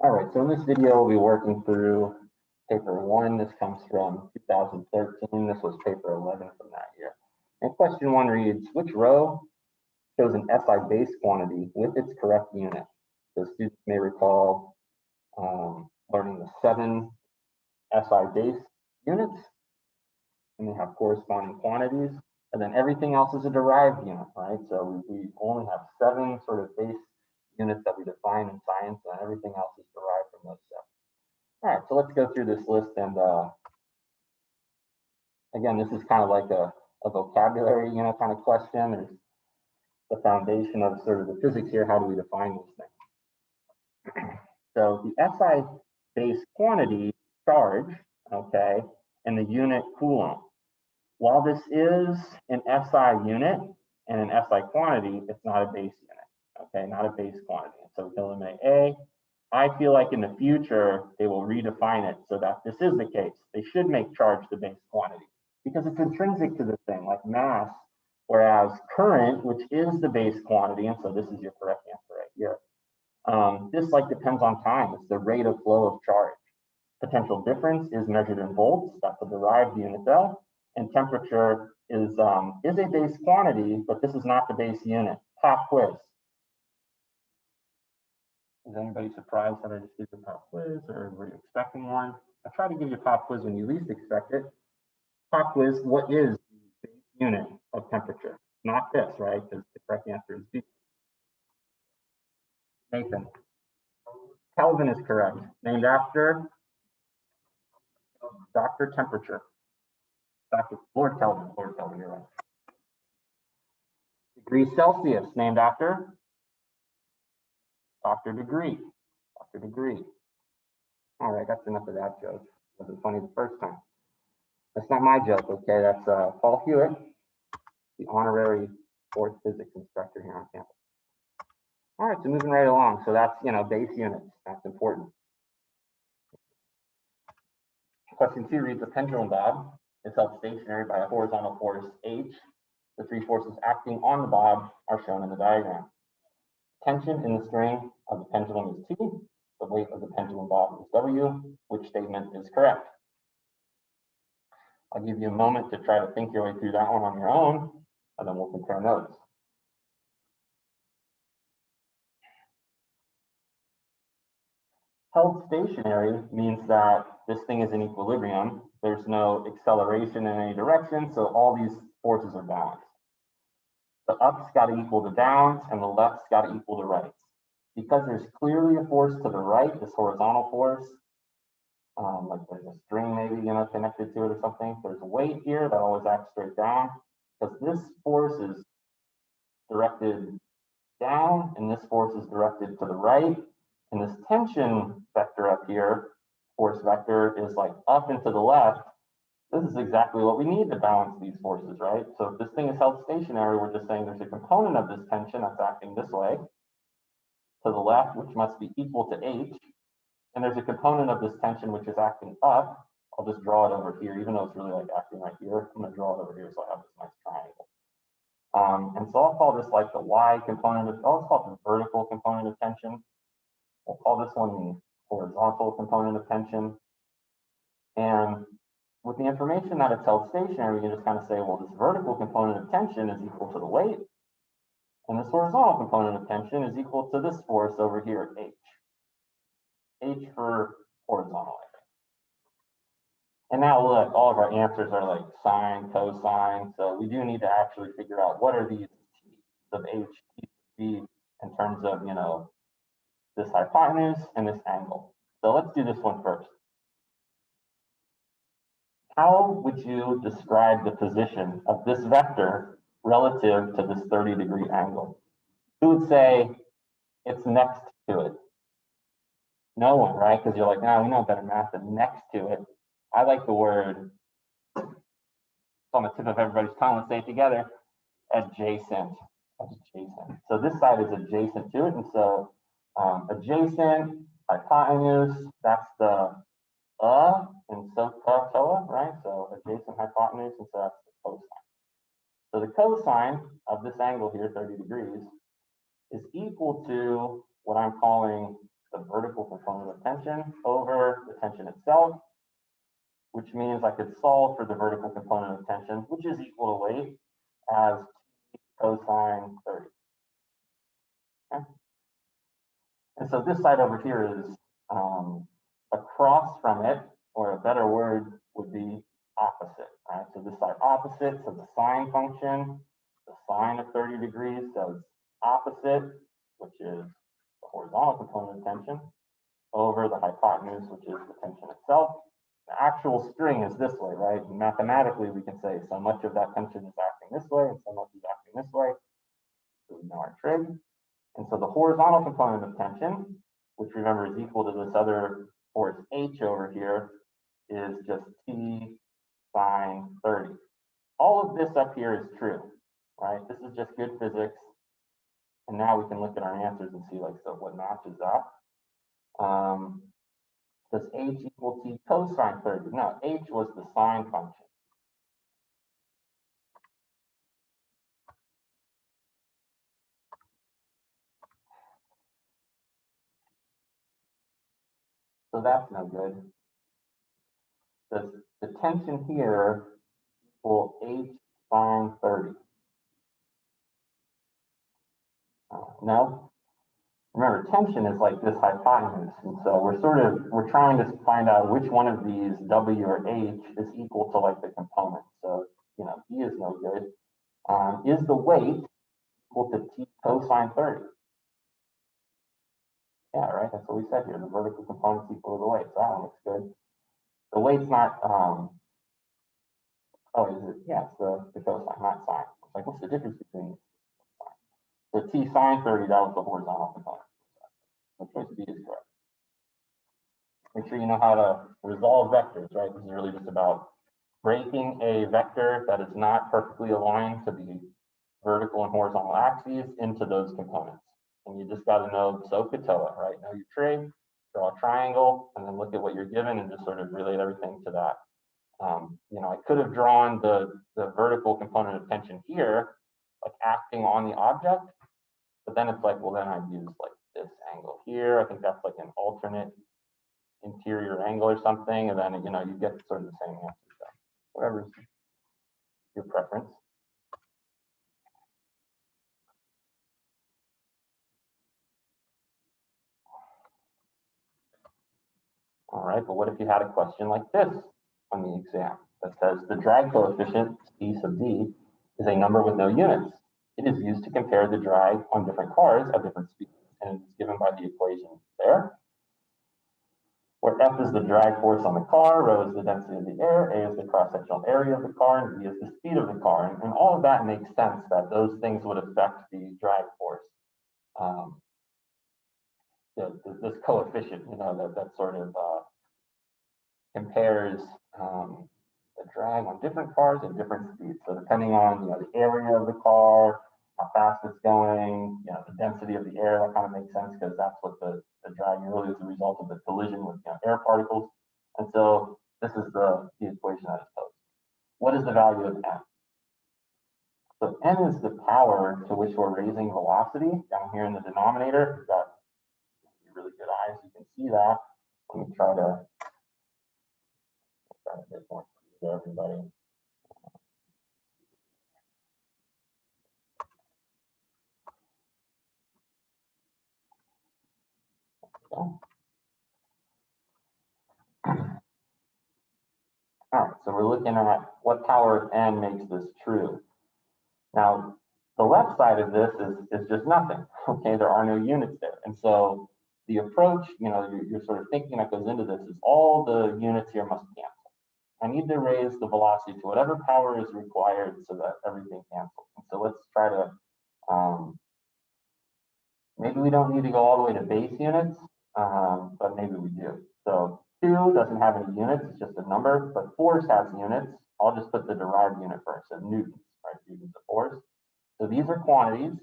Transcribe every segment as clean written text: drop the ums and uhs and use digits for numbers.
All right, so in this video, we'll be working through paper 1. This comes from 2013. This was paper 11 from that year. And question 1 reads, which row shows an SI base quantity with its correct unit? So students may recall learning the 7 SI base units, and they have corresponding quantities, and then everything else is a derived unit, right? So we only have 7 sort of base units that we define in science, and everything else is derived from those 7. All right, so let's go through this list, and again, this is kind of like a vocabulary, kind of question. There's the foundation of sort of the physics here. How do we define these things? So the SI base quantity charge, okay, and the unit Coulomb. While this is an SI unit and an SI quantity, it's not a base unit, okay, not a base quantity. So we can eliminate A. I feel like in the future, they will redefine it so that this is the case. They should make charge the base quantity because it's intrinsic to the thing, like mass, whereas current, which is the base quantity, and so this is your correct answer right here. This like depends on time. It's the rate of flow of charge. Potential difference is measured in volts. That's a derived unit though. And temperature is a base quantity, but this is not the base unit. Pop quiz. Is anybody surprised that I just did the pop quiz, or were you expecting one? I try to give you a pop quiz when you least expect it. Pop quiz, what is the base unit of temperature? Not this, right? Because the correct answer is B. Nathan. Kelvin is correct. Named after Dr. Temperature. Dr. Lord Kelvin, you're right. Degree Celsius, named after Dr. Degree. Dr. Degree. All right, that's enough of that joke. It wasn't funny the first time. That's not my joke, okay? That's Paul Hewitt, the honorary fourth physics instructor here on campus. All right, so moving right along. So that's, base units. That's important. Question 2 reads, a pendulum bob is held stationary by a horizontal force H. The 3 forces acting on the bob are shown in the diagram. Tension in the string of the pendulum is T. The weight of the pendulum bob is W. Which statement is correct? I'll give you a moment to try to think your way through that one on your own, and then we'll compare notes. Held stationary means that this thing is in equilibrium. There's no acceleration in any direction, so all these forces are balanced. The ups got to equal the downs, and the lefts got to equal the rights. Because there's clearly a force to the right, this horizontal force, like there's a string maybe, connected to it or something. There's a weight here that always acts straight down, because this force is directed down, and this force is directed to the right. And this tension vector up here, force vector, is like up and to the left. This is exactly what we need to balance these forces, right? So if this thing is held stationary, we're just saying there's a component of this tension that's acting this way to the left, which must be equal to H. And there's a component of this tension which is acting up. I'll just draw it over here, even though it's really like acting right here. I'm going to draw it over here so I have this nice triangle. And so I'll call this like the Y component of, let's call it the vertical component of tension. We'll call this one the horizontal component of tension. And with the information that it's held stationary, we can just kind of say, well, this vertical component of tension is equal to the weight, and this horizontal component of tension is equal to this force over here, H. H for horizontal. And now look, all of our answers are like sine, cosine, so we do need to actually figure out what are these T's of H, T, B in terms of, this hypotenuse and this angle. So let's do this one first. How would you describe the position of this vector relative to this 30-degree angle? Who would say it's next to it? No one, right? Because you're like, no, we know better math than next to it. I like the word, it's on the tip of everybody's tongue. Let's say it together, adjacent. Adjacent. So this side is adjacent to it, and so adjacent, hypotenuse, that's the in SOHCAHTOA, right? So adjacent hypotenuse, and so that's the cosine. So the cosine of this angle here, 30 degrees, is equal to what I'm calling the vertical component of tension over the tension itself, which means I could solve for the vertical component of tension, which is equal to weight, as T cosine 30. Okay? And so this side over here is across from it, or a better word would be opposite, right? So this side opposite, so the sine function, the sine of 30 degrees says opposite, which is the horizontal component of tension, over the hypotenuse, which is the tension itself. The actual string is this way, right? And mathematically, we can say so much of that tension is acting this way and so much is acting this way. So we know our trig. And so the horizontal component of tension, which remember is equal to this other force H over here, is just T sine 30. All of this up here is true, right? This is just good physics. And now we can look at our answers and see, like, so what matches that. Does H equal T cosine 30? No, H was the sine function. So that's no good. Does the tension here equal H sine 30? No. Remember, tension is like this hypotenuse, and so we're trying to find out which one of these W or H is equal to like the component. So E is no good. Is the weight equal to T cosine 30? Yeah, right. That's what we said here. The vertical component is equal to the weight. So that one looks good. The weight's not. Oh, is it? Yeah, it's the cosine, not sine. It's like, what's the difference between these? So T sine 30, that was the horizontal component. So choice B is correct. Make sure you know how to resolve vectors, right? This is really just about breaking a vector that is not perfectly aligned to the vertical and horizontal axes into those components. And you just got to know SOHCAHTOA, right? Know your trig, draw a triangle, and then look at what you're given and just sort of relate everything to that. I could have drawn the vertical component of tension here, like acting on the object, but then it's like, well, then I'd use like this angle here. I think that's like an alternate interior angle or something, and then you get sort of the same answer. So whatever's your preference. All right, but what if you had a question like this on the exam that says the drag coefficient, C sub D, is a number with no units. It is used to compare the drag on different cars at different speeds, and it is given by the equation there, where F is the drag force on the car, rho is the density of the air, A is the cross-sectional area of the car, and V is the speed of the car. And all of that makes sense that those things would affect the drag force. This coefficient, that sort of compares the drag on different cars at different speeds. So depending on the area of the car, how fast it's going, the density of the air, that kind of makes sense because that's what the drag really is the result of the collision with air particles. And so this is the equation that is posed. What is the value of n? So n is the power to which we're raising velocity down here in the denominator. We've got really good eyes, you can see that. Let me try to get more for everybody. Okay. All right, so we're looking at what power of n makes this true. Now, the left side of this is just nothing, okay? There are no units there. And so the approach, you're sort of thinking that goes into this is all the units here must cancel. I need to raise the velocity to whatever power is required so that everything cancels. And so let's try to, maybe we don't need to go all the way to base units, but maybe we do. So 2 doesn't have any units, it's just a number, but force has units. I'll just put the derived unit first, so newtons, right? Newtons of force. So these are quantities: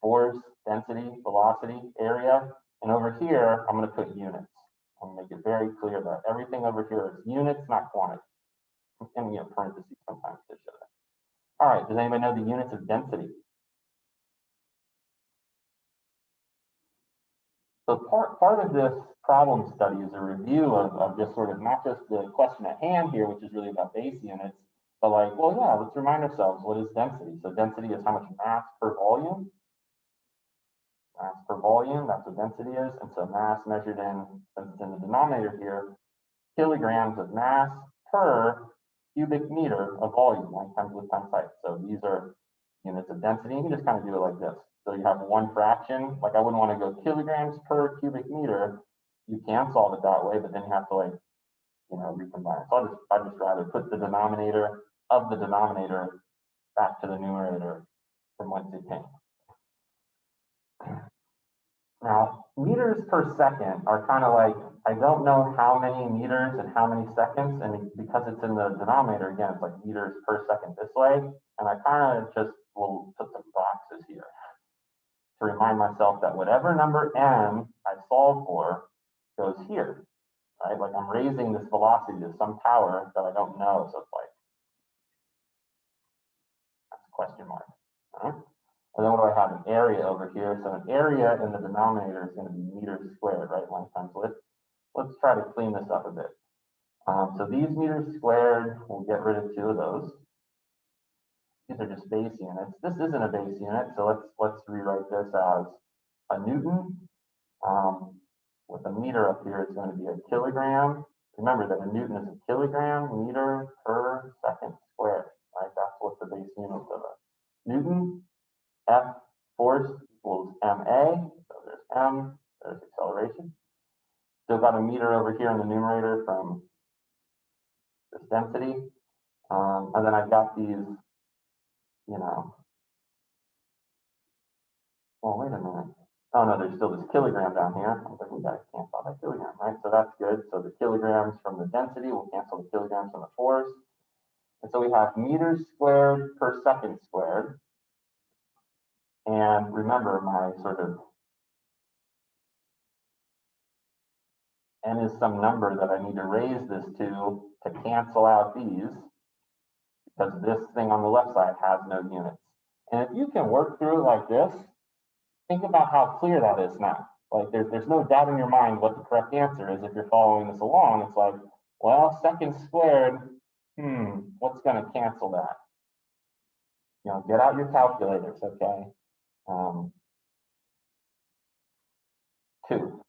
force, density, velocity, area. And over here, I'm going to put units. I'll make it very clear that everything over here is units, not quantity. And parentheses sometimes to show that. All right, does anybody know the units of density? So part of this problem study is a review of just sort of not just the question at hand here, which is really about base units, but like, well, yeah, let's remind ourselves, what is density? So density is how much mass per volume. Mass per volume, that's what density is. And so mass measured in, since it's in the denominator here, kilograms of mass per cubic meter of volume, length times width times height. So these are units of density. You can just kind of do it like this. So you have one fraction, like I wouldn't want to go kilograms per cubic meter. You can solve it that way, but then you have to like, you know, recombine. So I'd just rather put the denominator of the denominator back to the numerator from whence it came. Now, meters per second are kind of like, I don't know how many meters and how many seconds, and because it's in the denominator, again, it's like meters per second this way, and I kind of just will put some boxes here to remind myself that whatever number n I solve for goes here, right? Like I'm raising this velocity to some power that I don't know, so it's like, that's a question mark, all right? And then what do I have? An area over here. So an area in the denominator is going to be meters squared, right? Length times width. Let's try to clean this up a bit. So these meters squared, we'll get rid of 2 of those. These are just base units. This isn't a base unit, so let's rewrite this as a Newton. With a meter up here, it's going to be a kilogram. Remember that a Newton is a kilogram meter per second squared, right? That's what the base units of a Newton. F force equals ma, so there's m, there's acceleration. Still got a meter over here in the numerator from this density. And then I've got these, you know, well, wait a minute. Oh no, there's still this kilogram down here. I think we got to cancel that kilogram, right? So that's good. So the kilograms from the density will cancel the kilograms from the force. And so we have meters squared per second squared. And remember, my sort of n is some number that I need to raise this to cancel out these, because this thing on the left side has no units. And if you can work through it like this, think about how clear that is now. Like there's no doubt in your mind what the correct answer is if you're following this along. It's like, well, second squared, what's going to cancel that? You know, get out your calculators, okay? 2.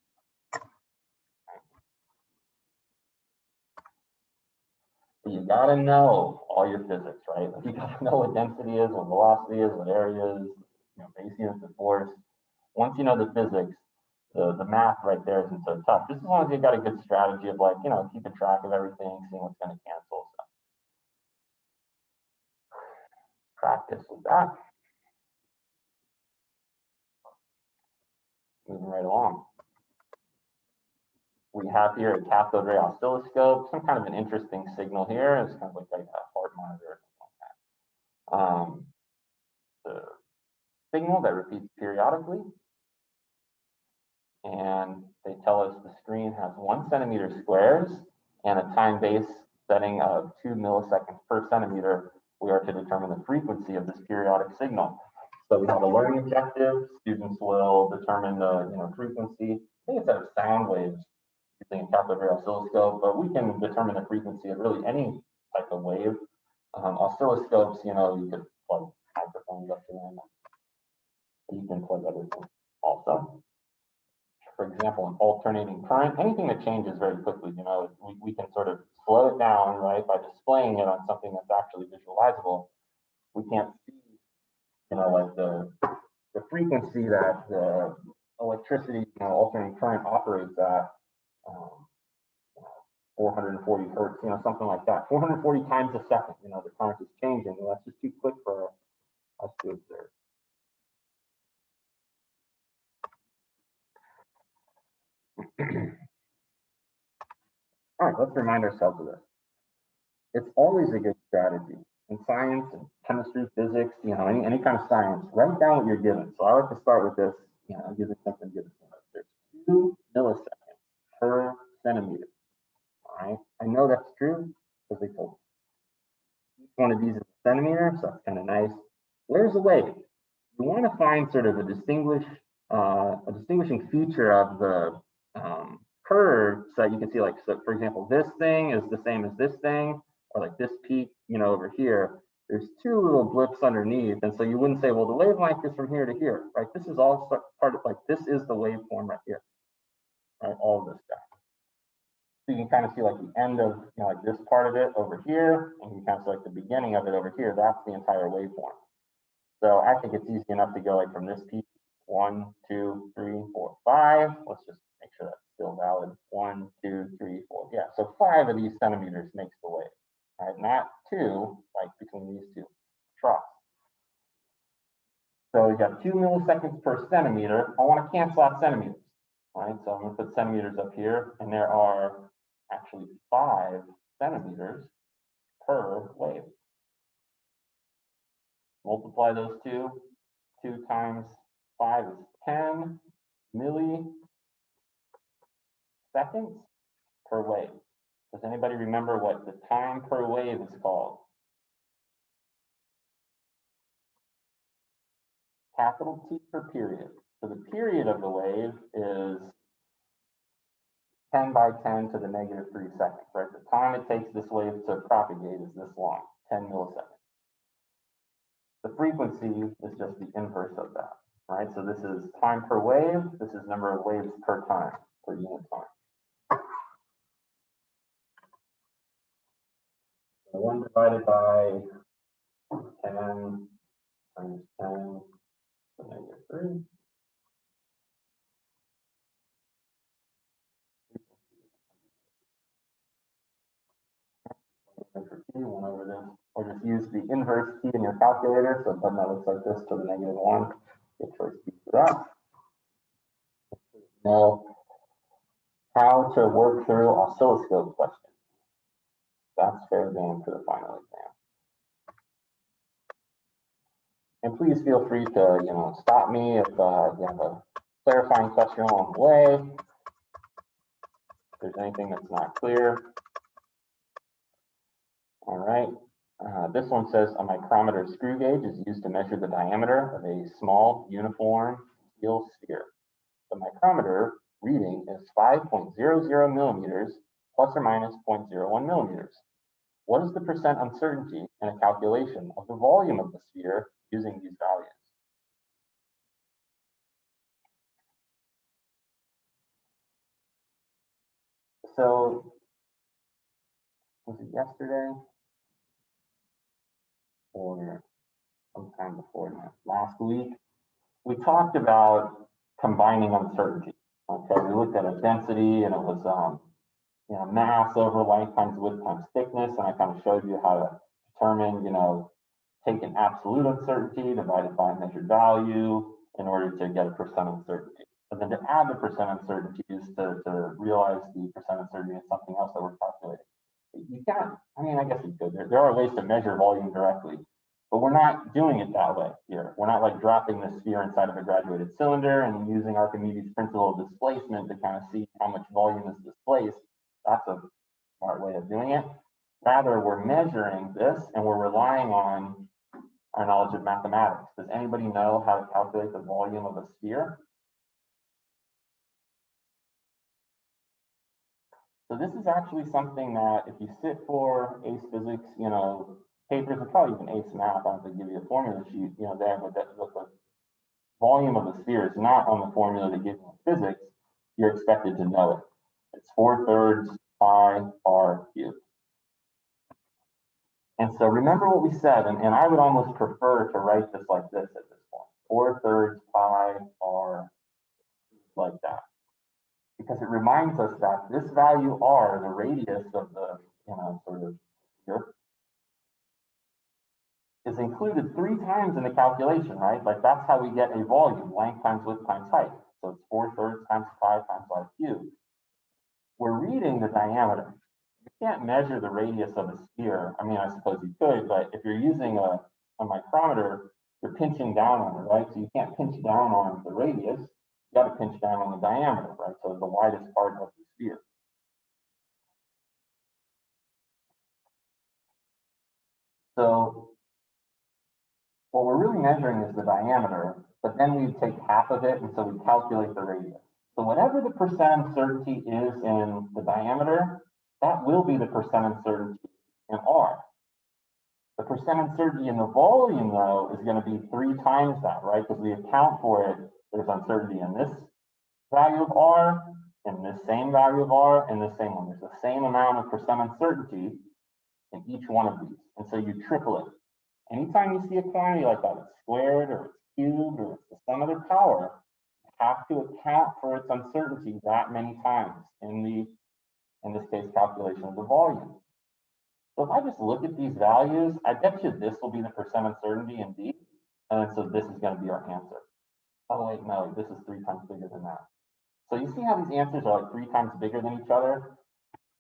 You gotta know all your physics, right? You gotta know what density is, what velocity is, what area is, you know, base units of force. Once you know the physics, the math right there isn't so tough. Just as long as you've got a good strategy of like, you know, keeping track of everything, seeing what's going to cancel. So practice with that. Moving right along. We have here a cathode ray oscilloscope, some kind of an interesting signal here. It's kind of like a heart monitor or something like that. The signal that repeats periodically. And they tell us the screen has 1 centimeter squares and a time base setting of 2 milliseconds per centimeter. We are to determine the frequency of this periodic signal. So we have a learning objective. Students will determine the frequency. I think instead of sound waves using a cathode ray oscilloscope, but we can determine the frequency of really any type of wave. Oscilloscopes, you could plug microphones up to them. You can plug other things also. For example, an alternating current, anything that changes very quickly, we can sort of slow it down, right, by displaying it on something that's actually visualizable. We can't see, like the frequency that the electricity, alternating current operates at, 440 hertz, something like that. 440 times a second, the current is changing. Well, that's just too quick for us to observe. All right, let's remind ourselves of this. It's always a good strategy in science and chemistry, physics, any kind of science. Write down what you're given. So I like to start with this, give it something good. There's 2 milliseconds per centimeter. All right, I know that's true because they told me. Each one of these is a centimeter, so that's kind of nice. Where's the wave? We want to find sort of a distinguishing feature of the that you can see, like, so for example, this thing is the same as this thing, or like this peak, you know, over here. There's two little blips underneath, and so you wouldn't say, well, the wavelength is from here to here, right? This is all part of, like, this is the waveform right here, right? All of this stuff. So you can kind of see like the end of, you know, like this part of it over here, and you can kind of see like the beginning of it over here. That's the entire waveform. So I think it's easy enough to go like from this peak, 1, 2, 3, 4, 5. Let's just make sure that's still valid. 1, 2, 3, 4. Yeah, so 5 of these centimeters makes the wave, right? Not 2, like between these two troughs. So we got 2 milliseconds per centimeter. I want to cancel out centimeters, right? So I'm going to put centimeters up here, and there are actually 5 centimeters per wave. Multiply those two. 2 times 5 is 10 milliseconds per wave. Does anybody remember what the time per wave is called? Capital T per period. So the period of the wave is 10 by 10 to the negative 3 seconds, right? The time it takes this wave to propagate is this long, 10 milliseconds. The frequency is just the inverse of that, right? So this is time per wave. This is number of waves per time, per unit time. So 1 divided by 10 times 10 to the negative 3. For t, 1 over this, or just use the inverse t in your calculator. So something that looks like this to the negative 1. Get choice b for that. Know how to work through oscilloscope questions. That's fair game for the final exam. And please feel free to, you know, stop me if you have a clarifying question along the way. If there's anything that's not clear. All right. This one says a micrometer screw gauge is used to measure the diameter of a small uniform steel sphere. The micrometer reading is 5.00 millimeters plus or minus 0.01 millimeters. What is the percent uncertainty in a calculation of the volume of the sphere using these values? So, was it yesterday or sometime before that? Last week, we talked about combining uncertainty. Okay, we looked at a density, and it was you know, mass over length times width times thickness, and I kind of showed you how to determine, you know, take an absolute uncertainty divided by a measured value in order to get a percent uncertainty. But then to add the percent uncertainty is to realize the percent uncertainty is something else that we're calculating. You can't, I mean, I guess you could. There are ways to measure volume directly, but we're not doing it that way here. We're not like dropping the sphere inside of a graduated cylinder and using Archimedes' principle of displacement to kind of see how much volume is displaced. That's a smart way of doing it. Rather, we're measuring this and we're relying on our knowledge of mathematics. Does anybody know how to calculate the volume of a sphere? So this is actually something that if you sit for ACE Physics, you know, papers, or probably even ACE Math, I don't have to give you a formula sheet, you know, there, but the volume of a sphere is not on the formula they give you in physics. You're expected to know it. It's 4/3 pi r cubed. And so remember what we said, and I would almost prefer to write this like this at this point. 4/3 pi r like that. Because it reminds us that this value r, the radius of the, you know, sort of sphere, is included 3 times in the calculation, right? Like that's how we get a volume, length times width times height. So it's 4/3 times pi times r cubed. We're reading the diameter. You can't measure the radius of a sphere. I mean, I suppose you could, but if you're using a micrometer, you're pinching down on it, right? So you can't pinch down on the radius. You got to pinch down on the diameter, right? So the widest part of the sphere. So what we're really measuring is the diameter, but then we take half of it, and so we calculate the radius. So whatever the percent uncertainty is in the diameter, that will be the percent uncertainty in R. The percent uncertainty in the volume, though, is going to be 3 times that, right? Because we account for it. There's uncertainty in this value of R, in this same value of R, and this same one. There's the same amount of percent uncertainty in each one of these. And so you triple it. Anytime you see a quantity like that, it's squared or it's cubed or it's the sum of their power, you have to account for its uncertainty that many times in this case, calculation of the volume. So if I just look at these values, I bet you this will be the percent uncertainty in D, and so this is going to be our answer. Oh wait, no, this is 3 times bigger than that. So you see how these answers are like 3 times bigger than each other?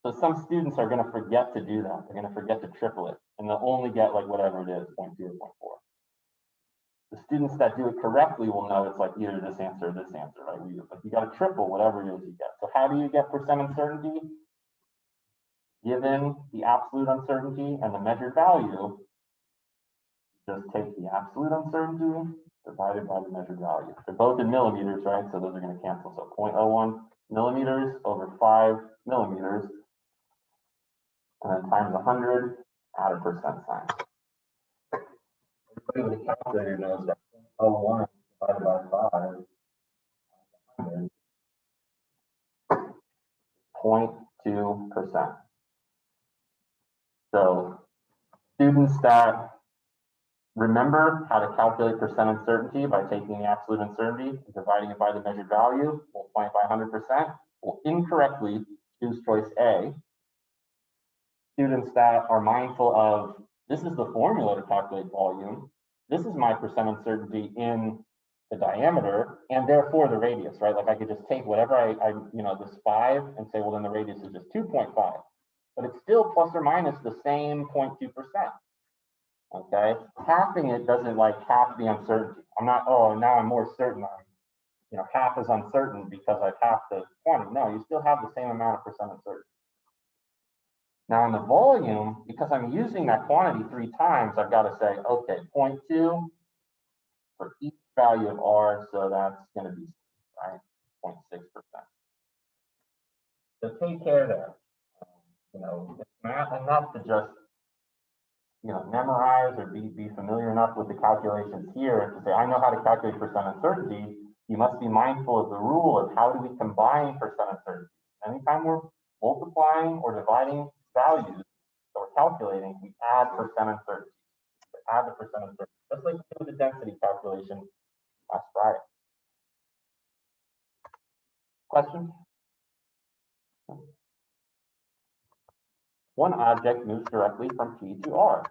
So some students are going to forget to do that. They're going to forget to triple it, and they'll only get like whatever it is, 0.2 or 0.4. The students that do it correctly will know it's like either this answer or this answer, right? But you got to triple whatever it is you get. So how do you get percent uncertainty? Given the absolute uncertainty and the measured value, just take the absolute uncertainty divided by the measured value. They're both in millimeters, right? So those are going to cancel. So 0.01 millimeters over 5 millimeters, and then times 100, add a percent sign. Everybody with a calculator knows that 0.01 divided by 5 is 0.2%. So students that remember how to calculate percent uncertainty by taking the absolute uncertainty and dividing it by the measured value, multiplying it by 100%, will incorrectly choose choice A. Students that are mindful of, this is the formula to calculate volume, this is my percent uncertainty in the diameter, and therefore the radius, right? Like I could just take whatever this 5 and say, well, then the radius is just 2.5. But it's still plus or minus the same 0.2%. Okay, halving it doesn't like half the uncertainty. I'm not, oh, now I'm more certain I'm, half is uncertain because I've halved the quantity. No, you still have the same amount of percent uncertainty. Now in the volume, because I'm using that quantity 3 times, I've got to say, okay, 0.2 for each value of R, so that's going to be, right, 0.6%. So take care there. It's not enough to just memorize or be familiar enough with the calculations here to say, I know how to calculate percent uncertainty. You must be mindful of the rule of how do we combine percent uncertainty. Anytime we're multiplying or dividing values that we're calculating, we add percent uncertainty. Add the percent uncertainty, just like we did with the density calculation last Friday. Question? One object moves directly from P to R.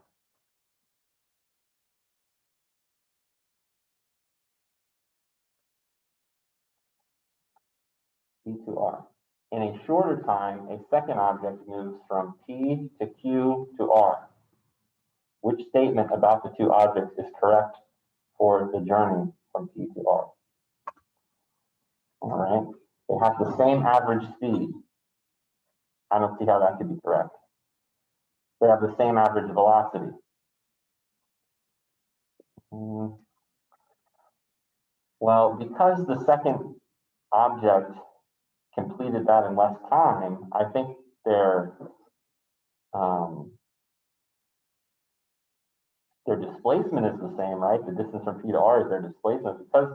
P to R. In a shorter time, a second object moves from P to Q to R. Which statement about the 2 objects is correct for the journey from P to R? All right. They have the same average speed. I don't see how that could be correct. They have the same average velocity. Well, because the second object completed that in less time, I think their displacement is the same, right? The distance from P to R is their displacement. Because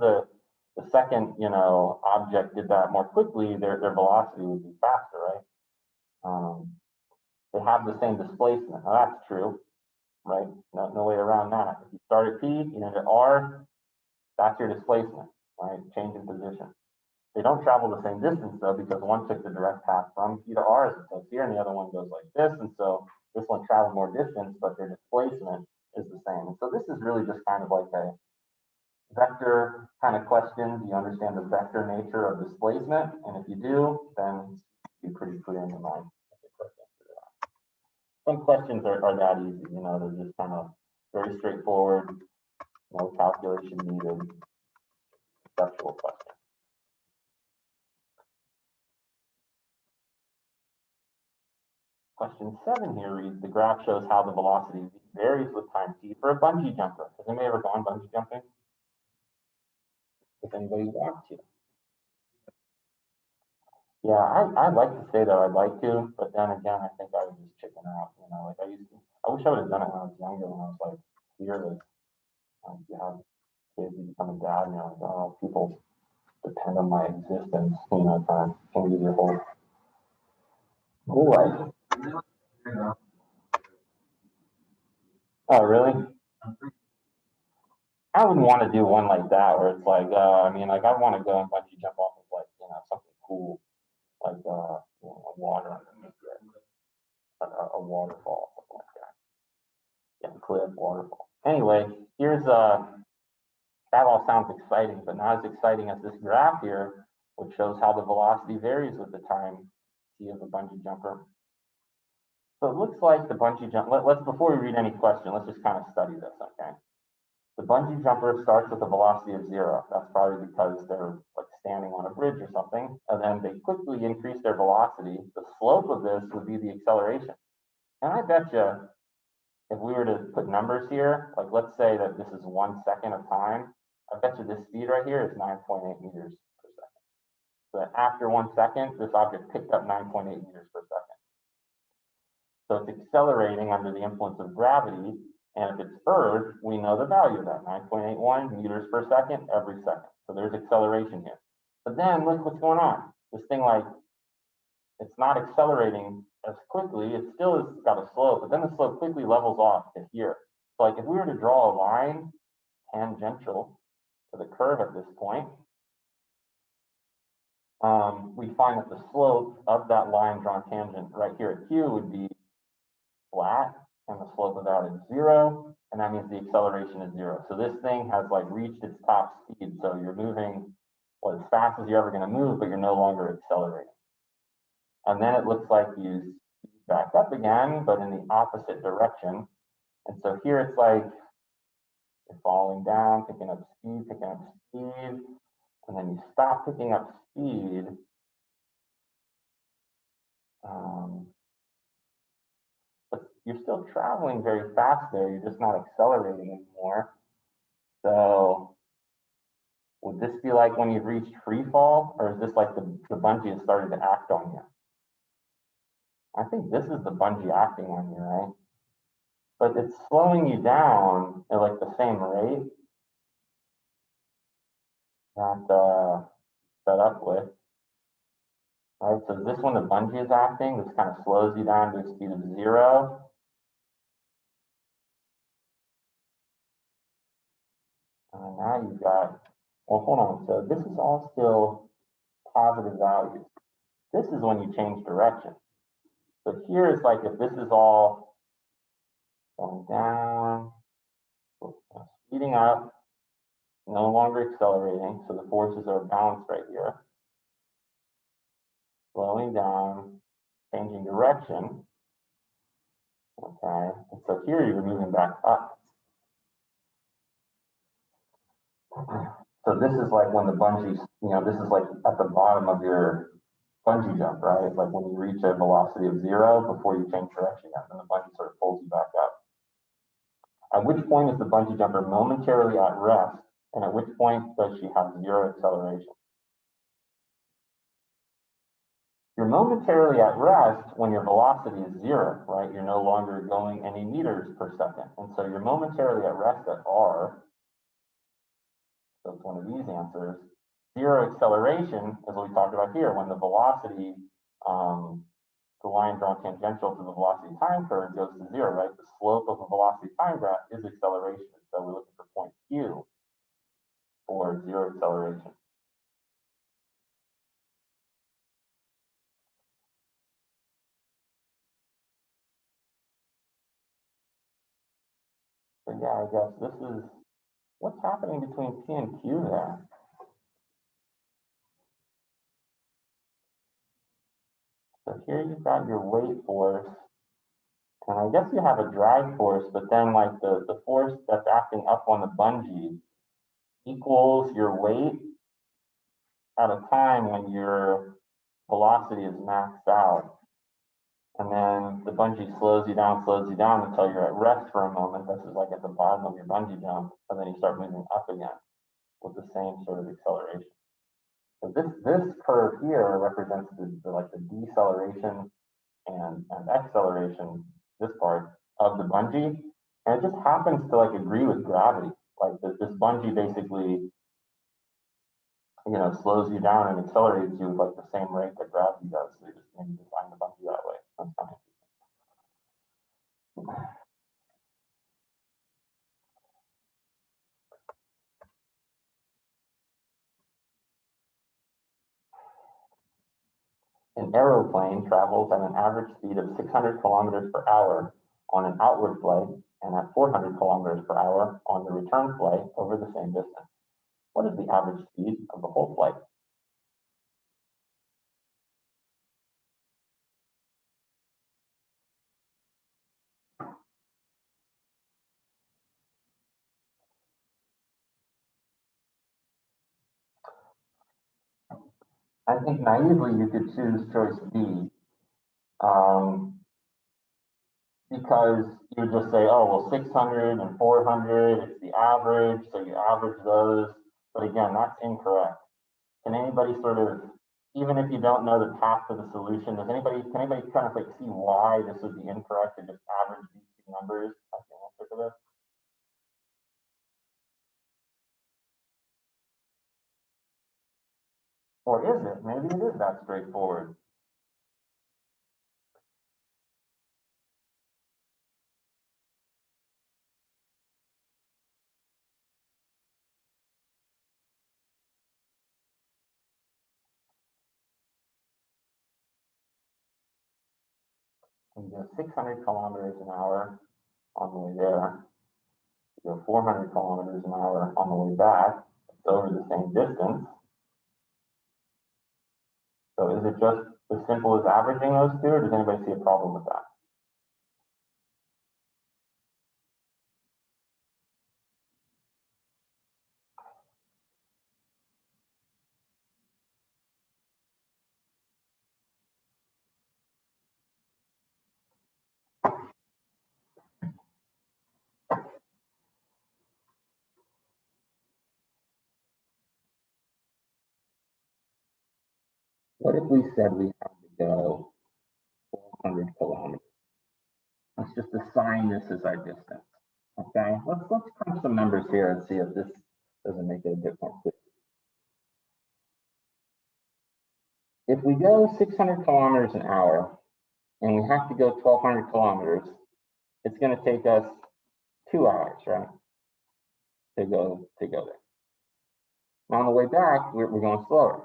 the second, object did that more quickly, their velocity would be faster, right? They have the same displacement. Now that's true, right? No way around that. If you start at P, you end at R, that's your displacement, right? Change in position. They don't travel the same distance though, because one took the direct path from P to R as it says here, and the other one goes like this, and so this one traveled more distance, but their displacement is the same. And so this is really just kind of like a vector kind of question. Do you understand the vector nature of displacement? And if you do, then it's pretty clear in your mind. Some questions are that easy, they're just kind of very straightforward, no calculation needed, conceptual question. Question 7 here reads, the graph shows how the velocity varies with time t for a bungee jumper. Has anybody ever gone bungee jumping? Does anybody want to? Yeah, I'd like to say that I'd like to, but then again, I think I would just chicken out. You know, like I wish I would have done it when I was younger, when I was like fearless. You have kids, you become a dad, and you're like, oh, people depend on my existence. You know, kind of changes your whole life. Oh, really? I wouldn't want to do one like that where it's like, I mean, like I want to go and bungee jump off of like, you know, something cool, like you know, water underneath it, a waterfall, something like that. Yeah, cliff, waterfall. Anyway, here's that all sounds exciting, but not as exciting as this graph here, which shows how the velocity varies with the time t of a bungee jumper. So it looks like the bungee jump. Let's before we read any question, let's just kind of study this, okay? The bungee jumper starts with a velocity of 0. That's probably because they're like standing on a bridge or something, and then they quickly increase their velocity. The slope of this would be the acceleration. And I bet you, if we were to put numbers here, like let's say that this is 1 second of time, I bet you this speed right here is 9.8 meters per second. So that after 1 second, this object picked up 9.8 meters per second. So it's accelerating under the influence of gravity. And if it's Earth, we know the value of that, 9.81 meters per second every second. So there's acceleration here. But then look what's going on. This thing, like, it's not accelerating as quickly. It still has got a slope, but then the slope quickly levels off to here. So like if we were to draw a line tangential to the curve at this point, we find that the slope of that line drawn tangent right here at Q would be flat, and the slope of that is 0, and that means the acceleration is 0. So this thing has like reached its top speed. So you're moving as fast as you're ever going to move, but you're no longer accelerating. And then it looks like you speed back up again, but in the opposite direction. And so here it's like you're falling down, picking up speed, and then you stop picking up speed. But you're still traveling very fast there. You're just not accelerating anymore. So would this be like when you've reached free fall, or is this like the bungee has started to act on you? I think this is the bungee acting on you, right? But it's slowing you down at like the same rate that set up with. Right, so this one, the bungee is acting, this kind of slows you down to a speed of 0. And now you've got, well, hold on. So this is all still positive values. This is when you change direction. So here it's like if this is all going down, speeding up, no longer accelerating, so the forces are balanced right here. Slowing down, changing direction. Okay, and so here you're moving back up. So this is like when the bungee, you know, this is like at the bottom of your bungee jump, right? Like when you reach a velocity of 0 before you change direction, and the bungee sort of pulls you back up. At which point is the bungee jumper momentarily at rest, and at which point does she have 0 acceleration? You're momentarily at rest when your velocity is 0, right? You're no longer going any meters per second. And so you're momentarily at rest at R. So it's one of these answers. 0 acceleration is what we talked about here, when the velocity, the line drawn tangential to the velocity time curve goes to 0, right? The slope of a velocity time graph is acceleration. So we're looking for point Q for 0 acceleration. So yeah, I guess this is what's happening between P and Q there. So here you've got your weight force, and I guess you have a drag force, but then like the force that's acting up on the bungee equals your weight at a time when your velocity is maxed out. And then the bungee slows you down until you're at rest for a moment. This is like at the bottom of your bungee jump, and then you start moving up again with the same sort of acceleration. So this curve here represents like the deceleration and acceleration, this part of the bungee, and it just happens to like agree with gravity. Like this bungee basically, slows you down and accelerates you with like the same rate that gravity does. So you just maybe design the bungee that way. That's kind of interesting. An aeroplane travels at an average speed of 600 kilometers per hour on an outward flight and at 400 kilometers per hour on the return flight over the same distance. What is the average speed of the whole flight? I think naively you could choose choice B, because you would just say, oh, well, 600 and 400, it's the average, so you average those. But again, that's incorrect. Can anybody sort of, even if you don't know the path to the solution, can anybody kind of like see why this would be incorrect to just average these two numbers as the answer to this? Or is it? Maybe it is that straightforward. You go 600 kilometers an hour on the way there. You go 400 kilometers an hour on the way back. It's over the same distance. So is it just as simple as averaging those two, or does anybody see a problem with that? What if we said we had to go 400 kilometers? Let's just assign this as our distance. Okay, let's crunch some numbers here and see if this doesn't make it a bit more clear. If we go 600 kilometers an hour and we have to go 1,200 kilometers, it's going to take us 2 hours, right, to go there. Now on the way back, we're going slower.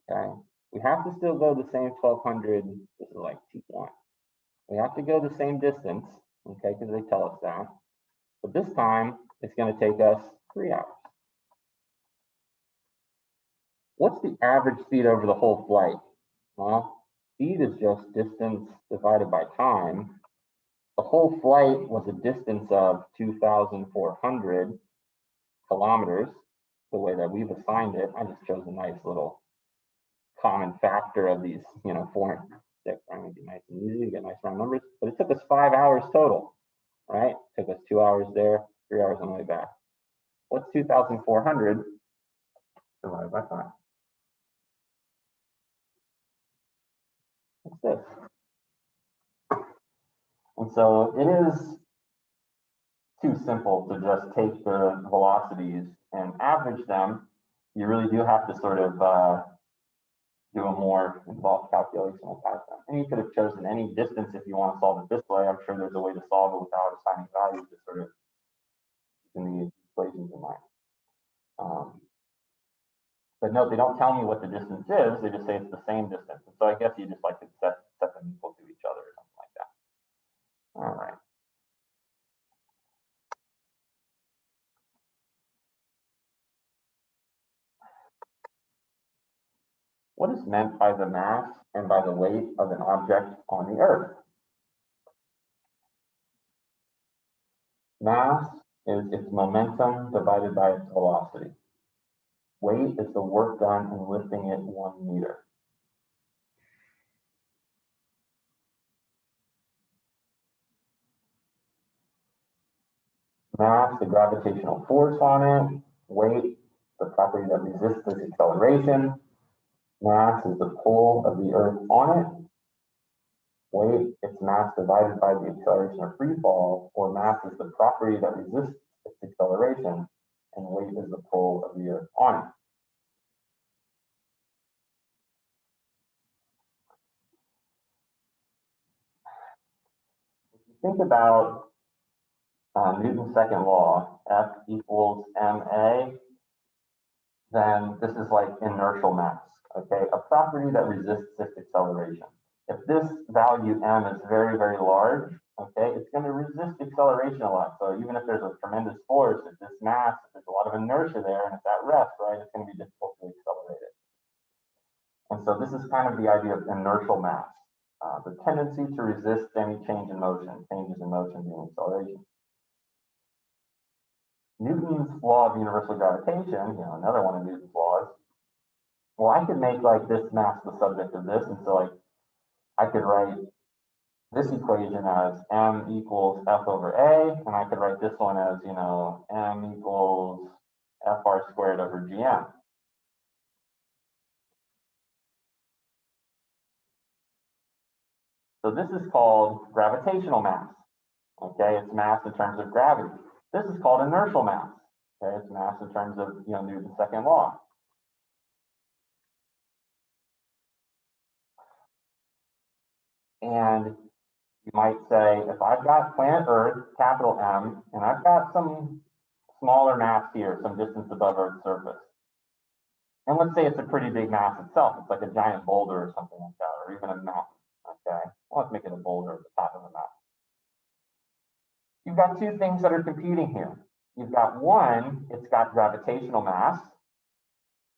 Okay, we have to still go the same 1,200. This is like T1. We have to go the same distance, okay, because they tell us that. But this time, it's going to take us 3 hours. What's the average speed over the whole flight? Well, speed is just distance divided by time. The whole flight was a distance of 2,400 kilometers, the way that we've assigned it. I just chose a nice little common factor of these, 4 and 6. I'm going to be nice and easy to get nice round numbers. But it took us 5 hours total, right? It took us 2 hours there, 3 hours on the way back. What's 2,400 divided by 5? What's this? And so it is too simple to just take the velocities and average them. You really do have to sort of do a more involved calculation with that. And you could have chosen any distance if you want to solve it this way. I'm sure there's a way to solve it without assigning values to sort of in the equations in mind. But no, they don't tell me what the distance is. They just say it's the same distance. And so I guess you just like to set them equal to each other or something like that. All right. What is meant by the mass and by the weight of an object on the Earth? Mass is its momentum divided by its velocity. Weight is the work done in lifting it 1 meter. Mass, the gravitational force on it. Weight, the property that resists this acceleration. Mass is the pull of the Earth on it. Weight, its mass divided by the acceleration of free fall, or mass is the property that resists its acceleration, and weight is the pull of the Earth on it. If you think about Newton's second law, F equals ma, then this is like inertial mass, okay? A property that resists its acceleration. If this value m is very, very large, okay, it's going to resist acceleration a lot. So even if there's a tremendous force, if this mass, if there's a lot of inertia there and it's at rest, right, it's going to be difficult to accelerate it. And so this is kind of the idea of inertial mass, the tendency to resist any change in motion, changes in motion being acceleration. Newton's law of universal gravitation, another one of Newton's laws. Well, I could make like this mass the subject of this, and so like I could write this equation as m equals f over a, and I could write this one as m equals fr squared over gm. So this is called gravitational mass. Okay, it's mass in terms of gravity. This is called inertial mass. Okay, it's mass in terms of Newton's second law. And you might say, if I've got planet Earth, capital M, and I've got some smaller mass here, some distance above Earth's surface, and let's say it's a pretty big mass itself, it's like a giant boulder or something like that, or even a mountain. Okay, well, let's make it a boulder at the top of the mountain. You've got two things that are competing here. You've got one, it's got gravitational mass,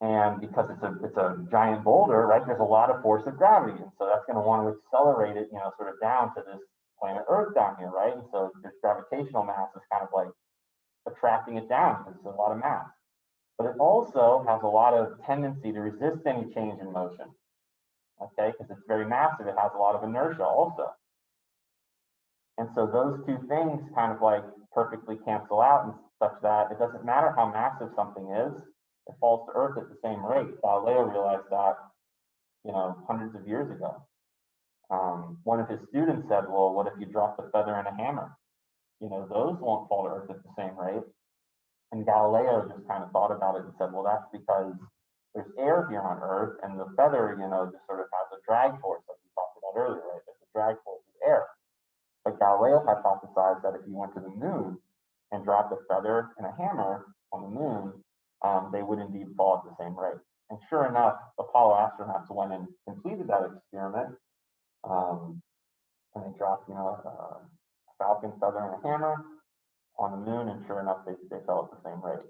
and because it's a giant boulder, right, there's a lot of force of gravity, and so that's going to want to accelerate it, sort of down to this planet Earth down here, right? And so this gravitational mass is kind of like attracting it down because it's a lot of mass. But it also has a lot of tendency to resist any change in motion, okay, because it's very massive. It has a lot of inertia also. And so those two things kind of like perfectly cancel out, and such that it doesn't matter how massive something is, it falls to Earth at the same rate. Galileo realized that, hundreds of years ago. One of his students said, well, what if you drop the feather in a hammer? Those won't fall to Earth at the same rate. And Galileo just kind of thought about it and said, well, that's because there's air here on Earth, and the feather, just sort of has a drag force, like we talked about earlier, right? There's a drag force of air. But Galileo hypothesized that if you went to the moon and dropped a feather and a hammer on the moon, they would indeed fall at the same rate. And sure enough, Apollo astronauts went and completed that experiment, and they dropped, a falcon feather and a hammer on the moon, and sure enough, they fell at the same rate.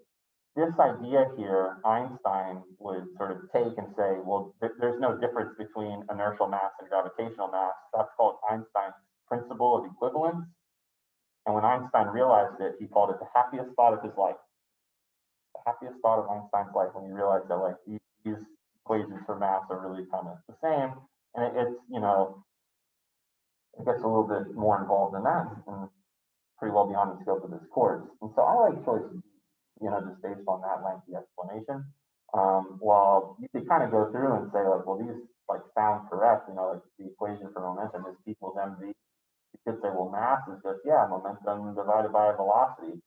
This idea here, Einstein would sort of take and say, well, there's no difference between inertial mass and gravitational mass. That's called Einstein's principle of equivalence. And when Einstein realized it, he called it the happiest thought of his life. The happiest thought of Einstein's life, when he realized that like these equations for mass are really kind of the same. And it's, it gets a little bit more involved than that, and pretty well beyond the scope of this course. And so I like choice B, just based on that lengthy explanation. While you could kind of go through and say like, well, these like sound correct, like the equation for momentum is P equals mv. You could say, well, mass is just, momentum divided by velocity.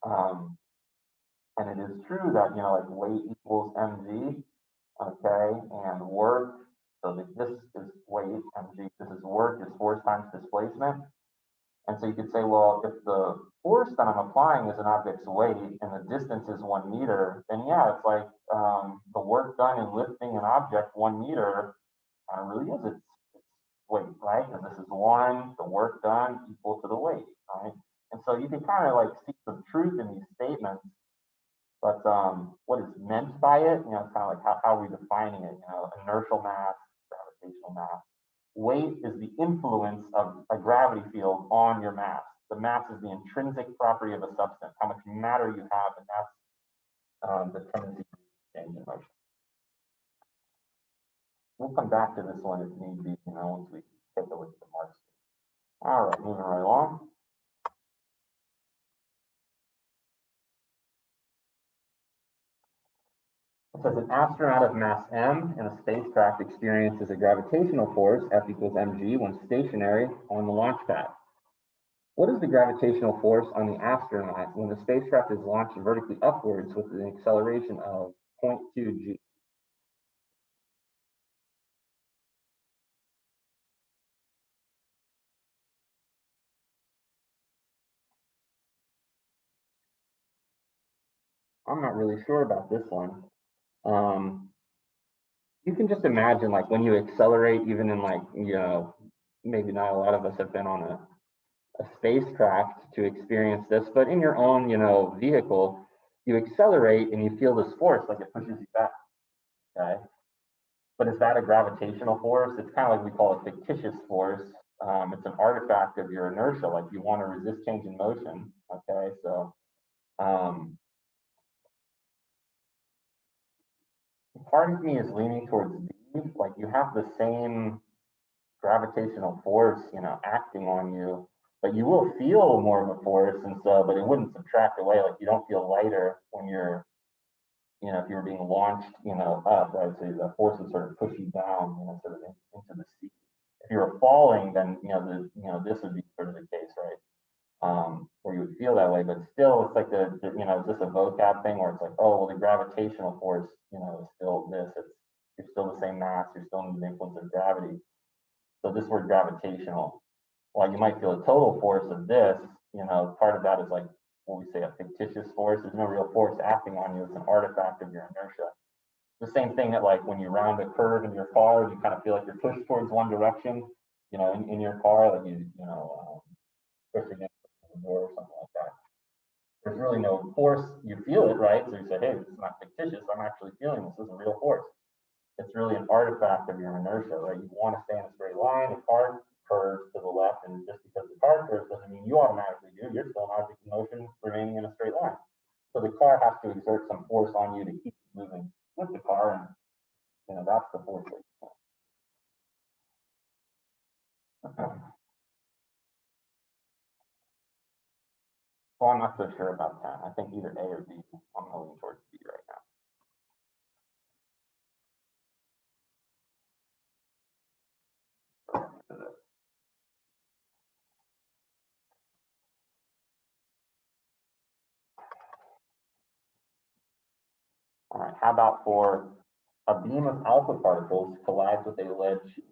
And it is true that, like weight equals mg, okay, and work, so this is weight, mg, this is work, is force times displacement. And so you could say, well, if the force that I'm applying is an object's weight and the distance is 1 meter, then yeah, it's like the work done in lifting an object 1 meter really is its weight, right? Because this is 1, the work done equal to the weight, right? And so you can kind of like see some truth in these statements, but what is meant by it, it's kind of like how are we defining it, inertial mass, gravitational mass. Weight is the influence of a gravity field on your mass. The mass is the intrinsic property of a substance, how much matter you have, and that's the tendency to change in motion. We'll come back to this one if need be, once we take a look at the marks. All right, moving right along. It says an astronaut of mass m in a spacecraft experiences a gravitational force F equals mg when stationary on the launch pad. What is the gravitational force on the astronaut when the spacecraft is launched vertically upwards with an acceleration of 0.2 g? I'm not really sure about this one. You can just imagine, like, when you accelerate, even in, like, maybe not a lot of us have been on a spacecraft to experience this, but in your own, vehicle, you accelerate and you feel this force, like it pushes you back, okay? But is that a gravitational force? It's kind of like we call it fictitious force. It's an artifact of your inertia, like you want to resist change in motion, okay? So part of me is leaning towards B, like you have the same gravitational force, acting on you, but you will feel more of a force, and so, but it wouldn't subtract away. Like you don't feel lighter when you're, if you're being launched, up, right? So the force would sort of push you down, sort of into the seat. If you were falling, then this would be sort of the case, right? Where you would feel that way, but still, it's like it's just a vocab thing where it's like, oh, well, the gravitational force, is still this. You're still the same mass. You're still under the influence of gravity. So this word gravitational, while you might feel a total force of this, part of that is like what we say a fictitious force. There's no real force acting on you. It's an artifact of your inertia. The same thing that, like, when you round a curve in your car, you kind of feel like you're pushed towards one direction, in your car, like push against the door or something like that. There's really no force. You feel it, right? So you say, hey, this is not fictitious. I'm actually feeling this. This is a real force. It's really an artifact of your inertia, right? You want to stay in a straight line. The car curves to the left, and just because the car curves doesn't mean you automatically do. You're still in object in motion, remaining in a straight line. So the car has to exert some force on you to keep moving with the car, and that's the force. Well, I'm not so sure about that. I think either A or B. I'm leaning towards B right now. All right, how about for a beam of alpha particles collides with a lead sheet?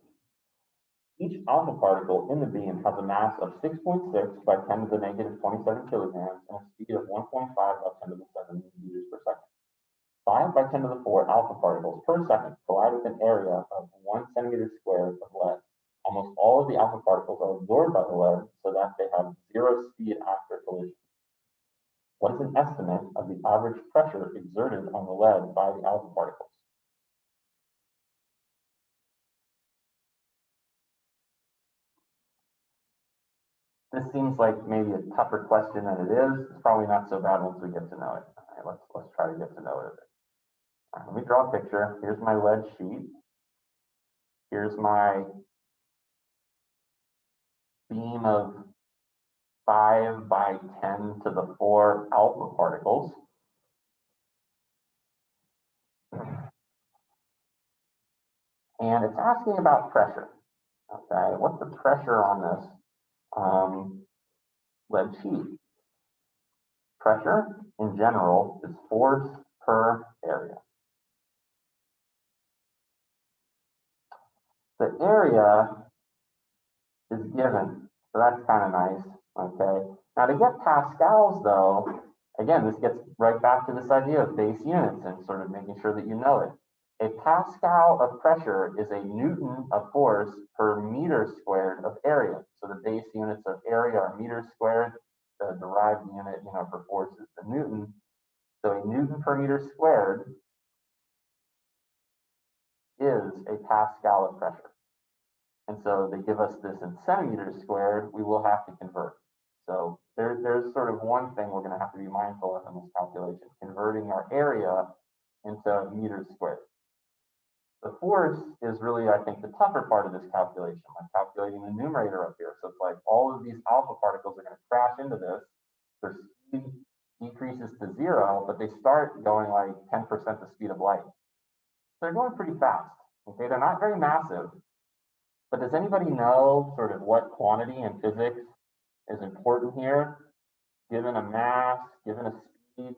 Each alpha particle in the beam has a mass of 6.6 by 10 to the negative 27 kilograms and a speed of 1.5 by 10 to the 7 meters per second. 5 by 10 to the 4 alpha particles per second collide with an area of 1 centimeter squared of lead. Almost all of the alpha particles are absorbed by the lead so that they have zero speed after collision. What is an estimate of the average pressure exerted on the lead by the alpha particles? This seems like maybe a tougher question than it is. It's probably not so bad once we get to know it. All right, let's try to get to know it a bit. All right, let me draw a picture. Here's my lead sheet. Here's my beam of 5 by 10 to the 4 alpha particles. And it's asking about pressure. Okay, what's the pressure on this lead sheet? Pressure in general is force per area. The area is given, so that's kind of nice. Okay, now to get pascals though, again, this gets right back to this idea of base units and sort of making sure that you know it. A pascal of pressure is a newton of force per meter squared of area. So the base units of area are meters squared. The derived unit, for force is the newton. So a newton per meter squared is a pascal of pressure. And so they give us this in centimeters squared. We will have to convert. So there's sort of one thing we're going to have to be mindful of in this calculation, converting our area into meters squared. The force is really, I think, the tougher part of this calculation, like calculating the numerator up here. So it's like all of these alpha particles are going to crash into this. Their speed decreases to 0, but they start going like 10% the speed of light. They're going pretty fast. Okay, they're not very massive. But does anybody know sort of what quantity in physics is important here, given a mass, given a speed?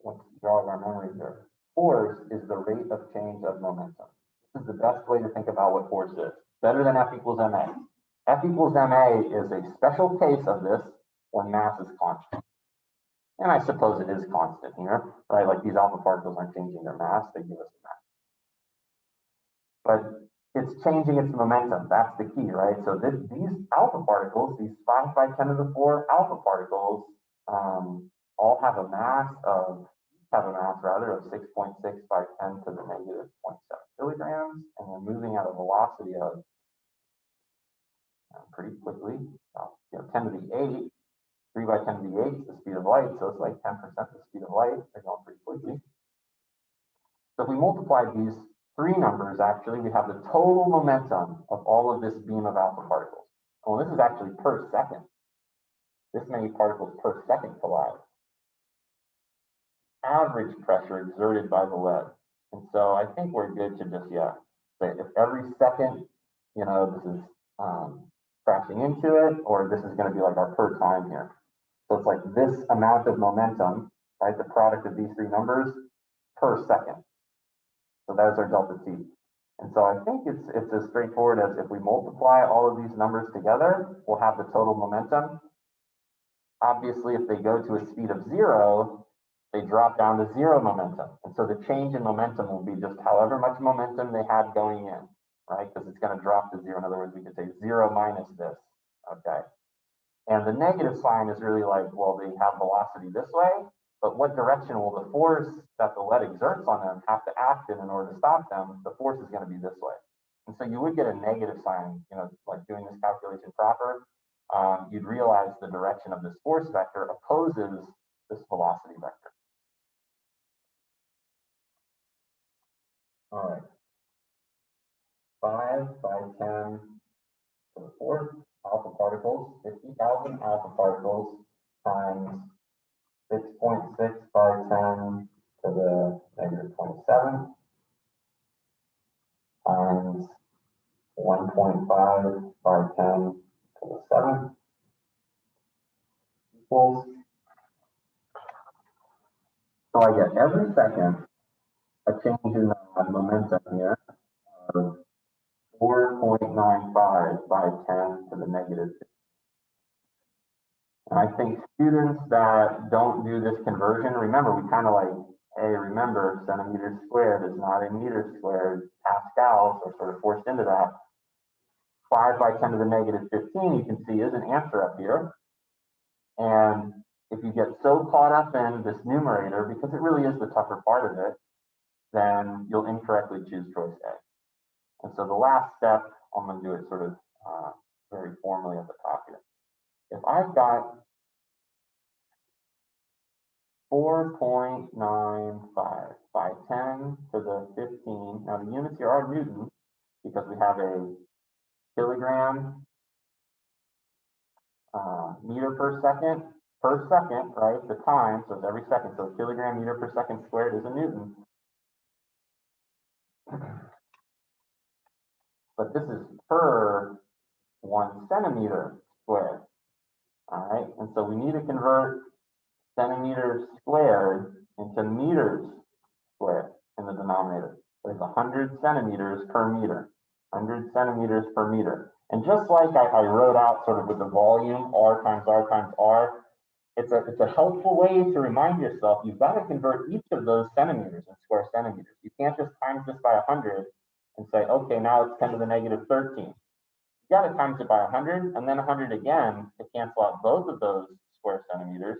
Let's jog our memory here. Force is the rate of change of momentum. This is the best way to think about what force is. Better than F equals ma. F equals ma is a special case of this when mass is constant. And I suppose it is constant here, right? Like these alpha particles aren't changing their mass, they give us a mass. But it's changing its momentum. That's the key, right? So these alpha particles, these 5 × 10⁴ alpha particles, all have a mass of 6.6 × 10⁻⁻⁷ kilograms, and they're moving at a velocity of pretty quickly, 10 to the 8. 3 × 10⁸ is the speed of light, so it's like 10% the speed of light. They're going pretty quickly. So if we multiply these three numbers, actually, we have the total momentum of all of this beam of alpha particles. Well, this is actually per second. This many particles per second collide. Average pressure exerted by the lead. And so I think we're good to just, say if every second, this is crashing into it, or this is going to be like our per time here. So it's like this amount of momentum, right? The product of these three numbers per second. So that's our delta T. And so I think it's as straightforward as if we multiply all of these numbers together, we'll have the total momentum. Obviously, if they go to a speed of 0, they drop down to 0 momentum. And so the change in momentum will be just however much momentum they had going in, right? Because it's going to drop to 0. In other words, we could say 0 minus this, okay? And the negative sign is really like, well, they have velocity this way, but what direction will the force that the lead exerts on them have to act in order to stop them? The force is going to be this way. And so you would get a negative sign, like doing this calculation proper. You'd realize the direction of this force vector opposes this velocity vector. All right. 5 by 10 to the 4th alpha particles, 50,000 alpha particles times 6.6 by 10 to the -27 times 1.5 by 10 to the 7th equals. So I get every second a change in momentum here of 4.95 by 10 to the -50. And I think students that don't do this conversion, remember, we kind of like, hey, remember, centimeters squared is not a meter squared. Pascals are sort of forced into that. 5 by 10 to the -15, you can see, is an answer up here. And if you get so caught up in this numerator, because it really is the tougher part of it, then you'll incorrectly choose choice A. And so the last step, I'm going to do it sort of very formally at the top here. If I've got 4.95 by 10 to the 15, now the units here are Newton because we have a kilogram meter per second, right? The time, so it's every second, so kilogram meter per second squared is a Newton. But this is per 1 centimeter squared. All right, and so we need to convert centimeters squared into meters squared in the denominator. There's 100 centimeters per meter, 100 centimeters per meter. And just like I wrote out sort of with the volume, R times R times R, it's a helpful way to remind yourself you've got to convert each of those centimeters in square centimeters. You can't just times this by 100 and say, okay, now it's 10 to the -13. You got to times it by 100 and then 100 again to cancel out both of those square centimeters.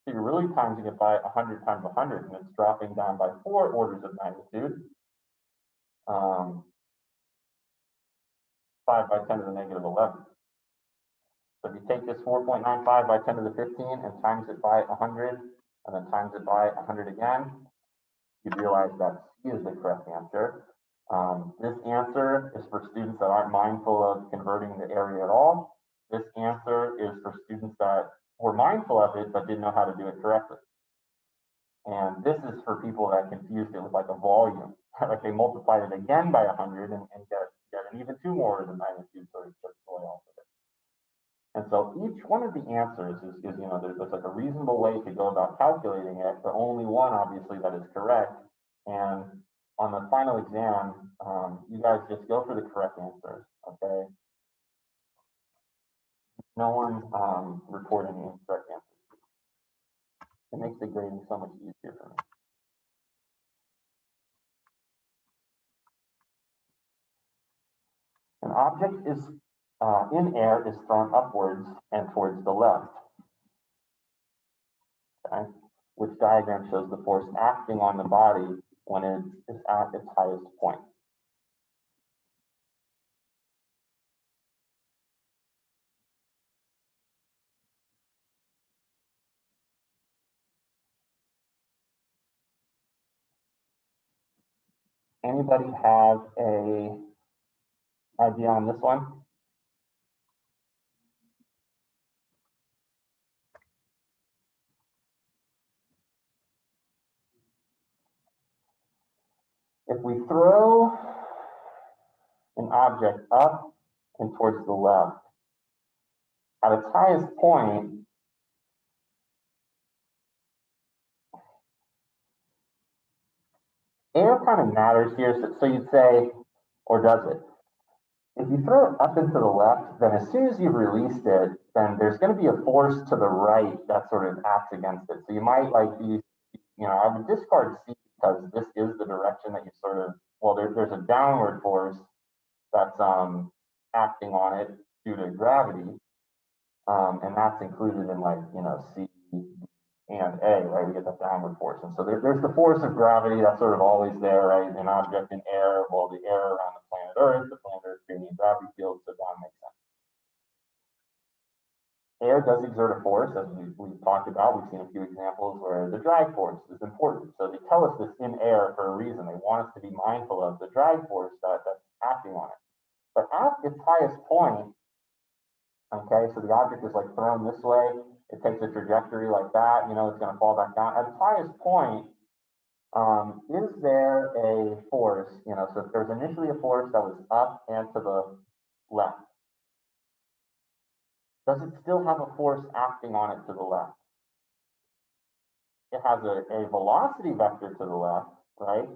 So you're really timesing it by 100 times 100, and it's dropping down by 4 orders of magnitude. 5 by 10 to the -11. So if you take this 4.95 by 10 to the 15 and times it by 100, and then times it by 100 again, you realize that C is the correct answer. This answer is for students that aren't mindful of converting the area at all. This answer is for students that were mindful of it but didn't know how to do it correctly. And this is for people that confused it with like a volume. Like they multiplied it again by 100 and get an even 2 more of the magnitude, sort of chipped away off of it. And so each one of the answers is you know, there's like a reasonable way to go about calculating it, but only one obviously that is correct. And on the final exam, you guys just go for the correct answers, okay? No one reporting incorrect answers. It makes the grading so much easier for me. An object is in air is thrown upwards and towards the left. Okay? Which diagram shows the force acting on the body when it is at its highest point. Anybody have a idea on this one? If we throw an object up and towards the left, at its highest point, air kind of matters here. So you'd say, or does it? If you throw it up and to the left, then as soon as you've released it, then there's going to be a force to the right that sort of acts against it. So you might like be, you know, I would discard C because this is the direction that you sort of, well, there's a downward force that's acting on it due to gravity. And that's included in like, you know, C and A, right? We get that downward force. And so there's the force of gravity that's sort of always there, right? An object in air, well, the air around the planet Earth creating a gravity field, so down makes sense. Air does exert a force, as we've talked about. We've seen a few examples where the drag force is important. So they tell us this in air for a reason. They want us to be mindful of the drag force that's acting on it. But at its highest point, okay, so the object is like thrown this way, it takes a trajectory like that, you know, it's going to fall back down. At its highest point, is there a force, you know, so if there's initially a force that was up and to the left, does it still have a force acting on it to the left? It has a velocity vector to the left, right?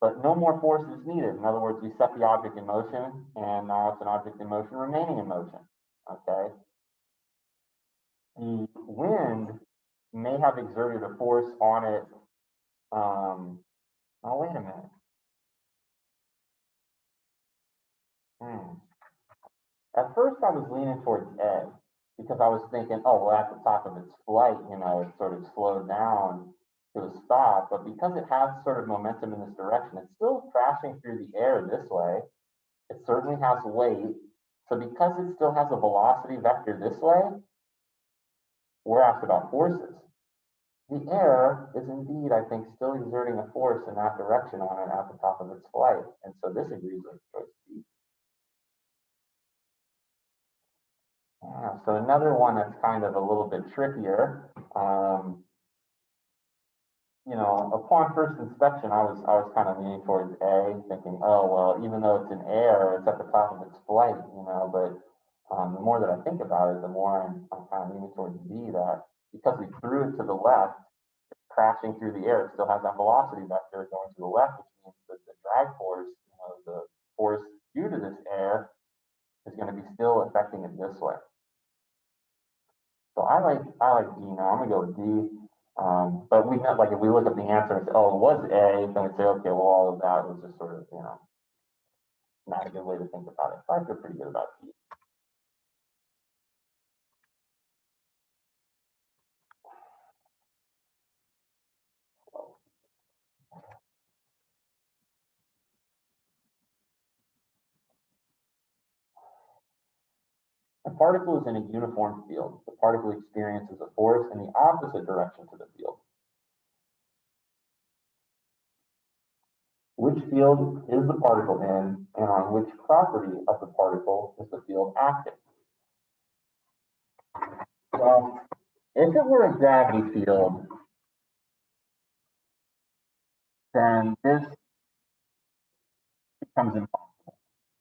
But no more force is needed. In other words, we set the object in motion, and now it's an object in motion remaining in motion, okay? The wind may have exerted a force on it. Oh, wait a minute. At first, I was leaning towards A because I was thinking, oh, well, at the top of its flight, you know, it sort of slowed down to a stop. But because it has sort of momentum in this direction, it's still crashing through the air this way. It certainly has weight. So because it still has a velocity vector this way, we're asked about forces. The air is indeed, I think, still exerting a force in that direction on it at the top of its flight. And so this agrees with choice B. Yeah, so another one that's kind of a little bit trickier. You know, upon first inspection, I was kind of leaning towards A, thinking, oh, well, even though it's in air, it's at the top of its flight, you know, but the more that I think about it, the more I'm kind of leaning towards B, that because we threw it to the left, crashing through the air, it still has that velocity vector going to the left, which means that the drag force, you know, the force due to this air is going to be still affecting it this way. So I like D now. I'm gonna go with D. But we know, like, if we look at the answer and say, oh, it was A, then we say, okay, well, all of that was just sort of, you know, not a good way to think about it. So I feel pretty good about D. A particle is in a uniform field. The particle experiences a force in the opposite direction to the field. Which which field is the particle in, and on which property of the particle is the field acting. Well, if it were a gravity field, then this becomes impossible.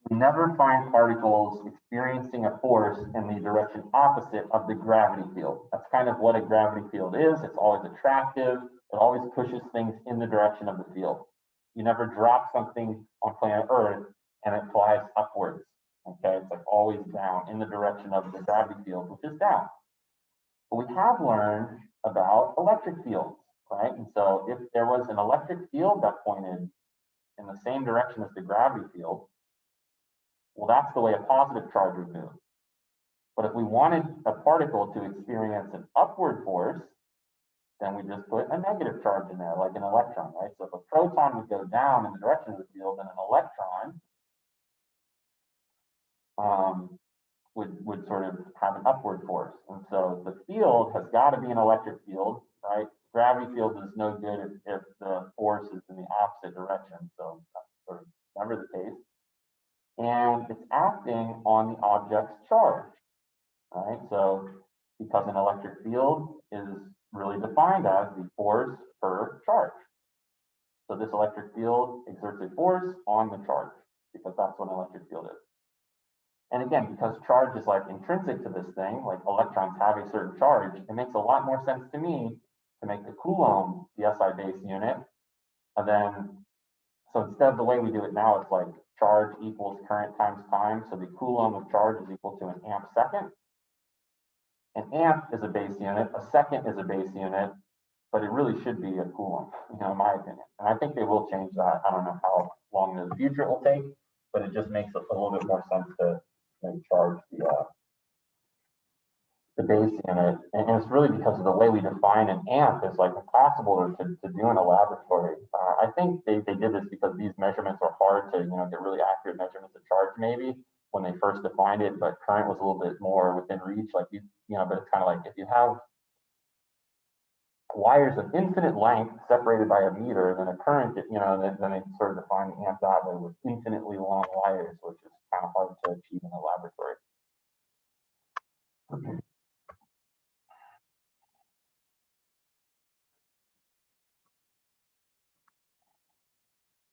We never find particles experiencing a force in the direction opposite of the gravity field. That's kind of what a gravity field is. It's always attractive. It always pushes things in the direction of the field. You never drop something on planet Earth and it flies upwards. Okay, it's like always down in the direction of the gravity field, which is down. But we have learned about electric fields, right? And so if there was an electric field that pointed in the same direction as the gravity field, well, that's the way a positive charge would move. But if we wanted a particle to experience an upward force, then we just put a negative charge in there, like an electron, right? So if a proton would go down in the direction of the field, then an electron would sort of have an upward force. And so the field has got to be an electric field, right? Gravity field is no good if the force is in the opposite direction. So that's sort of never the case. And it's acting on the object's charge, right? So because an electric field is really defined as the force per charge. So this electric field exerts a force on the charge because that's what an electric field is. And again, because charge is like intrinsic to this thing, like electrons have a certain charge, it makes a lot more sense to me to make the Coulomb the SI base unit. And then, so instead of the way we do it now, it's like charge equals current times time. So the Coulomb of charge is equal to an amp second. An amp is a base unit, a second is a base unit, but it really should be a Coulomb, you know, in my opinion. And I think they will change that. I don't know how long in the future it will take, but it just makes a little bit more sense to charge the base unit. And it's really because of the way we define an amp is like impossible to do in a laboratory. I think they did this because these measurements are hard to, you know, get really accurate measurements of charge maybe when they first defined it, but current was a little bit more within reach. Like, you know, but it's kind of like if you have wires of infinite length separated by a meter, then a current, you know, then they sort of define the amp that way with infinitely long wires, which is kind of hard to achieve in a laboratory. Okay.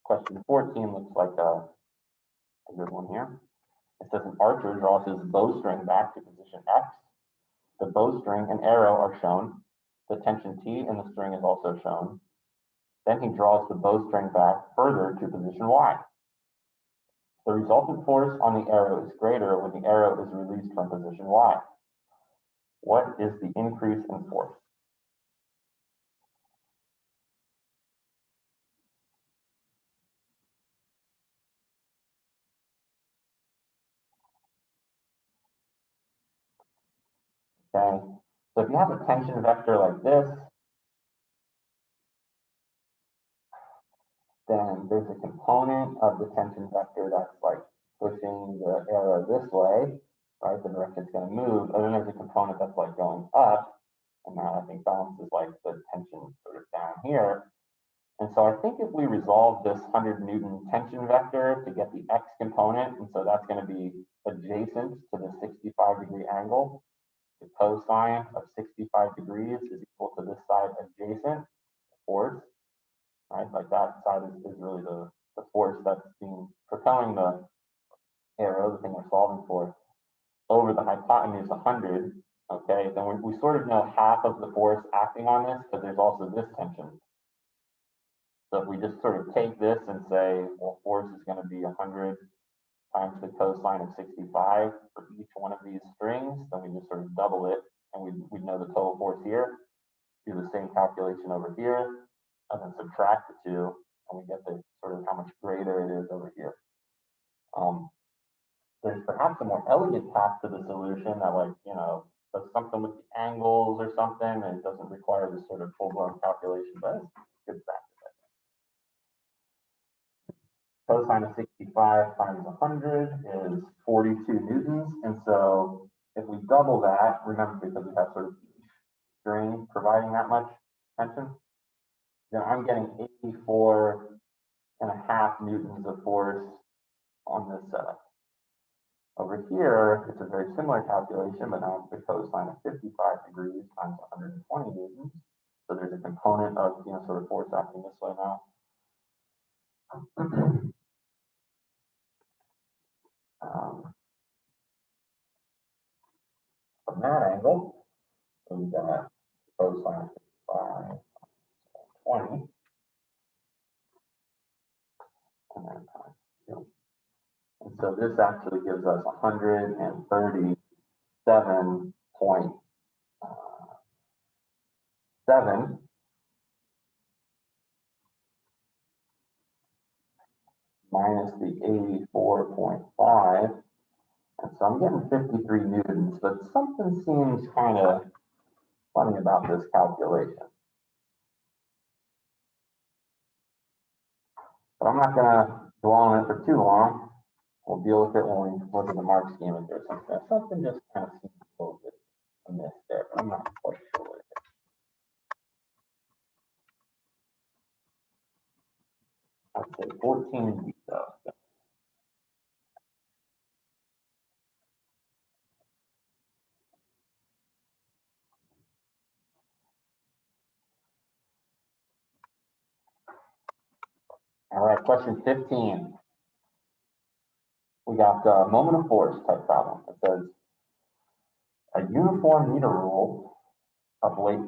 Question 14 looks like a good one here. It says an archer draws his bowstring back to position X. The bowstring and arrow are shown. The tension T in the string is also shown. Then he draws the bowstring back further to position Y. The resultant force on the arrow is greater when the arrow is released from position Y. What is the increase in force? Okay, so if you have a tension vector like this, then there's a component of the tension vector that's like pushing the arrow this way, right? The direction it's going to move. And then there's a component that's like going up, and that I think balances like the tension sort of down here. And so I think if we resolve this 100 Newton tension vector to get the X component, and so that's going to be adjacent to the 65-degree angle, the cosine of 65 degrees is equal to this side adjacent force, right? Like that side is really the force that's being propelling the arrow, the thing we're solving for, over the hypotenuse 100. Okay, then we sort of know half of the force acting on this because there's also this tension. So if we just sort of take this and say, well, force is going to be 100 times the cosine of 65 for each one of these strings, then we just sort of double it, and we know the total force here. Do the same calculation over here, and then subtract the two, and we get the sort of how much greater it is over here. There's perhaps a more elegant path to the solution that, like, you know, does something with the angles or something, and it doesn't require this sort of full-blown calculation, but it's good practice. Cosine of 65 times 100 is 42 newtons. And so if we double that, remember, because we have sort of each string providing that much tension, then I'm getting 84.5 newtons of force on this setup. Over here, it's a very similar calculation, but now it's the cosine of 55 degrees times 120 newtons. So there's a component of, sort of force acting this way now. From that angle, so we got cosine of 55 20. And then times 2. And so this actually gives us 137.7 minus the 84.5. And so I'm getting 53 newtons, but something seems kind of funny about this calculation. But I'm not going to dwell on it for too long. We'll deal with it when we look at the mark scheme and do something. Something just kind of seems a little bit amiss there, but I'm not quite sure what it is. I'd say 14 though. All right, question 15. We got a moment of force type problem. It says a uniform meter rule of weight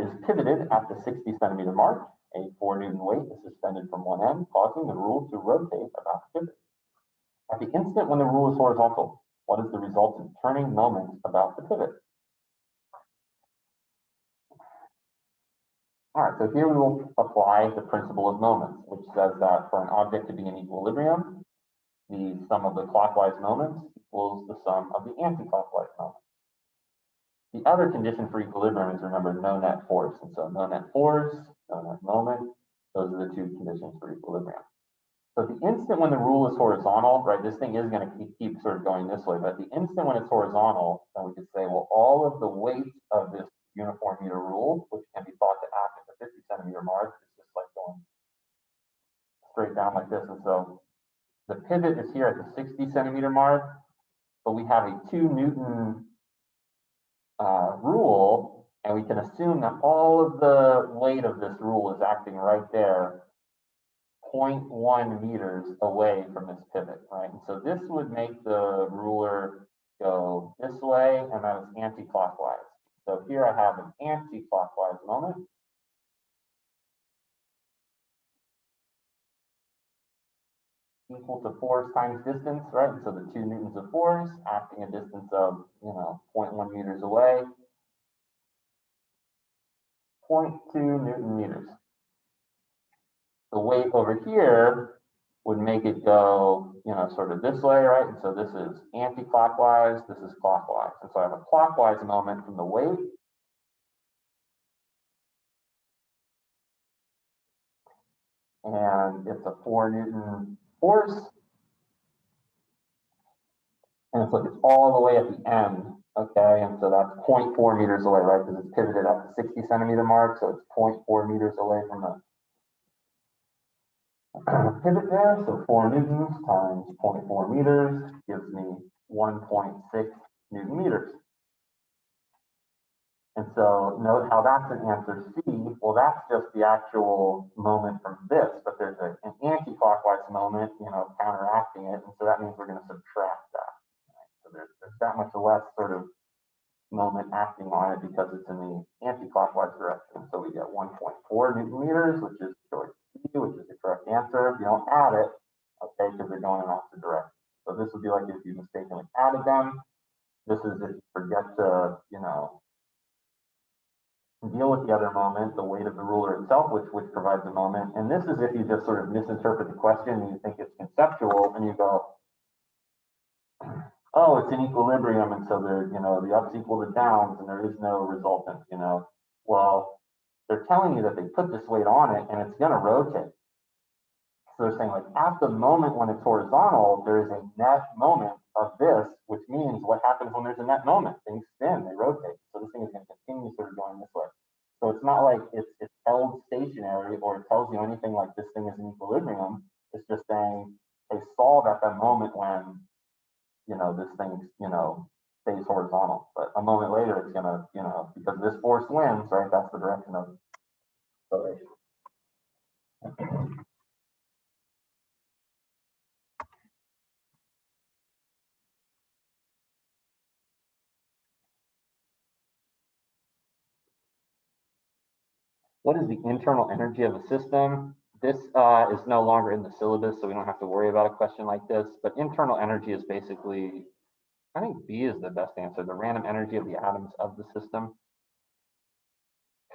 is pivoted at the 60 centimeter mark. A 4 Newton weight is suspended from one end, causing the rule to rotate about the pivot. At the instant when the rule is horizontal, what is the resultant turning moment about the pivot? All right, so here we will apply the principle of moments, which says that for an object to be in equilibrium, the sum of the clockwise moments equals the sum of the anti-clockwise moments. The other condition for equilibrium is, remember, no net force. And so no net force, no net moment, those are the two conditions for equilibrium. So the instant when the rule is horizontal, right, this thing is going to keep sort of going this way, but the instant when it's horizontal, then we could say, well, all of the weight of this uniform meter rule, which can be thought to act at the 50 centimeter mark, is just like going straight down like this. And so the pivot is here at the 60 centimeter mark, but we have a 2 Newton rule, and we can assume that all of the weight of this rule is acting right there, 0.1 meters away from this pivot, right? And so this would make the ruler go this way, and that is anti-clockwise. So here I have an anti-clockwise moment. Equal to force times distance, right? And so the 2 newtons of force acting a distance of, 0.1 meters away. 0.2 Newton meters. The weight over here would make it go, sort of this way, right? And so this is anti-clockwise, this is clockwise. And so I have a clockwise moment from the weight. And it's a 4 Newton force. And it's like it's all the way at the end, okay? And so that's 0.4 meters away, right? Because it's pivoted at the 60 centimeter mark, so it's 0.4 meters away from the pivot there. So 4 newtons times 0.4 meters gives me 1.6 Newton meters. And so note how that's an answer C. Well, that's just the actual moment from this, but there's an anti-clockwise moment, counteracting it. And so that means we're going to subtract that. Right? So there's that much less sort of moment acting on it because it's in the anti-clockwise direction. So we get 1.4 Newton meters, which is choice C, which is the correct answer. You don't add it, okay, because they're going in opposite direction. So this would be like if you mistakenly added them. This is if you forget to, deal with the other moment, the weight of the ruler itself, which provides the moment. And this is if you just sort of misinterpret the question and you think it's conceptual and you go, oh, it's in equilibrium, and so the ups equal the downs and there is no resultant, Well, they're telling you that they put this weight on it and it's going to rotate. So they're saying, like, at the moment when it's horizontal, there is a net moment of this, which means what happens when there's a net moment? Things spin, they rotate. So this thing is going to continue sort of going this way. So it's it's not like it's held stationary or it tells you anything like this thing is in equilibrium. It's just saying they solve at that moment when, this thing, stays horizontal. But a moment later, it's gonna, because this force wins, right? That's the direction of acceleration. What is the internal energy of a system? This is no longer in the syllabus, so we don't have to worry about a question like this. But internal energy is basically, I think B is the best answer, the random energy of the atoms of the system.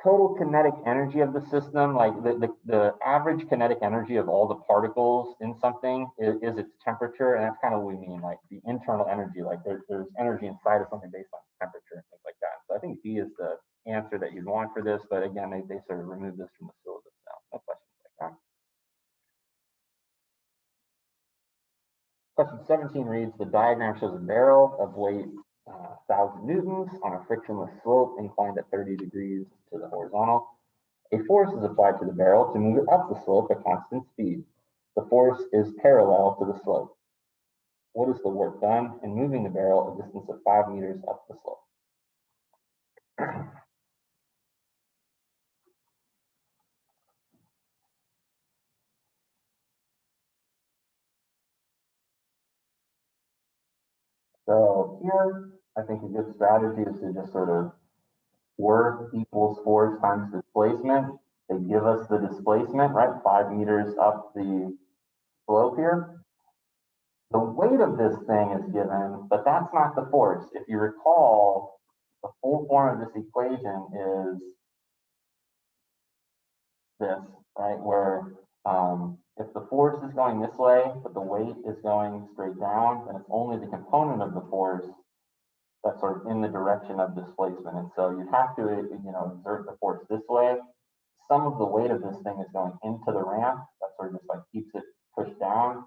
Total kinetic energy of the system, like the average kinetic energy of all the particles in something is its temperature, and that's kind of what we mean, like the internal energy, like there's energy inside of something based on temperature and things like that. So I think B is the answer that you'd want for this, but again, they sort of remove this from the syllabus now. No questions like that. Question 17 reads, the diagram shows a barrel of weight 1,000 newtons on a frictionless slope inclined at 30 degrees to the horizontal. A force is applied to the barrel to move it up the slope at constant speed. The force is parallel to the slope. What is the work done in moving the barrel a distance of 5 meters up the slope? So here, I think a good strategy is to just sort of work equals force times displacement. They give us the displacement, right? 5 meters up the slope here. The weight of this thing is given, but that's not the force. If you recall, the full form of this equation is this, right? Where if the force is going this way, but the weight is going straight down, then it's only the component of the force that's sort of in the direction of displacement. And so you have to, exert the force this way. Some of the weight of this thing is going into the ramp. That sort of just like keeps it pushed down.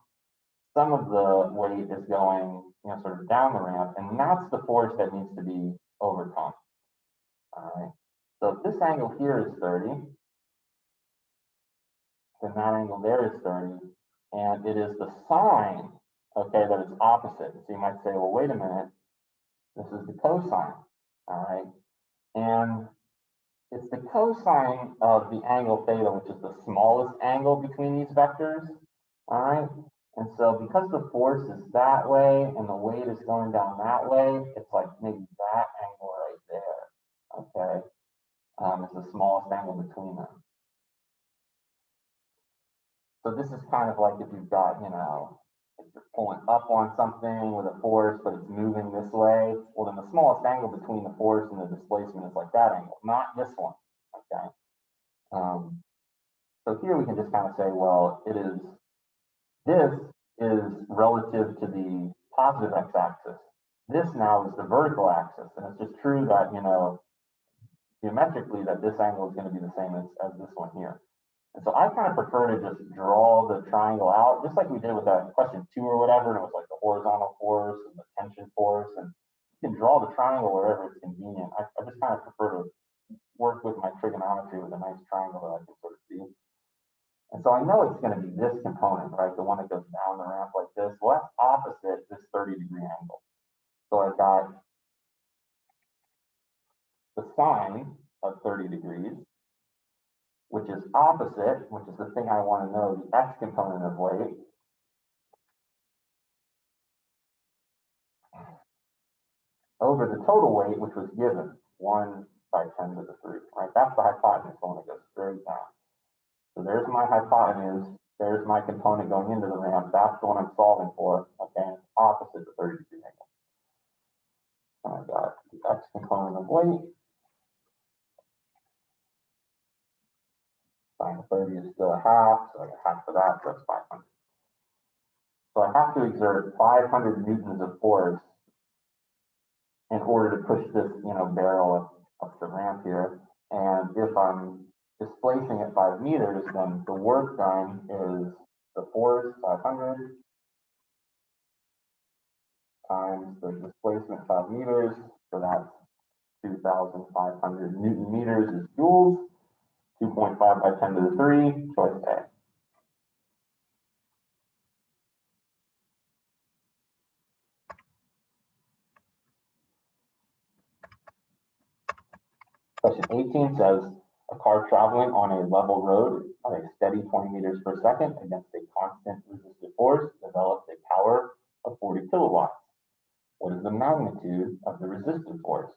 Some of the weight is going, sort of down the ramp, and that's the force that needs to be overcome. All right. So if this angle here is 30, then that angle there is 30, and it is the sine, okay, that is opposite. So you might say, well, wait a minute, this is the cosine, all right? And it's the cosine of the angle theta, which is the smallest angle between these vectors, all right? And so because the force is that way and the weight is going down that way, it's like maybe that angle right there, okay? It's the smallest angle between them. So this is kind of like if you've got, if you're pulling up on something with a force, but it's moving this way, well, then the smallest angle between the force and the displacement is like that angle, not this one, okay? So here we can just kind of say, well, this is relative to the positive x-axis. This now is the vertical axis, and it's just true that, geometrically that this angle is going to be the same as this one here. And so I kind of prefer to just draw the triangle out, just like we did with that question 2 or whatever, and it was like the horizontal force and the tension force, and you can draw the triangle wherever it's convenient. I just kind of prefer to work with my trigonometry with a nice triangle that I can sort of see. And so I know it's going to be this component, right? The one that goes down the ramp like this. Well, that's opposite this 30-degree angle. So I've got the sine of 30 degrees, which is opposite, which is the thing I want to know, the x component of weight, over the total weight, which was given, 1 by 10 to the 3, right? That's the hypotenuse, the one that goes straight down. So there's my hypotenuse, there's my component going into the ramp, that's the one I'm solving for, okay? And it's opposite the 30-degree angle. And I've got the x component of weight. Sine of 30 is still a half, so I get half of that, so that's 500. So I have to exert 500 newtons of force in order to push this, barrel up the ramp here. And if I'm displacing it 5 meters, then the work done is the force 500 times the displacement 5 meters, so that's 2,500 Newton meters is joules. 2.5 by 10 to the 3, choice A. Question 18 says, a car traveling on a level road at a steady 20 meters per second against a constant resistive force develops a power of 40 kilowatts. What is the magnitude of the resistive force?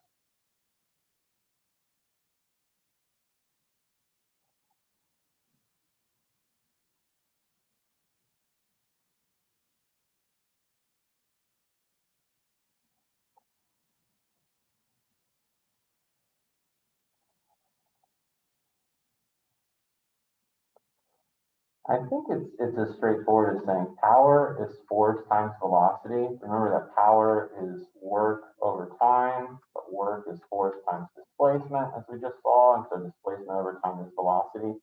I think it's as straightforward as saying power is force times velocity. Remember that power is work over time, but work is force times displacement, as we just saw, and so displacement over time is velocity.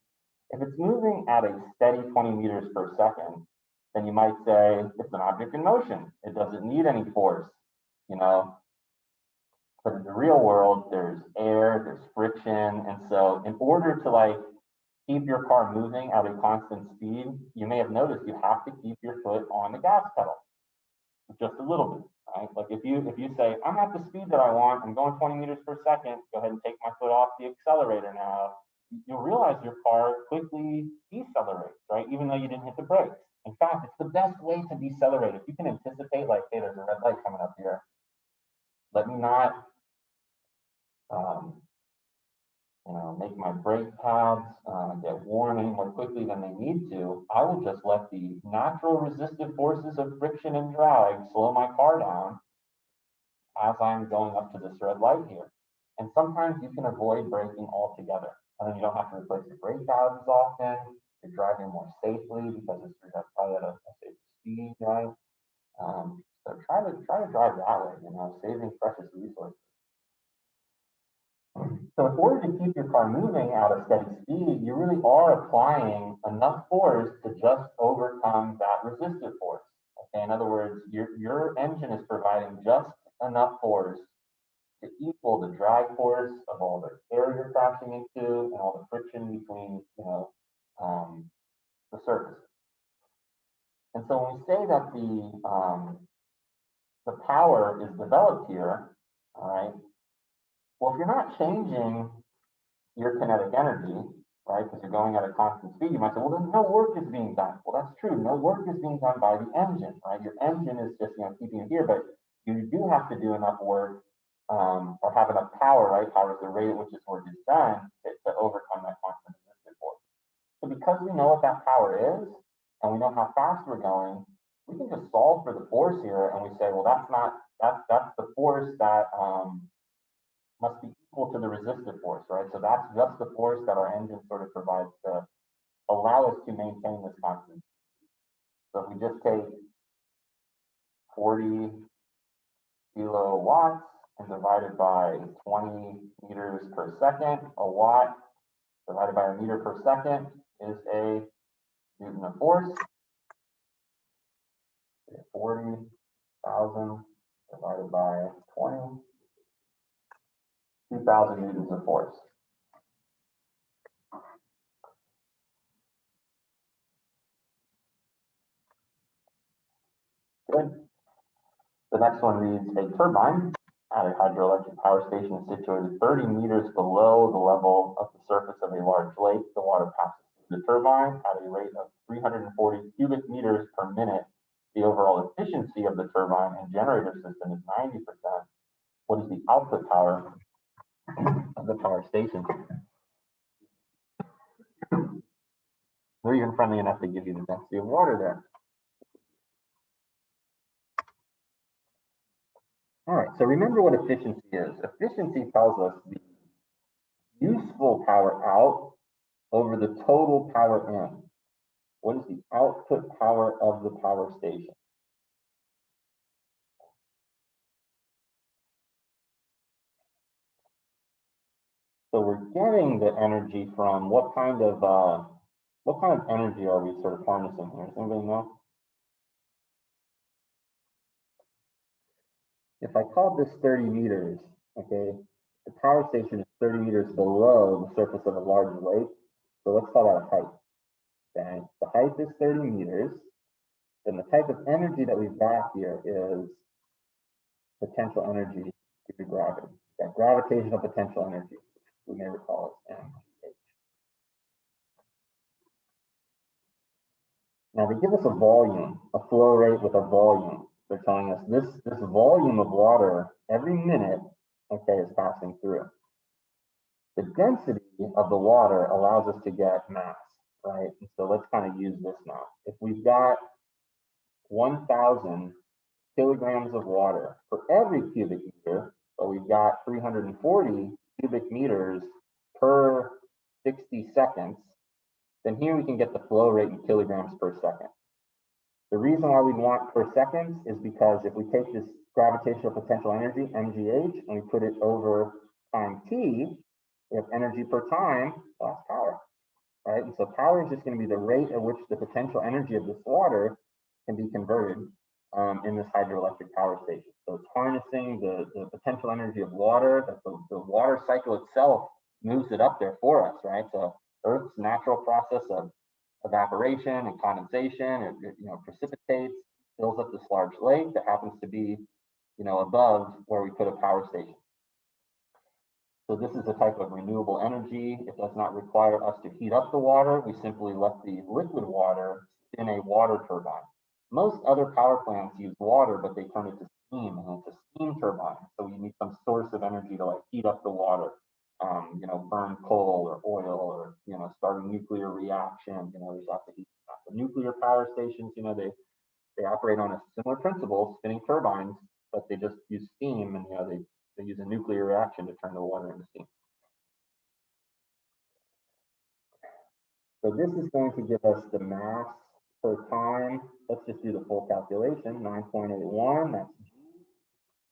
If it's moving at a steady 20 meters per second, then you might say it's an object in motion. It doesn't need any force, you know. But in the real world, there's air, there's friction, and so in order to keep your car moving at a constant speed, you may have noticed you have to keep your foot on the gas pedal just a little bit, right? Like if you say, I'm at the speed that I want, I'm going 20 meters per second, go ahead and take my foot off the accelerator now, you'll realize your car quickly decelerates, right? Even though you didn't hit the brakes. In fact, it's the best way to decelerate. If you can anticipate, like, hey, there's a red light coming up here, let me not make my brake pads get worn any more quickly than they need to, I will just let the natural resistive forces of friction and drag slow my car down as I'm going up to this red light here. And sometimes you can avoid braking altogether. And then you don't have to replace your brake pads as often. You're driving more safely because it's probably at a safer speed, right? So try to drive that way, saving precious resources. So in order to keep your car moving at a steady speed, you really are applying enough force to just overcome that resistive force. Okay, in other words, your engine is providing just enough force to equal the drag force of all the air you're crashing into and all the friction between, the surfaces. And so when we say that the power is developed here, all right, well, if you're not changing your kinetic energy, right, because you're going at a constant speed, you might say, well, then no work is being done. Well, that's true. No work is being done by the engine, right? Your engine is just, keeping it here, but you do have to do enough work or have enough power, right? Power is the rate at which this work is done to overcome that constant resistive force. So because we know what that power is and we know how fast we're going, we can just solve for the force here and we say, well, that's the force that must be equal to the resistive force, right? So that's just the force that our engine sort of provides to allow us to maintain this constant. So if we just take 40 kilowatts and divide it by 20 meters per second, a watt divided by a meter per second is a newton of force. 40,000 divided by 20, 2,000 newtons of force. Good. The next one reads, a turbine at a hydroelectric power station is situated 30 meters below the level of the surface of a large lake. The water passes through the turbine at a rate of 340 cubic meters per minute. The overall efficiency of the turbine and generator system is 90%. What is the output power of the power station? They're even friendly enough to give you the density of water there. All right, so remember what efficiency is. Efficiency tells us the useful power out over the total power in. What is the output power of the power station? So we're getting the energy from what kind of energy are we sort of harnessing here? Does anybody know? If I called this 30 meters, okay, the power station is 30 meters below the surface of a large lake. So let's call that a height. Okay, the height is 30 meters. Then the type of energy that we've got here is potential energy due to gravity. Okay, gravitational potential energy, which we may recall as mgh. Now they give us a volume, a flow rate with a volume. They're telling us this volume of water every minute, okay, is passing through. The density of the water allows us to get mass, right? And so let's kind of use this now. If we've got 1,000 kilograms of water for every cubic meter, but we've got 340 cubic meters per 60 seconds, then here we can get the flow rate in kilograms per second. The reason why we want per seconds is because if we take this gravitational potential energy, mgh, and we put it over time t, we have energy per time, well, that's power, right? And so power is just going to be the rate at which the potential energy of this water can be converted in this hydroelectric power station. So it's harnessing the potential energy of water, that the water cycle itself moves it up there for us, right? So Earth's natural process of evaporation and condensation, it precipitates, fills up this large lake that happens to be, above where we put a power station. So this is a type of renewable energy. It does not require us to heat up the water. We simply let the liquid water in a water turbine. Most other power plants use water, but they turn it to steam, and it's a steam turbine. So you need some source of energy to heat up the water, burn coal or oil, or start a nuclear reaction. There's lots of heat. The nuclear power stations, they operate on a similar principle, spinning turbines, but they just use steam, and they use a nuclear reaction to turn the water into steam. So this is going to give us the mass per time. Let's just do the full calculation, 9.81, that's G.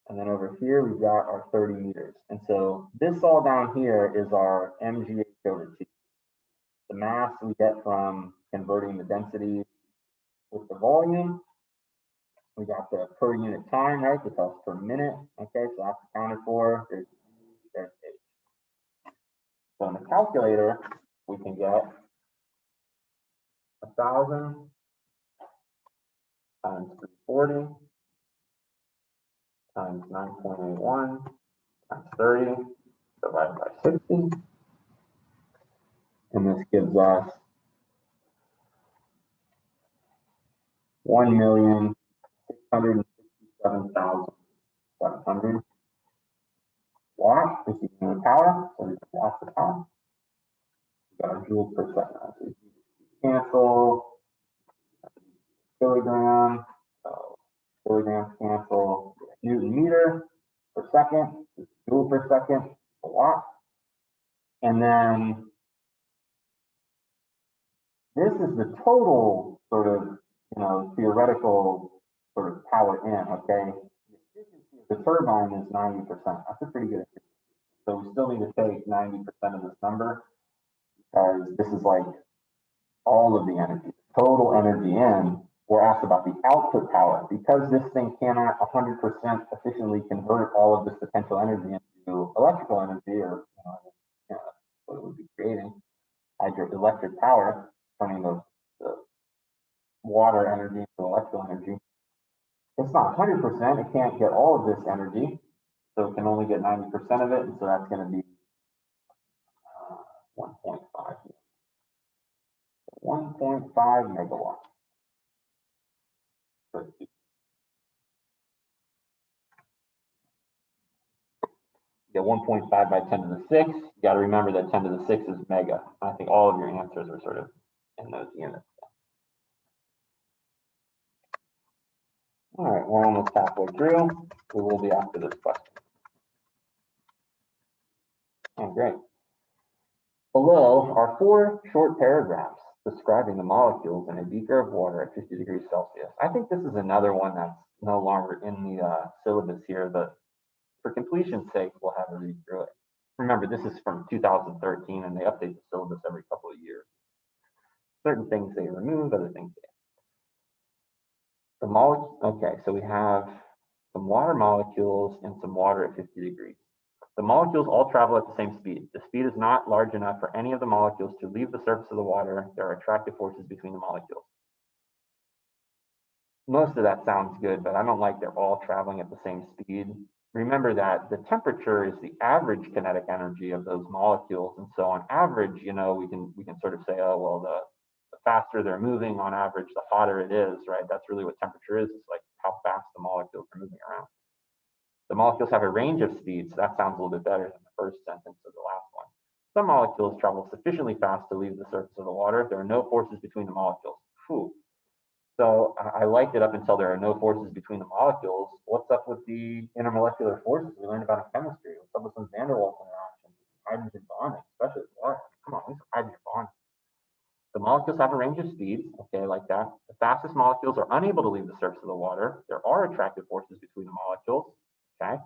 And then over here, we've got our 30 meters. And so this all down here is our mgh over T. The mass we get from converting the density with the volume. We got the per unit time, right? This is per minute. Okay, so that's accounted for. There's H. So in the calculator, we can get 1,000 times 340 times 9.81 times 30 divided by 60. And this gives us 1,667,700 watts. This is unit of power, so we can watts of power. We got our joules per second. So cancel, kilogram, so kilograms cancel, Newton meter per second, joule per second, a watt. And then this is the total sort of, theoretical sort of power in, okay? The efficiency of the turbine is 90%. That's a pretty good efficiency. So we still need to take 90% of this number, because this is like all of the energy, total energy in. We're asked about the output power. Because this thing cannot 100% efficiently convert all of this potential energy into electrical energy, or what it would be creating, hydroelectric power, turning the water energy into electrical energy. It's not 100%. It can't get all of this energy, so it can only get 90% of it, and so that's going to be 1.5. 1.5 megawatts. Get 1.5 by 10 to the 6. You got to remember that 10 to the 6 is mega. I think all of your answers are sort of in those units. All right, we're almost halfway through. We will be after this question. Oh, great. Below are 4 short paragraphs describing the molecules in a beaker of water at 50 degrees Celsius. I think this is another one that's no longer in the syllabus here, but for completion's sake, we'll have a read through it. Remember, this is from 2013, and they update the syllabus every couple of years. Certain things they remove, other things they add. The molecule, okay, so we have some water molecules and some water at 50 degrees. The molecules all travel at the same speed. The speed is not large enough for any of the molecules to leave the surface of the water. There are attractive forces between the molecules. Most of that sounds good, but I don't like they're all traveling at the same speed. Remember that the temperature is the average kinetic energy of those molecules. And so on average, you know, we can sort of say, oh, well, the faster they're moving on average, the hotter it is, right? That's really what temperature is. It's like how fast the molecules are moving around. The molecules have a range of speeds. So that sounds a little bit better than the first sentence of the last one. Some molecules travel sufficiently fast to leave the surface of the water. There are no forces between the molecules. Whew. So I liked it up until there are no forces between the molecules. What's up with the intermolecular forces we learned about in chemistry? What's up with some van der Waals interactions, hydrogen bonding, especially with water? Come on, these are hydrogen bonding. The molecules have a range of speeds, okay, like that. The fastest molecules are unable to leave the surface of the water. There are attractive forces between the molecules, okay?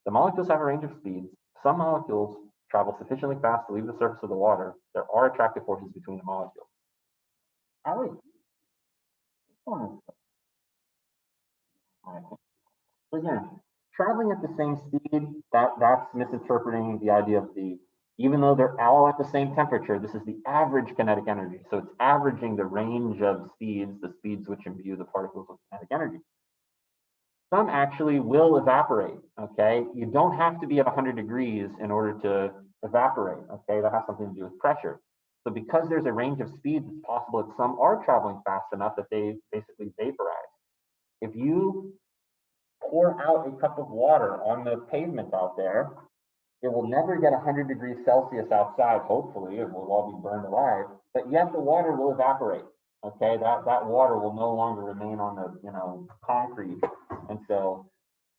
The molecules have a range of speeds. Some molecules travel sufficiently fast to leave the surface of the water. There are attractive forces between the molecules. Allie. So again, traveling at the same speed, that's misinterpreting the idea of even though they're all at the same temperature, this is the average kinetic energy. So it's averaging the range of speeds, the speeds which imbue the particles with kinetic energy. Some actually will evaporate, okay? You don't have to be at 100 degrees in order to evaporate, okay? That has something to do with pressure. So because there's a range of speeds, it's possible that some are traveling fast enough that they basically vaporize. If you pour out a cup of water on the pavement out there, it will never get 100 degrees Celsius outside, hopefully, it will all be burned alive, but yet the water will evaporate, okay? That water will no longer remain on the, you know, concrete. And so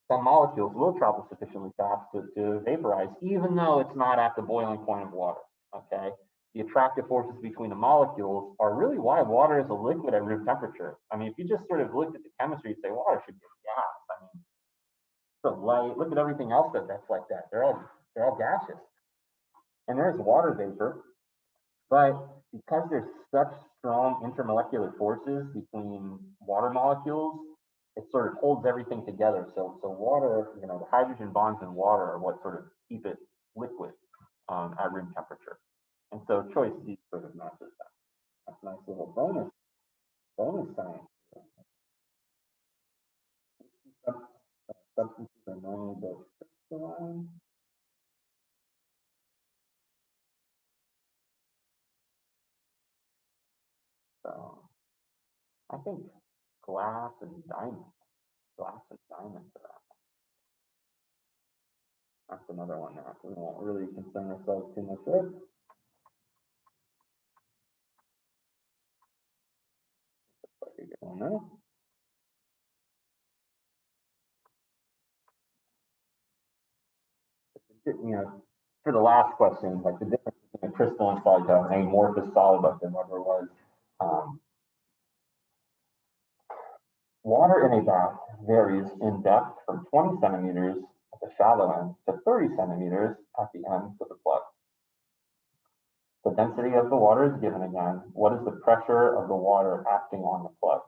some molecules will travel sufficiently fast to vaporize, even though it's not at the boiling point of water, okay? The attractive forces between the molecules are really why water is a liquid at room temperature. I mean, if you just sort of looked at the chemistry, you'd say water should be a gas. I mean, so light, look at everything else that's like that. They're all gaseous. And there's water vapor, but because there's such strong intermolecular forces between water molecules, it sort of holds everything together. So water, you know, the hydrogen bonds in water are what sort of keep it liquid at room temperature. And so choice D sort of matches that. That's a nice little bonus science. Substances are normally both crystalline. So I think glass and diamond for that. That's another one that we won't really concern ourselves too much with. You know, for the last question, like the difference between a crystalline solid and an amorphous solid, like the rubber was. Water in a bath varies in depth from 20 centimeters at the shallow end to 30 centimeters at the end with the plug. The density of the water is given again. What is the pressure of the water acting on the plug?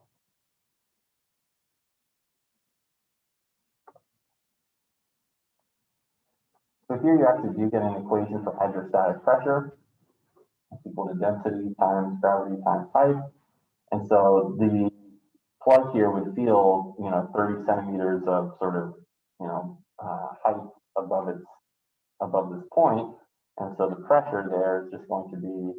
So here you actually do get an equation for hydrostatic pressure. It's equal to density times gravity times height. And so the plug here would feel, you know, 30 centimeters of sort of, you know, height above this point. And so the pressure there is just going to be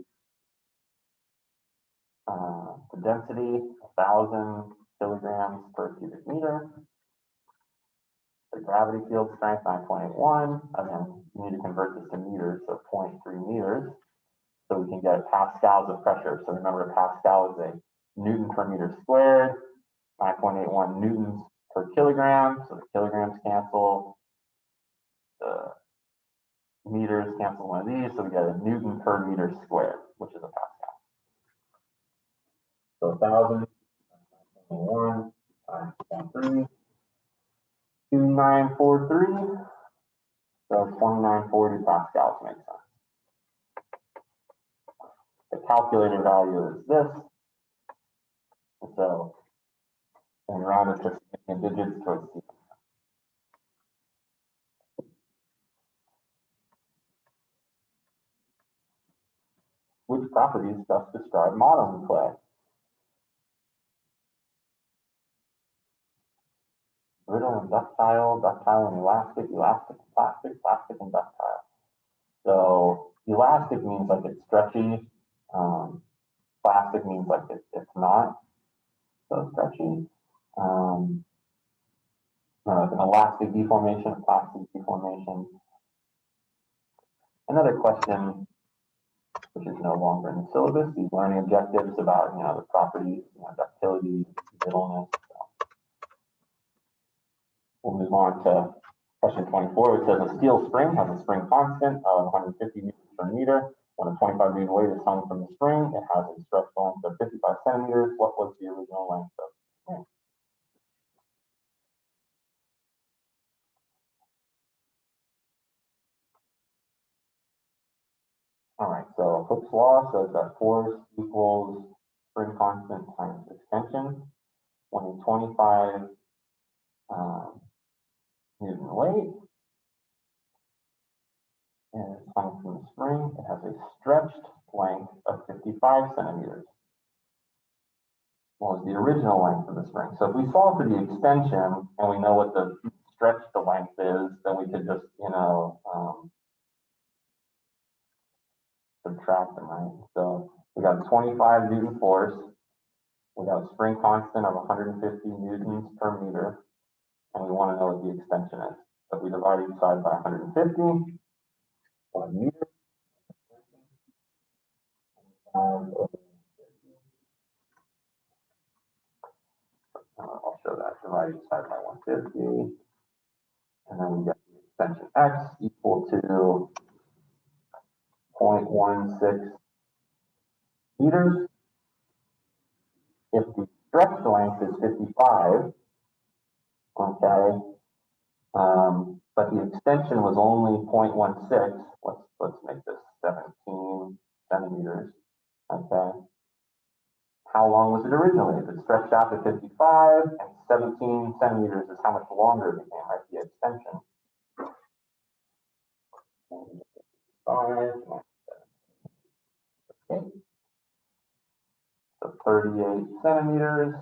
the density, 1,000 kilograms per cubic meter. The gravity field strength, 9.81. Again, you need to convert this to meters, so 0.3 meters. So we can get pascals of pressure. So remember, Pascal is a Newton per meter squared, 9.81 newtons per kilogram. So the kilograms cancel, the meters cancel one of these. So we get a Newton per meter squared, which is a Pascal. So 1,000, 9.81 times 0.3, 2943. So 2940 pascals makes sense. The calculator value is this. And so, and round it to significant digits towards the Which properties best describe modeling clay? Brittle and ductile, ductile and elastic, elastic and plastic, plastic and ductile. So elastic means like it's stretchy. Plastic means like it's not so stretchy. Like an elastic deformation, a plastic deformation. Another question, which is no longer in the syllabus, these learning objectives about the properties, ductility, brittleness. So we'll move on to question 24, which says a steel spring has a spring constant of 150 newtons per meter. When a 25 newton weight is hung from the spring, it has a stretch length of 55 centimeters. What was the original length of the spring? All right, so Hooke's law says that force equals spring constant times extension. When a 25 newton weight is hung from the spring, it has a stretched length of 55 centimeters. What was the original length of the spring? So if we solve for the extension and we know what the stretched length is, then we could just, subtract them, right? So we got 25 newton force. We got a spring constant of 150 newtons per meter, and we want to know what the extension is. So if we divide each side by 150, 1 meter. I'll show that. Divide each side by 150, and then we get the extension x equal to 0.16 meters. If the stretch length is 55, okay, but the extension was only 0.16, let's make this 17 centimeters, okay. How long was it originally? If it stretched out to 55 and 17 centimeters is how much longer it became, right? The extension. 5, okay. So 38 centimeters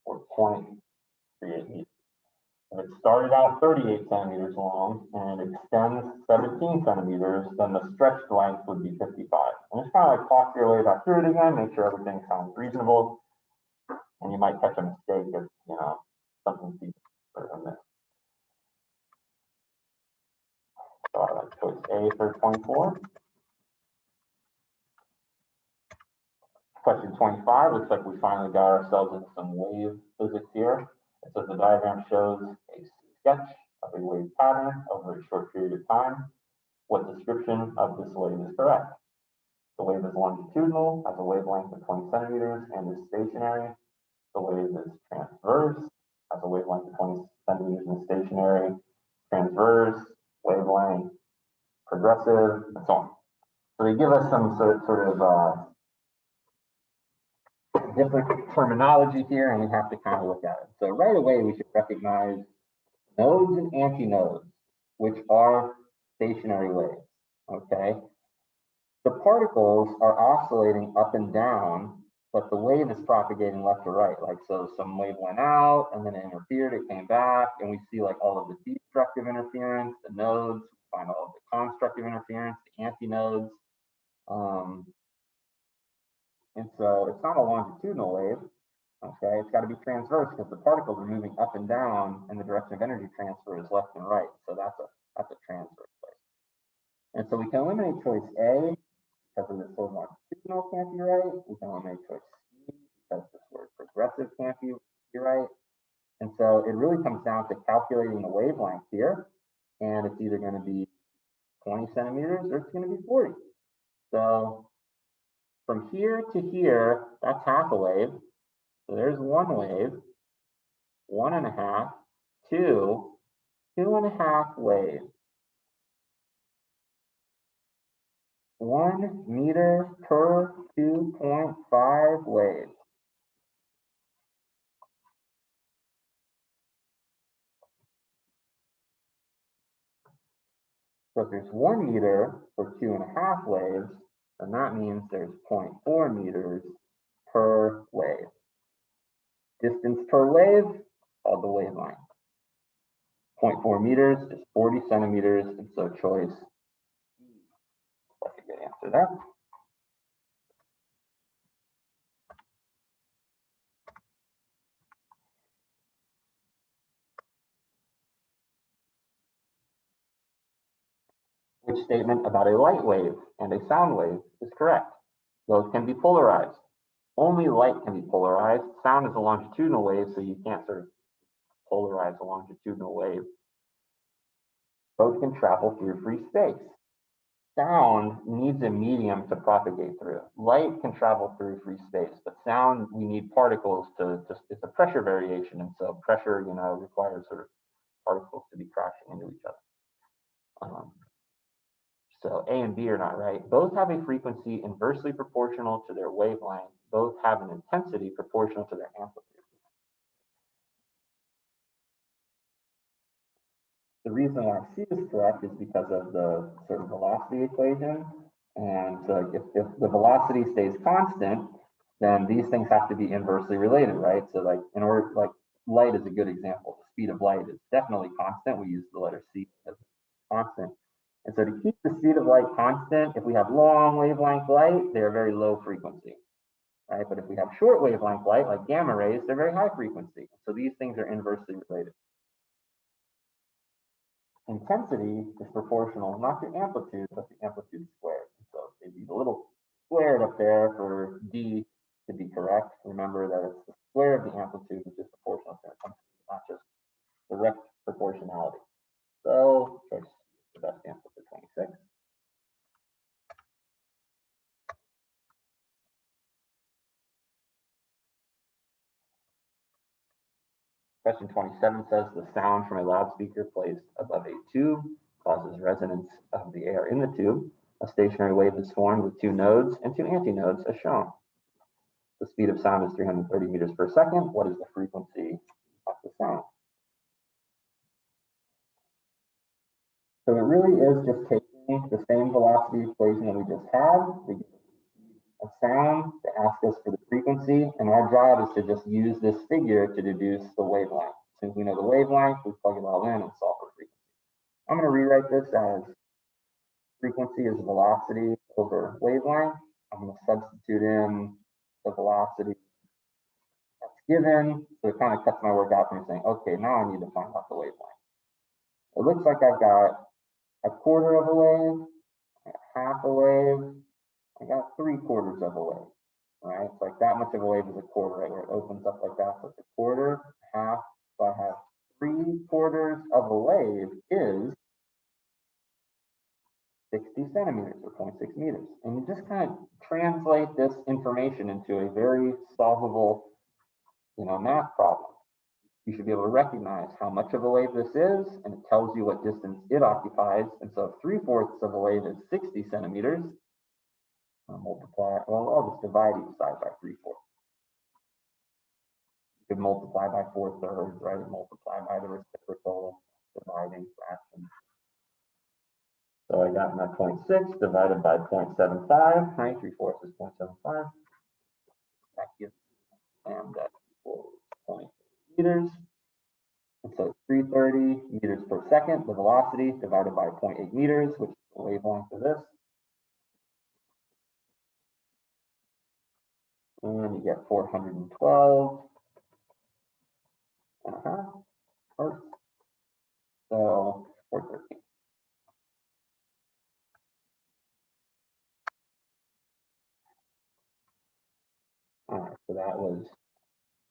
or 0.38 meters. If it started out 38 centimeters long and it extends 17 centimeters, then the stretched length would be 55. And just kind of like talk your way back through it again, make sure everything sounds reasonable. And you might catch a mistake if, something deeper than this. So I like choice A for 24. Question 25, looks like we finally got ourselves into some wave physics here. It says the diagram shows a sketch of a wave pattern over a short period of time. What description of this wave is correct? The wave is longitudinal, has a wavelength of 20 centimeters, and is stationary. The wave is transverse, has a wavelength of 20 centimeters and is stationary. Transverse, wavelength, progressive, and so on. So they give us some sort of different terminology here, and we have to kind of look at it. So right away, we should recognize nodes and antinodes, which are stationary waves, okay? The particles are oscillating up and down, but the wave is propagating left to right. Like, so some wave went out, and then it interfered, it came back, and we see like all of the destructive interference, the nodes, find all of the constructive interference, the antinodes. And so it's not a longitudinal wave, okay? It's got to be transverse because the particles are moving up and down, and the direction of energy transfer is left and right. So that's a transverse wave. And so we can eliminate choice A because of this word longitudinal can't be right. We can eliminate choice C because this word progressive can't be right. And so it really comes down to calculating the wavelength here, and it's either going to be 20 centimeters or it's going to be 40. So from here to here, that's half a wave. So there's one wave, 1.5, 2, 2.5 waves. 1 meter per 2.5 waves. So if there's 1 meter for 2.5 waves, And that means there's 0.4 meters per wave. Distance per wave, called the wavelength. 0.4 meters is 40 centimeters, and so choice E. That's a good answer there. Which statement about a light wave and a sound wave is correct? Both can be polarized. Only light can be polarized. Sound is a longitudinal wave, so you can't sort of polarize a longitudinal wave. Both can travel through free space. Sound needs a medium to propagate through. Light can travel through free space, but sound, we need particles to just, it's a pressure variation, and so pressure, requires sort of particles to be crashing into each other. So A and B are not right. Both have a frequency inversely proportional to their wavelength. Both have an intensity proportional to their amplitude. The reason why C is correct is because of the sort of velocity equation. And so if the velocity stays constant, then these things have to be inversely related, right? So like light is a good example. The speed of light is definitely constant. We use the letter C as constant. And so to keep the speed of light constant, if we have long wavelength light, they're very low frequency, right? But if we have short wavelength light, like gamma rays, they're very high frequency. So these things are inversely related. Intensity is proportional not to amplitude, but to amplitude squared. So they'd be a little squared up there for D to be correct. Remember that it's the square of the amplitude, which is proportional to intensity, not just direct proportionality. So choice is the best answer for 26. Question 27 says the sound from a loudspeaker placed above a tube causes resonance of the air in the tube. A stationary wave is formed with 2 nodes and 2 antinodes as shown. The speed of sound is 330 meters per second. What is the frequency of the sound? So it really is just taking the same velocity equation that we just had. We get a sound to ask us for the frequency, and our job is to just use this figure to deduce the wavelength. Since we know the wavelength, we plug it all in and solve for frequency. I'm going to rewrite this as frequency is velocity over wavelength. I'm going to substitute in the velocity that's given. So it kind of cuts my work out from saying, okay, now I need to find out the wavelength. It looks like I've got a quarter of a wave, half a wave, I got 3/4 of a wave, right? It's like that much of a wave is a quarter, right? Where it opens up like that. So it's a quarter, half. So I have 3/4 of a wave is 60 centimeters or 0.6 meters. And you just kind of translate this information into a very solvable, math problem. You should be able to recognize how much of a wave this is, and it tells you what distance it occupies. And so if 3/4 of a wave is 60 centimeters, I'll just divide each side by 3/4. You could multiply by 4/3, right? Multiply by the reciprocal dividing fraction. So I got my 0.6 divided by 0.75, right? 3/4 is 0.75. That gives lambda equals 0.8 meters. And so 330 meters per second, the velocity divided by 0.8 meters, which is the wavelength of this. And you get 412 hertz. So 413. All right, so that was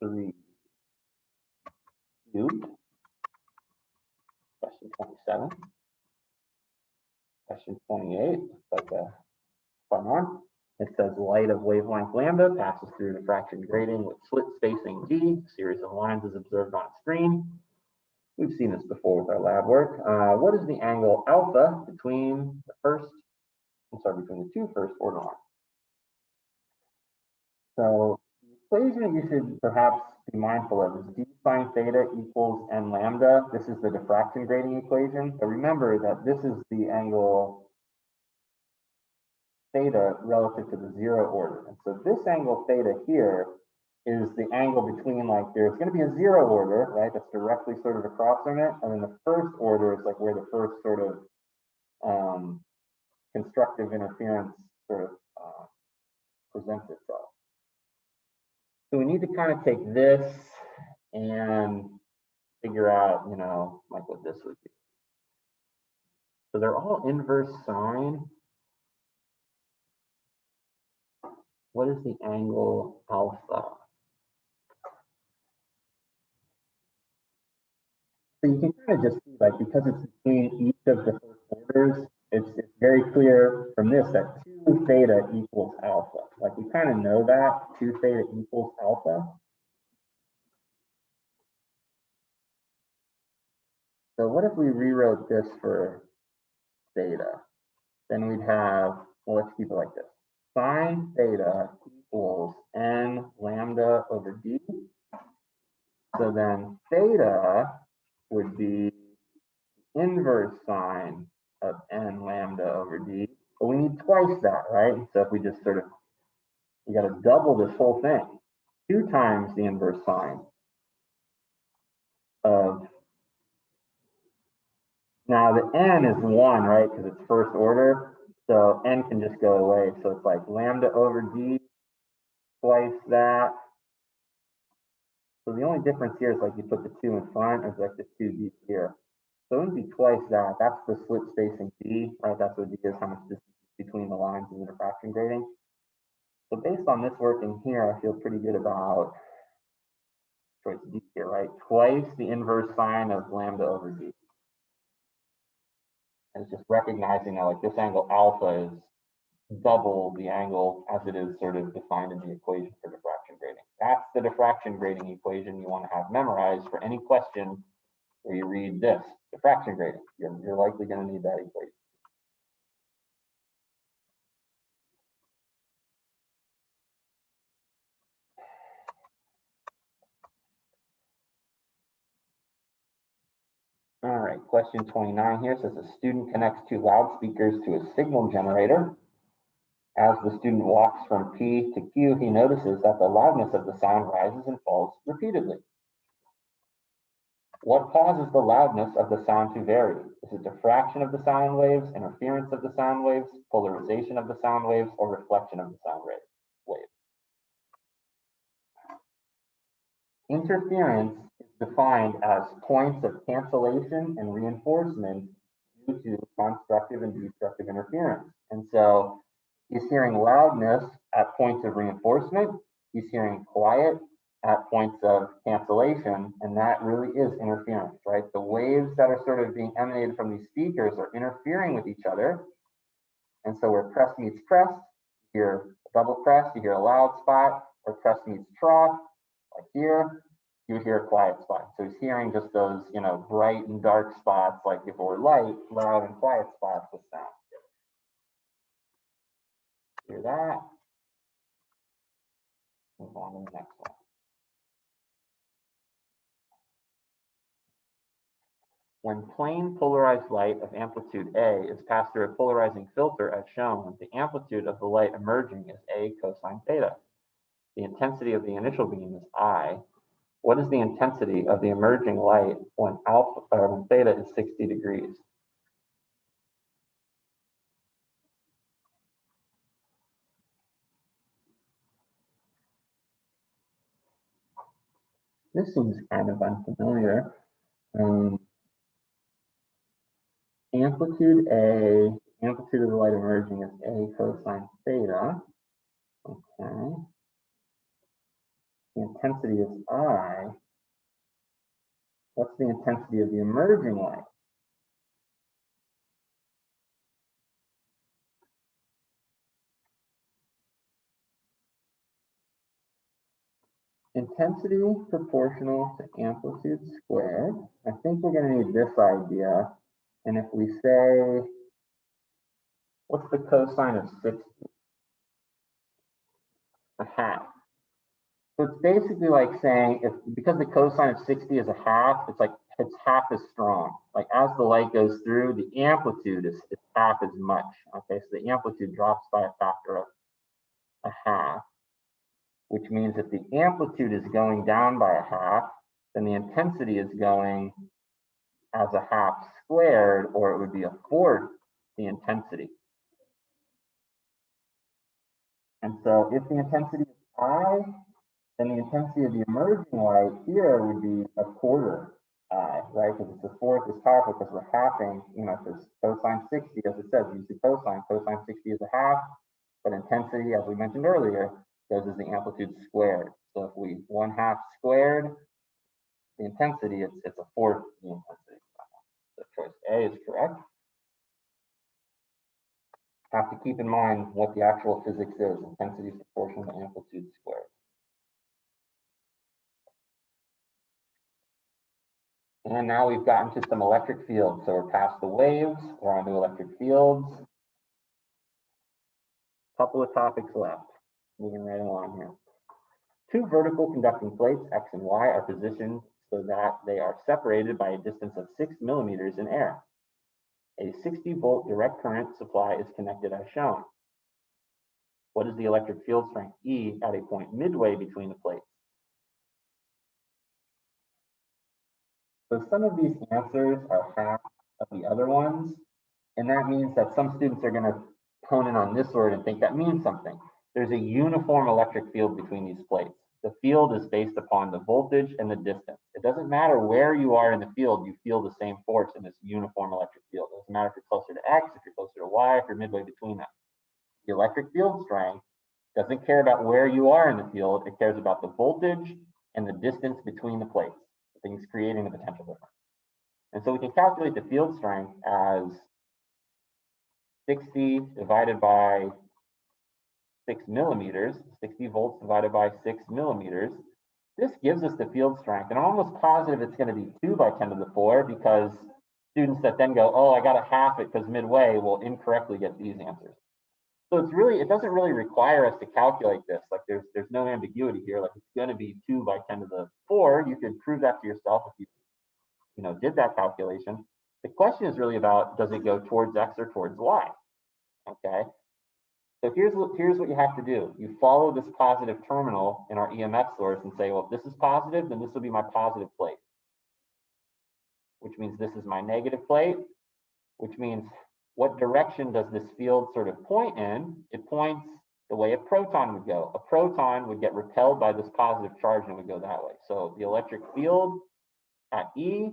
3 cubed. Question 27. Question 28, like a fun one. It says light of wavelength lambda passes through diffraction grating with slit spacing d. A series of lines is observed on screen. We've seen this before with our lab work. What is the angle alpha between between the 2 first order lines? So the equation you should perhaps be mindful of is d sine theta equals n lambda. This is the diffraction grating equation. But remember that this is the angle theta relative to the 0 order. And so this angle theta here is the angle between, like, there's going to be a 0 order, right? That's directly sort of across from it. And then the first order is like where the first sort of constructive interference sort of presents itself. So we need to kind of take this and figure out, you know, like what this would be. So they're all inverse sine. What is the angle alpha? So you can kind of just see, like, because it's between each of the first orders, it's very clear from this that 2 theta equals alpha. Like, we kind of know that 2 theta equals alpha. So what if we rewrote this for theta? Then we'd have, well, let's keep it like this. Sine theta equals n lambda over d. So then theta would be inverse sine of n lambda over d. But we need twice that, right? So if we just sort of, we got to double this whole thing. 2 times the inverse sine of, now the n is 1, right? Because it's first order. So n can just go away. So it's like lambda over d twice that. So the only difference here is like you put the 2 in front, it's like the 2d here. So it would be twice that. That's the slit spacing d, right? That's what d is, how much distance between the lines of the diffraction grating. So based on this working here, I feel pretty good about choice d here, right? Twice the inverse sine of lambda over d. And it's just recognizing that, like, this angle alpha is double the angle as it is sort of defined in the equation for diffraction grating. That's the diffraction grating equation you want to have memorized for any question where you read this, diffraction grating. You're likely going to need that equation. All right, question 29 here says a student connects 2 loudspeakers to a signal generator. As the student walks from P to Q, he notices that the loudness of the sound rises and falls repeatedly. What causes the loudness of the sound to vary? Is it diffraction of the sound waves, interference of the sound waves, polarization of the sound waves, or reflection of the sound waves? Interference is defined as points of cancellation and reinforcement due to constructive and destructive interference. And so he's hearing loudness at points of reinforcement. He's hearing quiet at points of cancellation, and that really is interference, right? The waves that are sort of being emanated from these speakers are interfering with each other. And so where crest meets crest, you hear a double crest, you hear a loud spot, or crest meets trough, like here, you hear a quiet spot. So he's hearing just those, you know, bright and dark spots, like if it were light, loud and quiet spots with sound. Hear that? Move on to the next one. When plain polarized light of amplitude A is passed through a polarizing filter as shown, the amplitude of the light emerging is A cosine theta. The intensity of the initial beam is I. What is the intensity of the emerging light when when theta is 60 degrees? This seems kind of unfamiliar. Amplitude A, amplitude of the light emerging is A cosine theta. Okay. The intensity is I. What's the intensity of the emerging light? Intensity proportional to amplitude squared. I think we're going to need this idea. And if we say, what's the cosine of 60? A half. So it's basically like saying, because the cosine of 60 is a half, it's like it's half as strong. Like as the light goes through, the amplitude is half as much. Okay, so the amplitude drops by a factor of a half, which means if the amplitude is going down by a half, then the intensity is going as a half squared, or it would be a fourth the intensity. And so if the intensity is I, then the intensity of the emerging light here would be a quarter I, right? Because it's a fourth is powerful because we're halving, you know, because cosine 60, as it says, use the cosine. Cosine 60 is a half, but intensity, as we mentioned earlier, goes as the amplitude squared. So if we 1/2 squared the intensity, it's a fourth the intensity. So choice A is correct. Have to keep in mind what the actual physics is. Intensity is proportional to amplitude squared. And now we've gotten to some electric fields. So we're past the waves, we're on to electric fields. Couple of topics left. Moving right along here. Two vertical conducting plates, X and Y, are positioned so that they are separated by a distance of 6 millimeters in air. A 60-volt direct current supply is connected as shown. What is the electric field strength E at a point midway between the plates? So some of these answers are half of the other ones, and that means that some students are going to hone in on this word and think that means something. There's a uniform electric field between these plates. The field is based upon the voltage and the distance. It doesn't matter where you are in the field, you feel the same force in this uniform electric field. It doesn't matter if you're closer to X, if you're closer to Y, if you're midway between them. The electric field strength doesn't care about where you are in the field, it cares about the voltage and the distance between the plates, the things creating the potential difference. And so we can calculate the field strength as 60 divided by 6 millimeters, 60 volts divided by 6 millimeters. This gives us the field strength, and I'm almost positive it's going to be 2 by 10 to the 4 because students that then go, oh, I got to half it because midway will incorrectly get these answers. So it's really, it doesn't really require us to calculate this. Like there's no ambiguity here. Like it's going to be 2 by 10 to the 4. You can prove that to yourself if you know did that calculation. The question is really about, does it go towards X or towards Y? Okay. So here's what you have to do. You follow this positive terminal in our EMF source and say, well, if this is positive, then this will be my positive plate, which means this is my negative plate, which means what direction does this field sort of point in? It points the way a proton would go. A proton would get repelled by this positive charge and would go that way. So the electric field at E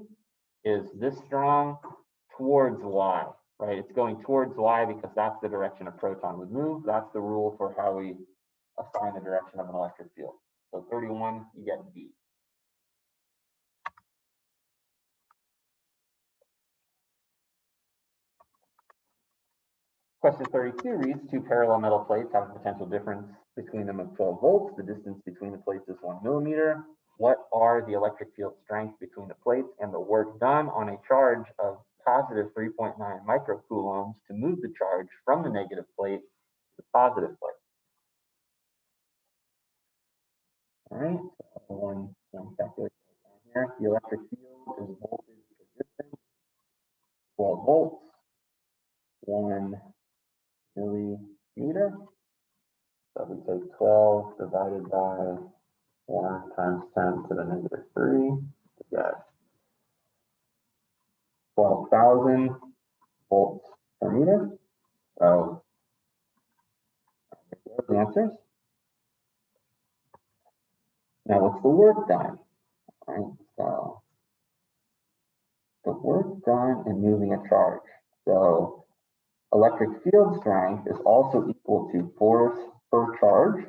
is this strong towards Y. Right, it's going towards Y because that's the direction a proton would move. That's the rule for how we assign the direction of an electric field. So 31, you get D. Question 32 reads, two parallel metal plates have a potential difference between them of 12 volts. The distance between the plates is 1 millimeter. What are the electric field strength between the plates and the work done on a charge of positive 3.9 microcoulombs to move the charge from the negative plate to the positive plate? All right, so one calculation here. The electric field is voltage per distance, 12 volts, 1 millimeter. So we take 12 divided by 1 times 10 to the negative 3 to get 12,000 volts per meter. So there's the answers. Now what's the work done? All right, so the work done in moving a charge. So electric field strength is also equal to force per charge.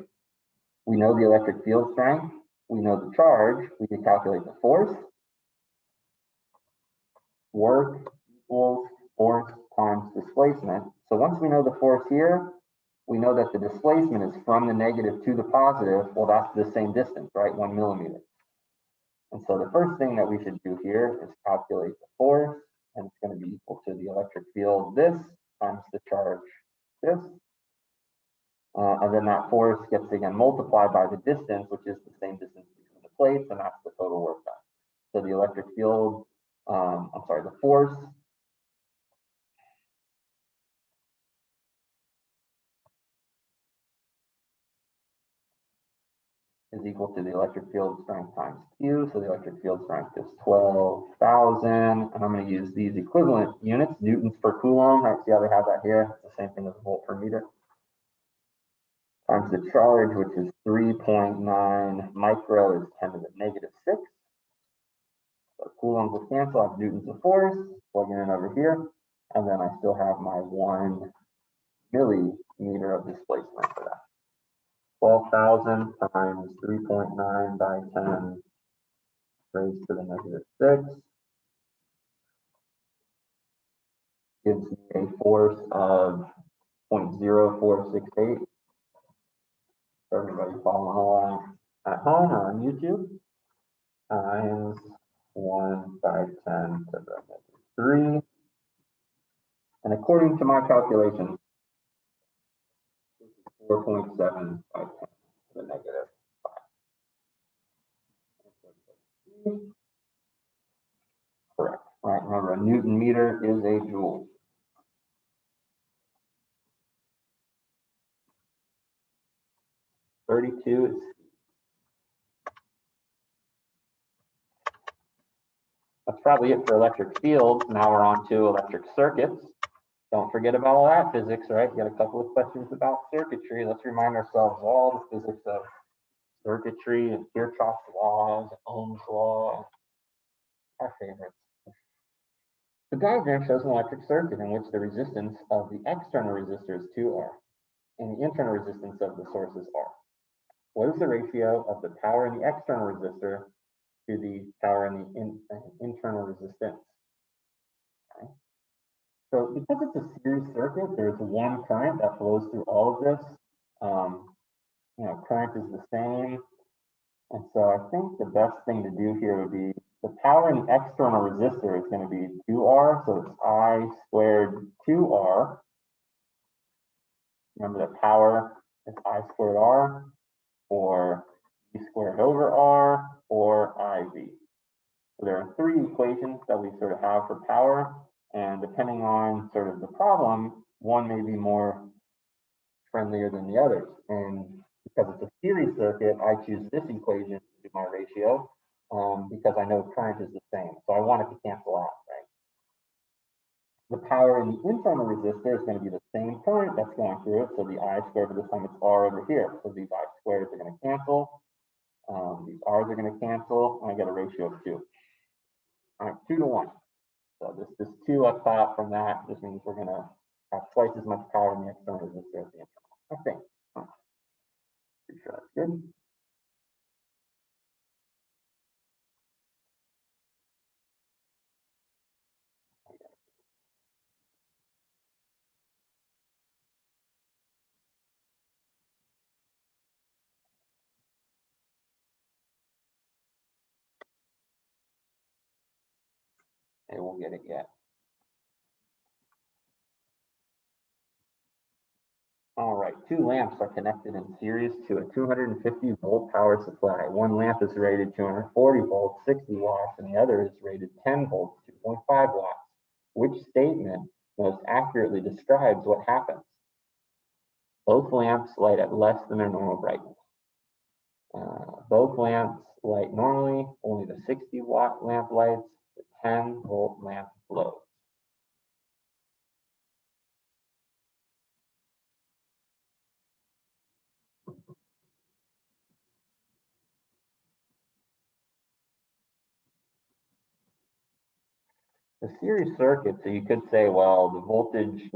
We know the electric field strength. We know the charge. We can calculate the force. Work equals force times displacement. So once we know the force here, we know that the displacement is from the negative to the positive. Well, that's the same distance, right? 1 millimeter. And so the first thing that we should do here is calculate the force, and it's going to be equal to the electric field this times the charge this. And then that force gets again multiplied by the distance, which is the same distance between the plates, and that's the total work done. So the electric field the force is equal to the electric field strength times Q. So the electric field strength is 12,000. And I'm going to use these equivalent units, newtons per coulomb. All right, see how they have that here? It's the same thing as a volt per meter. Times the charge, which is 3.9 micro, is 10 to the negative 6. So coulombs will cancel, I have newtons of force, plug it in over here. And then I still have my 1 millimeter of displacement for that. 12,000 times 3.9 by 10 raised to the negative 6 gives me a force of 0.0468. Everybody following along at home or on YouTube, times 1 by 10 to the negative 3. And according to my calculations, 4.7 by 10 to the negative 5. Correct. Right. Remember, a Newton meter is a joule. $32 is. That's probably it for electric fields. Now we're on to electric circuits. Don't forget about all that physics, right? You got a couple of questions about circuitry. Let's remind ourselves all the physics of circuitry and Kirchhoff's laws, Ohm's law, our favorites. The diagram shows an electric circuit in which the resistance of the external resistor is 2R and the internal resistance of the source is R. What is the ratio of the power in the external resistor to the power in the internal resistance? Okay. So because it's a series circuit, there's one current that flows through all of this. Current is the same. And so I think the best thing to do here would be the power in the external resistor is going to be 2R. So it's I squared 2R. Remember that power is I squared R, or V squared over R, or IV. So there are 3 equations that we sort of have for power. And depending on sort of the problem, one may be more friendlier than the others. And because it's a series circuit, I choose this equation to do my ratio because I know current is the same. So I want it to cancel out, right? The power in the internal resistor is going to be the same current that's going through it. So the I squared, but this time it's R over here. So these I squareds are going to cancel. These R's are going to cancel, and I get a ratio of 2. All right, 2 to 1. So this 2 up top from that just means we're going to have twice as much power in the external resistor as the internal. I think. Pretty sure that's good. They won't get it yet. All right, 2 lamps are connected in series to a 250 volt power supply. One lamp is rated 240 volts, 60 watts, and the other is rated 10 volts, 2.5 watts. Which statement most accurately describes what happens? Both lamps light at less than their normal brightness. Both lamps light normally, only the 60 watt lamp lights, the 10 volt lamp glows. The series circuit, so you could say, well, the voltage,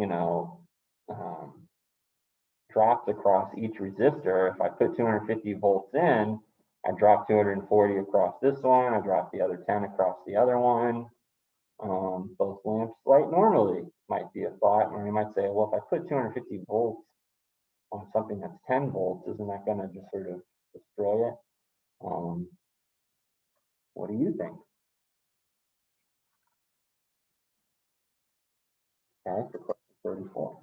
drops across each resistor. If I put 250 volts in, I drop 240 across this one, I drop the other 10 across the other one. Both lamps light normally might be a thought, or you might say, well, if I put 250 volts on something that's 10 volts, isn't that going to just sort of destroy it? What do you think? Okay, for question 34.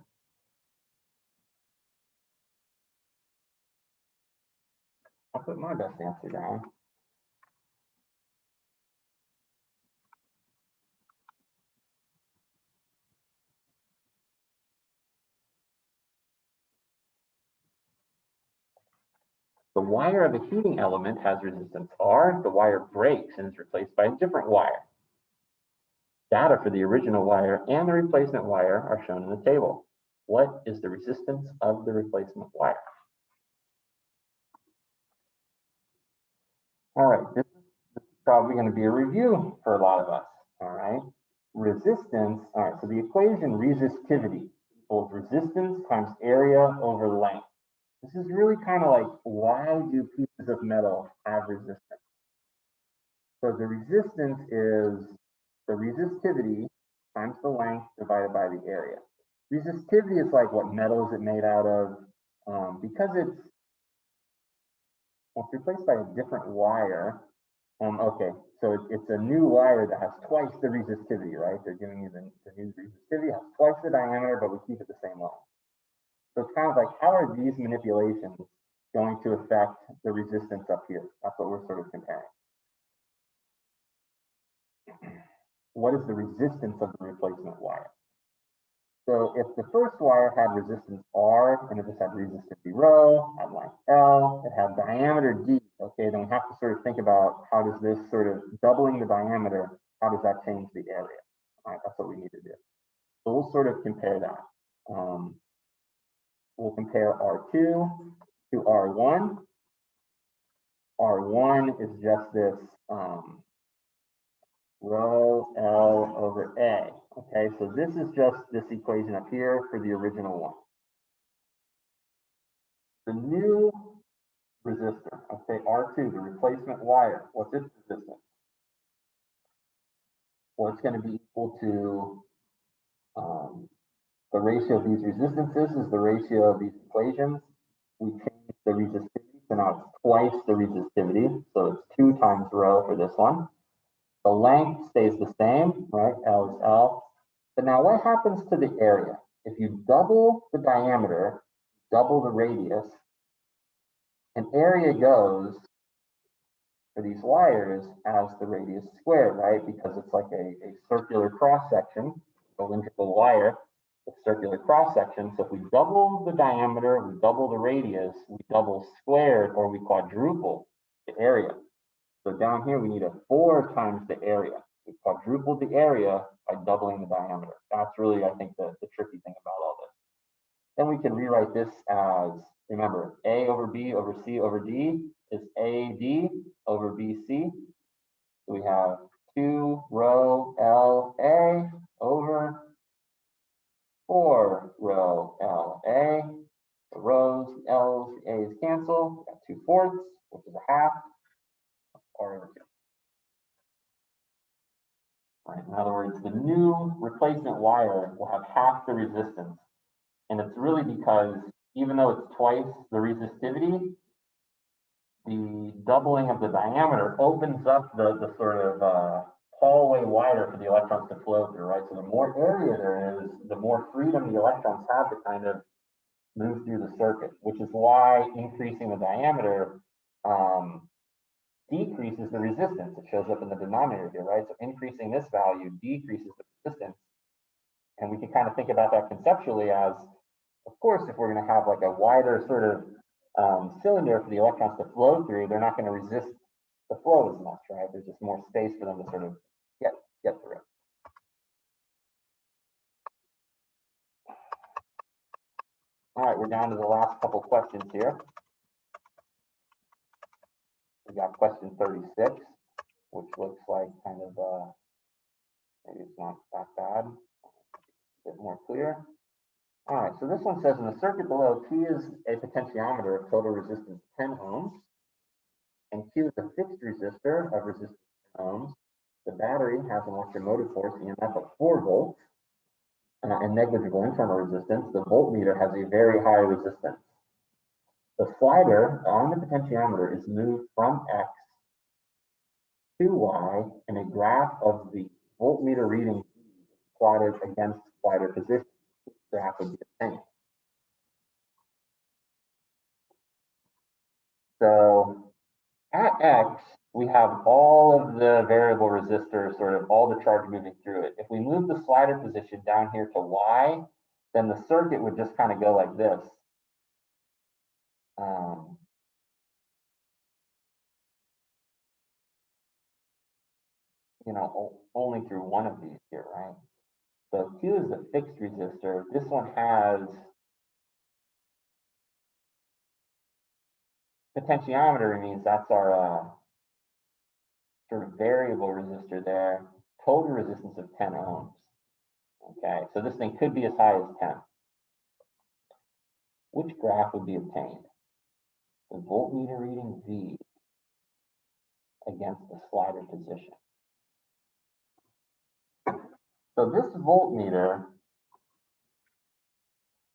I'll put my best answer down. The wire of a heating element has resistance R. The wire breaks and is replaced by a different wire. Data for the original wire and the replacement wire are shown in the table. What is the resistance of the replacement wire? All right, this is probably going to be a review for a lot of us. All right, resistance. All right, so the equation resistivity equals resistance times area over length. This is really kind of like, why do pieces of metal have resistance? So the resistance is the resistivity times the length divided by the area. Resistivity is like, what metal is it made out of? Because it's replaced by a different wire. Okay, so it's a new wire that has twice the resistivity, right? They're giving you the new resistivity, has twice the diameter, but we keep it the same length. So it's kind of like, how are these manipulations going to affect the resistance up here? That's what we're sort of comparing. What is the resistance of the replacement wire? So if the first wire had resistance R and it just had resistivity rho, had length L, it had diameter D, okay, then we have to sort of think about, how does this sort of doubling the diameter, how does that change the area? All right, that's what we need to do. So we'll sort of compare that. We'll compare R2 to R1. R1 is just this rho L over A. Okay, so this is just this equation up here for the original one. The new resistor, okay, R2, the replacement wire, what's its resistance? Well, it's going to be equal to the ratio of these resistances is the ratio of these equations. We change the resistivity, so now it's twice the resistivity, so it's 2 times rho for this one. The length stays the same, right? L is L. But now what happens to the area? If you double the diameter, double the radius, an area goes for these wires as the radius squared, right? Because it's like a circular cross-section, a cylindrical wire with circular cross-section. So if we double the diameter, we double the radius, we double squared, or we quadruple the area. So down here, we need a 4 times the area. We quadrupled the area by doubling the diameter. That's really, I think, the tricky thing about all this. Then we can rewrite this as, remember, A over B over C over D is AD over BC. So we have 2 rho LA over 4 rho LA. The rhos, the L's, the A's cancel. We got 2/4, which is a half. R over 2. Right, in other words, the new replacement wire will have half the resistance. And it's really because even though it's twice the resistivity, the doubling of the diameter opens up the sort of hallway wider for the electrons to flow through, right? So the more area there is, the more freedom the electrons have to kind of move through the circuit, which is why increasing the diameter decreases the resistance. It shows up in the denominator here, right? So increasing this value decreases the resistance. And we can kind of think about that conceptually as, of course, if we're going to have like a wider sort of cylinder for the electrons to flow through, they're not going to resist the flow as much, right? There's just more space for them to sort of get through. All right, we're down to the last couple questions here. We got question 36, which looks like kind of, maybe it's not that bad, a bit more clear. All right, so this one says in the circuit below, P is a potentiometer of total resistance 10 ohms, and Q is a fixed resistor of resistance 10 ohms. The battery has an electromotive force EMF of 4 volts and negligible internal resistance. The voltmeter has a very high resistance. The slider on the potentiometer is moved from X to Y, and a graph of the voltmeter reading plotted against slider position. The graph would be the same. So at X, we have all of the variable resistors, sort of all the charge moving through it. If we move the slider position down here to Y, then the circuit would just kind of go like this. only through one of these here, right? So Q is the fixed resistor. This one has potentiometer, means that's our sort of variable resistor there. Total resistance of 10 ohms. Okay, so this thing could be as high as 10. Which graph would be obtained? The voltmeter reading V against the slider position. So this voltmeter,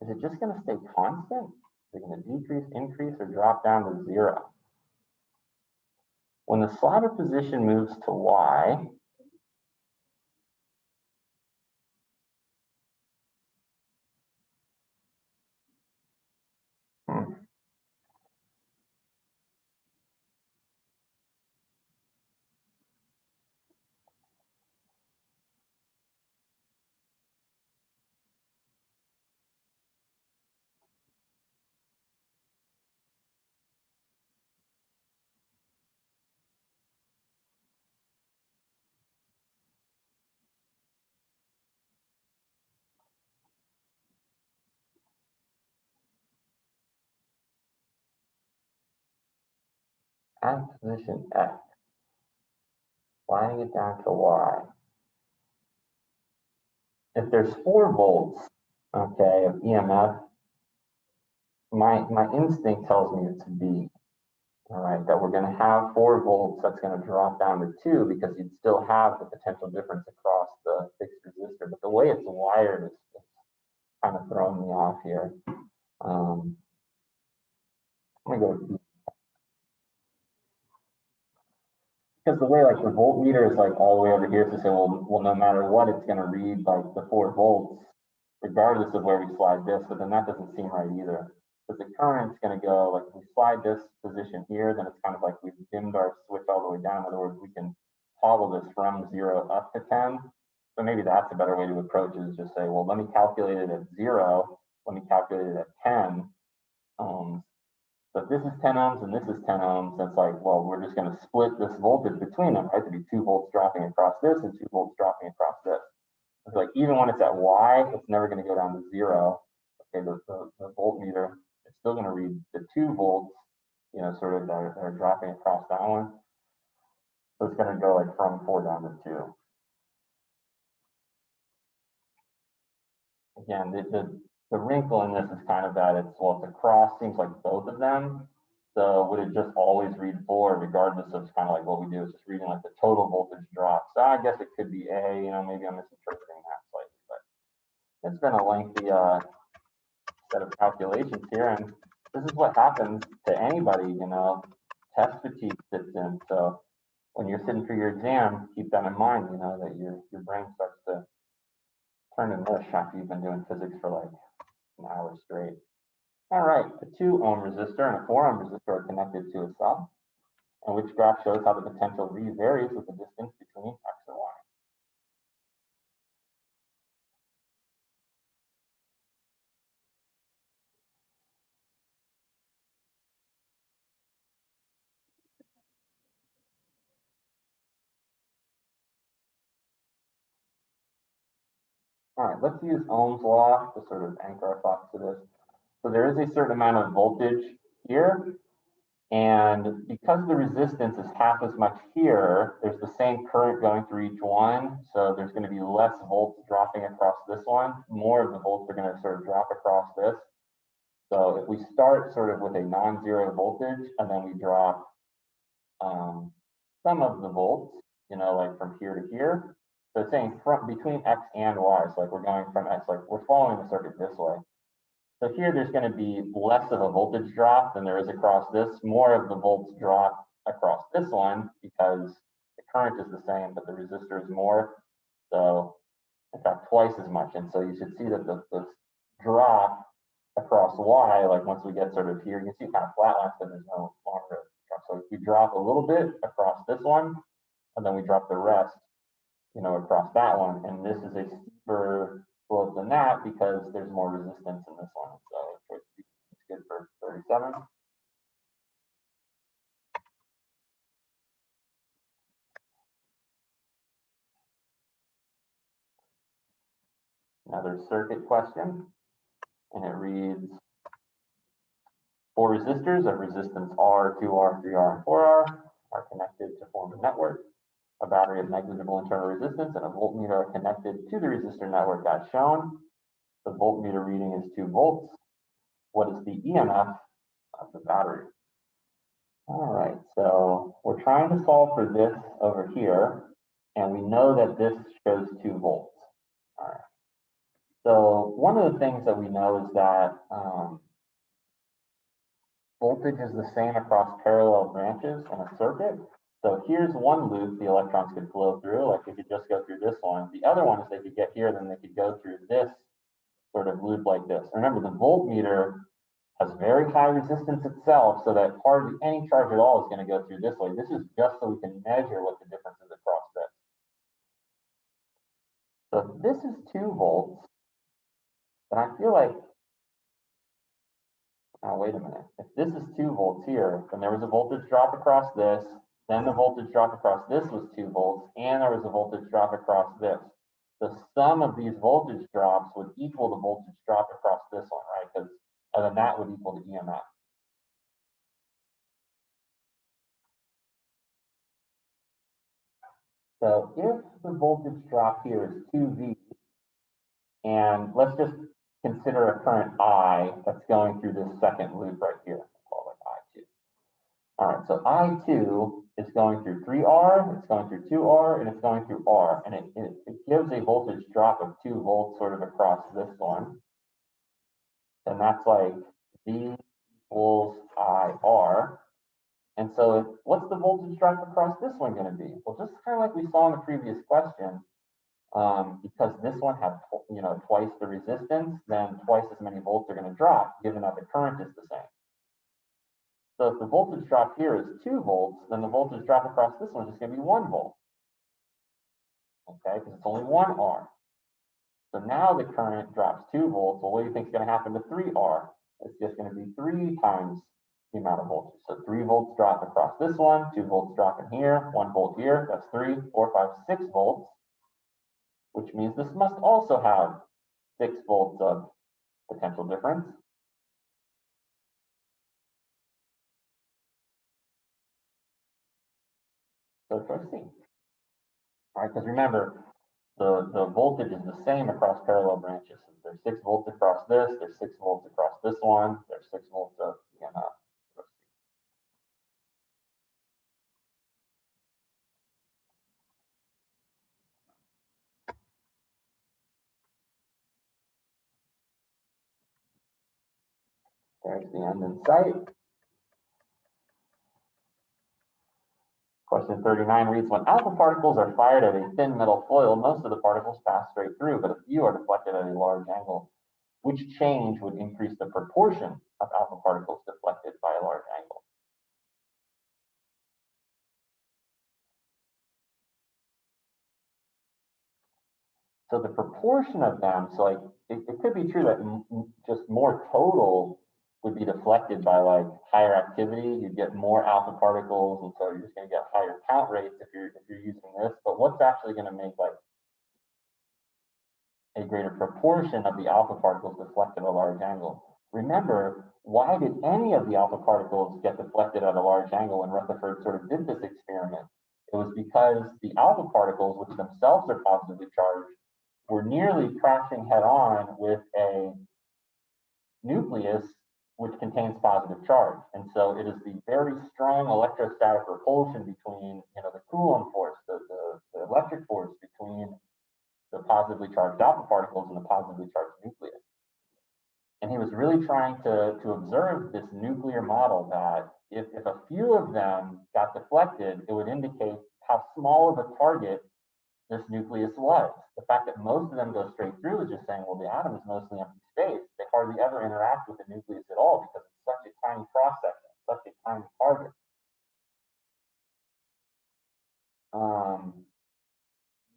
is it just going to stay constant? Is it going to decrease, increase, or drop down to 0? When the slider position moves to Y, at position X, sliding it down to Y. If there's 4 volts, okay, of EMF, my instinct tells me it's B. All right, that we're going to have 4 volts, that's going to drop down to 2 because you'd still have the potential difference across the fixed resistor. But the way it's wired is kind of throwing me off here. Let me go with B. Because the way like the voltmeter is like all the way over here to say, well, no matter what, it's going to read like the 4 volts, regardless of where we slide this. But then that doesn't seem right either. Because the current's going to go, like if we slide this position here, then it's kind of like we've dimmed our switch all the way down. In other words, we can toggle this from 0 up to 10. So maybe that's a better way to approach it, is just say, well, let me calculate it at 0. Let me calculate it at 10 ohms. So if this is 10 ohms and this is 10 ohms, that's like, well, we're just going to split this voltage between them, right? To be 2 volts dropping across this and 2 volts dropping across this. It's like even when it's at Y, it's never going to go down to 0. Okay, the voltmeter, it's still going to read the 2 volts, sort of that are dropping across that one. So it's going to go like from 4 down to 2. Again, the wrinkle in this is kind of that it's across, seems like both of them. So would it just always read 4 regardless of kind of like what we do is just reading like the total voltage drop? So I guess it could be A, maybe I'm misinterpreting that slightly, but it's been a lengthy set of calculations here, and this is what happens to anybody, test fatigue sits in. So when you're sitting for your exam, keep that in mind, that your brain starts to turn to mush after you've been doing physics for like an hour straight. All right, a 2 ohm resistor and a 4 ohm resistor are connected to a sub, and which graph shows how the potential V varies with the distance between X and Y. All right, let's use Ohm's law to sort of anchor our thoughts to this. So there is a certain amount of voltage here, and because the resistance is half as much here, there's the same current going through each one. So there's going to be less volts dropping across this one. More of the volts are going to sort of drop across this. So if we start sort of with a non-zero voltage and then we drop some of the volts, like from here to here. So it's saying from between X and Y. So like we're going from X, like we're following the circuit this way. So here there's going to be less of a voltage drop than there is across this. More of the volts drop across this one because the current is the same, but the resistor is more. So in fact, twice as much. And so you should see that the drop across Y, like once we get sort of here, you can see it kind of flatlines because there's no longer drop. So if we drop a little bit across this one, and then we drop the rest, across that one. And this is a steeper slope than that because there's more resistance in this one. So it's good for 37. another circuit question, and it reads, 4 resistors of resistance R, 2R, 3R, and 4R are connected to form a network. A battery of negligible internal resistance and a voltmeter are connected to the resistor network as shown. The voltmeter reading is 2 volts. What is the EMF of the battery? All right, so we're trying to solve for this over here, and we know that this shows 2 volts. All right. So one of the things that we know is that voltage is the same across parallel branches in a circuit. So here's one loop the electrons could flow through, like they could just go through this one. The other one is they could get here, then they could go through this sort of loop like this. Remember, the voltmeter has very high resistance itself, so that hardly any charge at all is going to go through this way. This is just so we can measure what the difference is across this. So if this is 2 volts, then I feel like, oh, wait a minute. If this is 2 volts here, then there was a voltage drop across this, then the voltage drop across this was 2 volts, and there was a voltage drop across this. The sum of these voltage drops would equal the voltage drop across this one, right? Because then that would equal the EMF. So if the voltage drop here is 2V, and let's just consider a current I that's going through this second loop right here. I'll call it I2. All right, so I2 is going through 3R, it's going through 2R, and it's going through R. And it gives a voltage drop of 2 volts sort of across this one. And that's like V equals IR. And so what's the voltage drop across this one going to be? Well, just kind of like we saw in the previous question, because this one had, twice the resistance, then twice as many volts are going to drop, given that the current is the same. So if the voltage drop here is 2 volts, then the voltage drop across this one is just going to be 1 volt. Okay, because it's only 1 R. So now the current drops 2 volts. Well, what do you think is going to happen to 3R? It's just going to be 3 times the amount of voltage. So 3 volts drop across this one, 2 volts drop in here, 1 volt here. That's 3, 4, 5, 6 volts, which means this must also have 6 volts of potential difference. So choice C. All right, because remember, the voltage is the same across parallel branches. There's 6 volts across this, there's 6 volts across this one, there's 6 volts of EMF. There's the end in sight. Question 39 reads, when alpha particles are fired at a thin metal foil, most of the particles pass straight through, but a few are deflected at a large angle. Which change would increase the proportion of alpha particles deflected by a large angle? So the proportion of them, so like it could be true that just more total would be deflected by like higher activity. You'd get more alpha particles, and so you're just going to get higher count rates if you're using this. But what's actually going to make like a greater proportion of the alpha particles deflected at a large angle? Remember, why did any of the alpha particles get deflected at a large angle when Rutherford sort of did this experiment? It was because the alpha particles, which themselves are positively charged, were nearly crashing head-on with a nucleus which contains positive charge. And so it is the very strong electrostatic repulsion between, the Coulomb force, the electric force between the positively charged alpha particles and the positively charged nucleus. And he was really trying to observe this nuclear model that if a few of them got deflected, it would indicate how small of a target this nucleus was. The fact that most of them go straight through is just saying, well, the atom is mostly empty space. They hardly ever interact with the nucleus at all because it's such a tiny cross section, such a tiny target.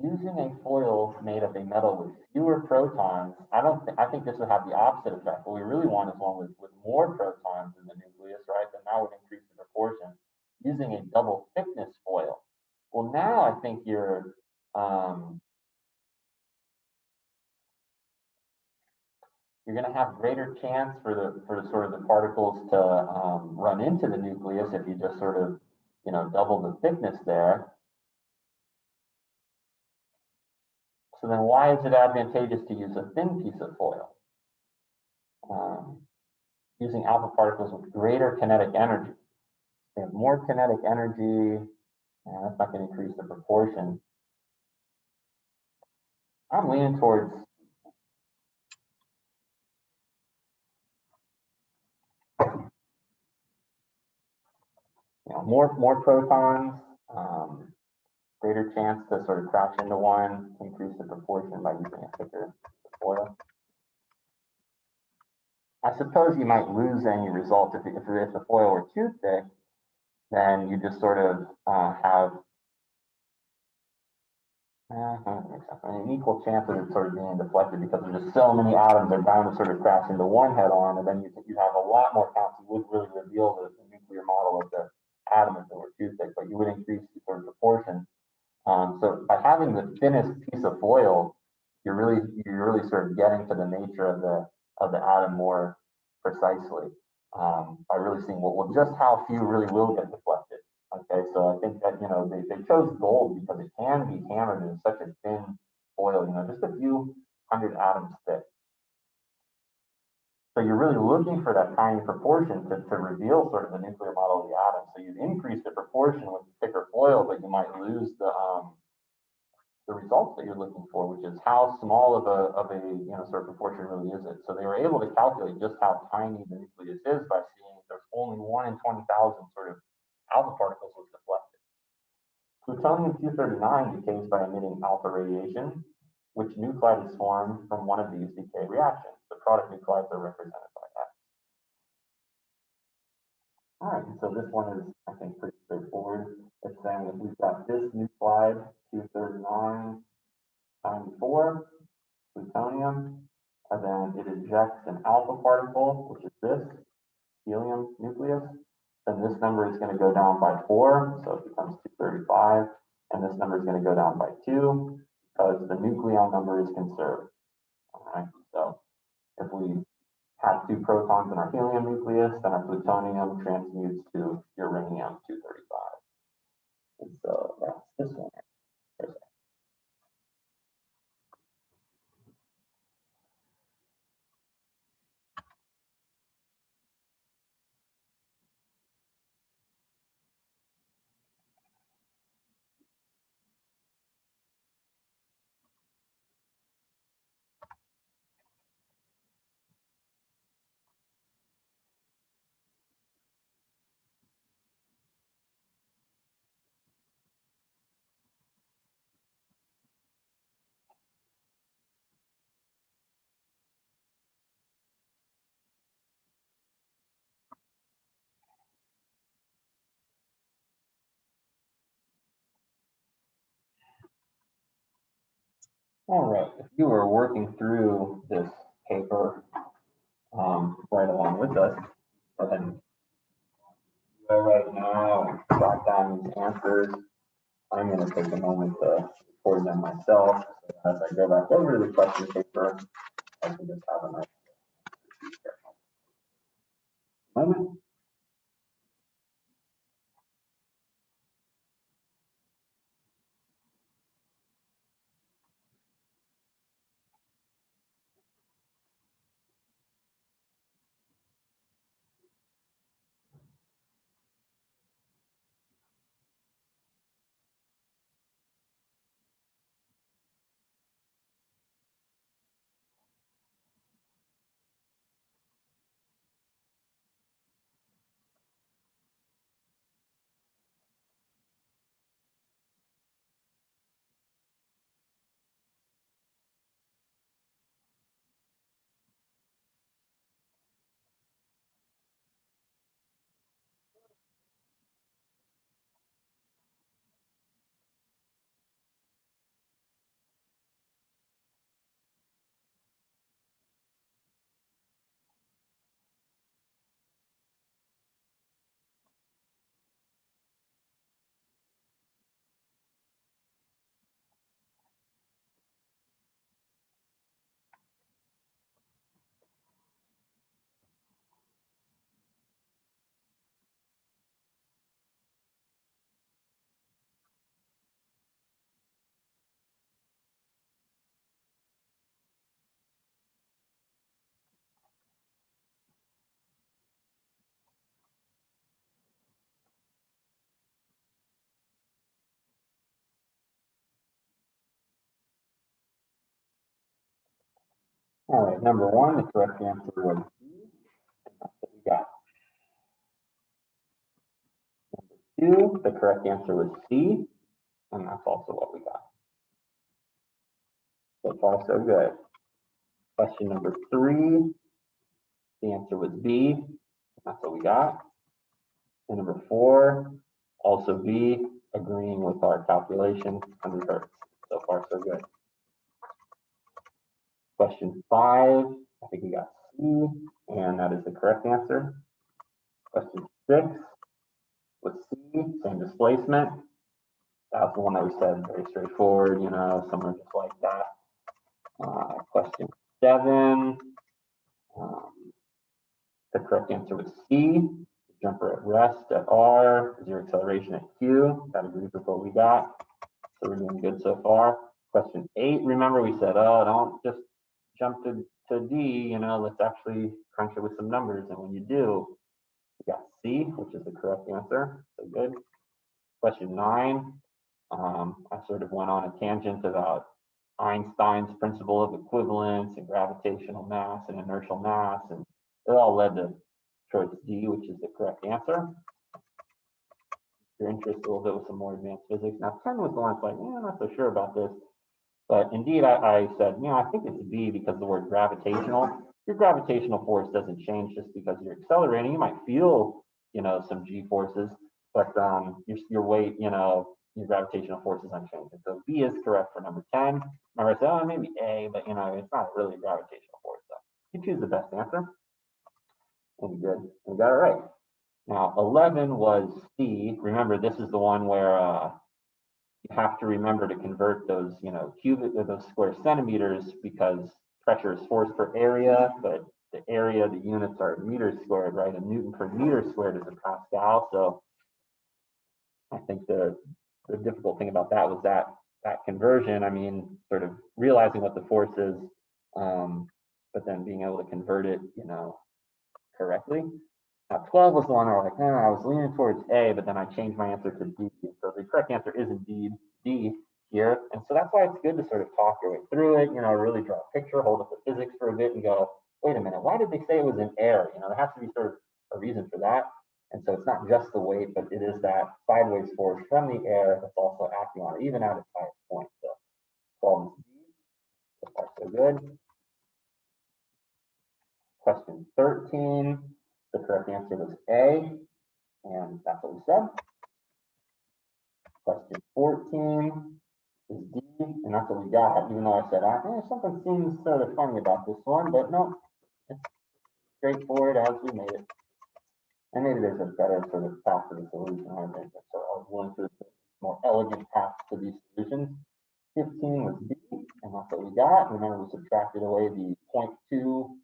Using a foil made of a metal with fewer protons, I think this would have the opposite effect. What we really want is one with more protons in the nucleus, right? Then that would increase the proportion. Using a double thickness foil. Well, now I think you're you're going to have greater chance for the sort of the particles to run into the nucleus if you just sort of, you know, double the thickness there. So then why is it advantageous to use a thin piece of foil? Using alpha particles with greater kinetic energy. They have more kinetic energy, and that's not going to increase the proportion. I'm leaning towards more protons, greater chance to sort of crash into one, increase the proportion by using a thicker foil. I suppose you might lose any result if the foil were too thick, then you just sort of have an equal chance of it sort of being deflected because there's just so many atoms are bound to sort of crash into one head-on, and then you have a lot more counts. You wouldn't really reveal the nuclear model of the atom if it were too thick, but you would increase the sort of proportion. So by having the thinnest piece of foil, you're really sort of getting to the nature of the atom more precisely by really seeing well just how few really will get deflected. Okay, so I think that, you know, they chose gold because it can be hammered in such a thin foil, you know, just a few hundred atoms thick. So you're really looking for that tiny proportion to reveal sort of the nuclear model of the atom. So you increase the proportion with thicker foil, but you might lose the results that you're looking for, which is how small of a you know sort of proportion really is it. So they were able to calculate just how tiny the nucleus is by seeing there's only 1 in 20,000 sort of alpha particles was deflected. Plutonium-239 decays by emitting alpha radiation, which nuclide is formed from one of these decay reactions. The product nuclides are represented by X. All right, so this one is, I think, pretty straightforward. It's saying that we've got this nuclide, 239 times 4, plutonium, and then it ejects an alpha particle, which is this, helium nucleus. Then this number is going to go down by 4, so it becomes 235, and this number is going to go down by 2 because the nucleon number is conserved. All right, so if we have 2 protons in our helium nucleus, then our plutonium transmutes to uranium 235. And so that's this one. All right, if you were working through this paper right along with us, then go right now and jot down these answers. I'm going to take a moment to record them myself. So as I go back over to the question paper, I can just have a nice moment. All right, number one, the correct answer was B. That's what we got. Number two, the correct answer was C, and that's also what we got. So far, so good. Question number three, the answer was B, and that's what we got. And number four, also B, agreeing with our calculation, 100 hertz. So far, so good. Question five, I think we got C, and that is the correct answer. Question six was C, same displacement. That's the one that we said, very straightforward, you know, somewhere just like that. Question seven, the correct answer was C, jumper at rest at R, zero acceleration at Q. That agrees with what we got. So we're doing good so far. Question eight, remember we said, oh, don't just jump to D, you know, let's actually crunch it with some numbers. And when you do, we got C, which is the correct answer. So good. Question nine, I sort of went on a tangent about Einstein's principle of equivalence and gravitational mass and inertial mass, and it all led to choice D, which is the correct answer. If you're interested a little bit with some more advanced physics. Now, 10 was the one that's like, I'm not so sure about this. But indeed, I said, you know, I think it's B because the word gravitational, your gravitational force doesn't change just because you're accelerating. You might feel, you know, some G forces, but your weight, you know, your gravitational force is unchanged. So B is correct for number 10. Remember, I said, oh, maybe A, but, you know, it's not really a gravitational force. So you choose the best answer. And you did. You got it right. Now, 11 was C. Remember, this is the one where you have to remember to convert those, you know, cubic or those square centimeters because pressure is force per area, but the area, the units are meters squared, right? A Newton per meter squared is a Pascal. So I think the difficult thing about that was that conversion. I mean, sort of realizing what the force is, but then being able to convert it, you know, correctly. Now, 12 was the one where I was like, I was leaning towards A, but then I changed my answer to D. So the correct answer is indeed D here. And so that's why it's good to sort of talk your way through it, you know, really draw a picture, hold up the physics for a bit and go, wait a minute, why did they say it was in air? You know, there has to be sort of a reason for that. And so it's not just the weight, but it is that sideways force from the air that's also acting on it, even at its highest point. So 12 is D. So far, so good. Question 13. The correct answer was A, and that's what we said. Question 14 is D, and that's what we got, even though I said, something seems sort of funny about this one, but no, it's straightforward as we made it. And maybe there's a better sort of path to the solution, I think. So I was willing to more elegant paths to these solutions. 15 was B, and that's what we got. Remember, we subtracted away the 0.2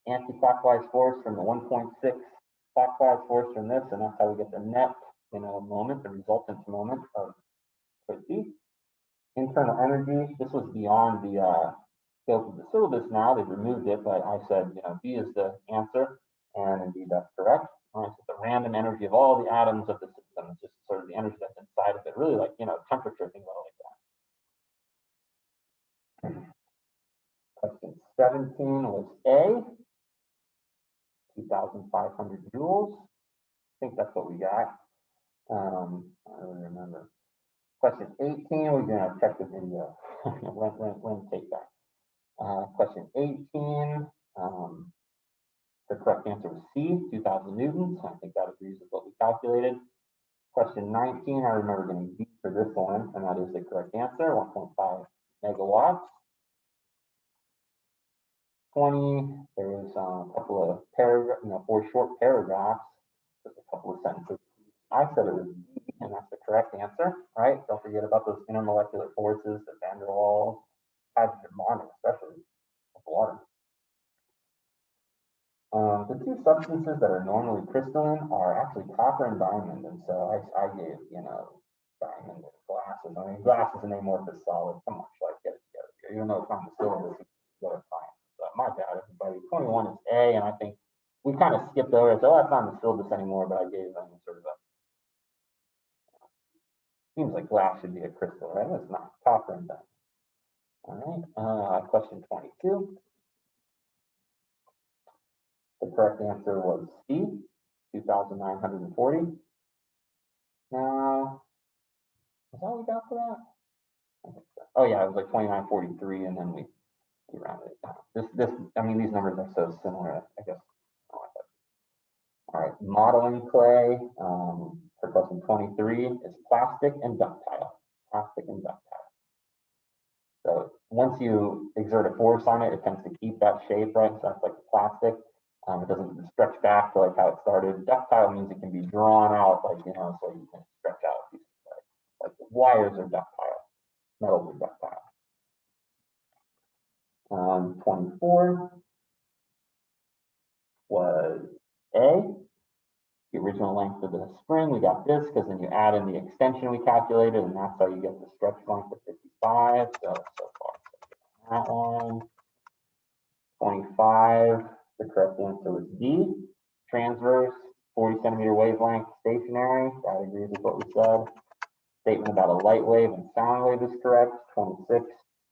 anti-clockwise force from the 1.6 clockwise force from this, and that's how we get the net, you know, moment, the resultant moment of choice B. Internal energy, this was beyond the scope of the syllabus now, they've removed it, but I said, you know, B is the answer, and indeed that's correct. All right, so the random energy of all the atoms of the system is just sort of the energy that's inside of it, really like, you know, temperature, think about it like that. Question 17 was A, 2,500 joules. I think that's what we got. I don't really remember. Question 18, we're going to check the video. when take back. Question 18, the correct answer was C, 2,000 newtons. I think that agrees with what we calculated. Question 19, I remember getting B for this one, and that is the correct answer, 1.5 megawatts. 20, there was a couple of paragraphs, you know, 4 short paragraphs, just a couple of sentences. I said it was D, and that's the correct answer, right? Don't forget about those intermolecular forces, the van der Waals, hydrogen bonding, especially with water. The two substances that are normally crystalline are actually copper and diamond, and so I gave, you know, diamond and glasses. I mean, glass is an amorphous solid. Come on, like, get it together here. Even though it's on the syllabus, you got to find. So my bad, everybody. 21 is A, and I think we kind of skipped over it. So that's not on the syllabus anymore, but I gave them sort of a, seems like glass should be a crystal, right? It's not. Copper and diamond. All right. Question 22. The correct answer was C, 2,940. Now, is that what we got for that? Oh yeah, it was like 2943, and then we rounded it down. I mean, these numbers are so similar, I guess. All right, modeling clay for question 23 is plastic and ductile. Plastic and ductile. So once you exert a force on it, it tends to keep that shape, right? So that's like plastic. It doesn't stretch back to like how it started. Ductile means it can be drawn out, like, you know, so you can stretch out pieces of clay. Like wires are ductile, metals are ductile. 24 was A. The original length of the spring, we got this because then you add in the extension we calculated, and that's how you get the stretch length of 55. So far, that one. 25, the correct answer was D. Transverse, 40 centimeter wavelength, stationary. That agrees with what we said. Statement about a light wave and sound wave is correct. 26,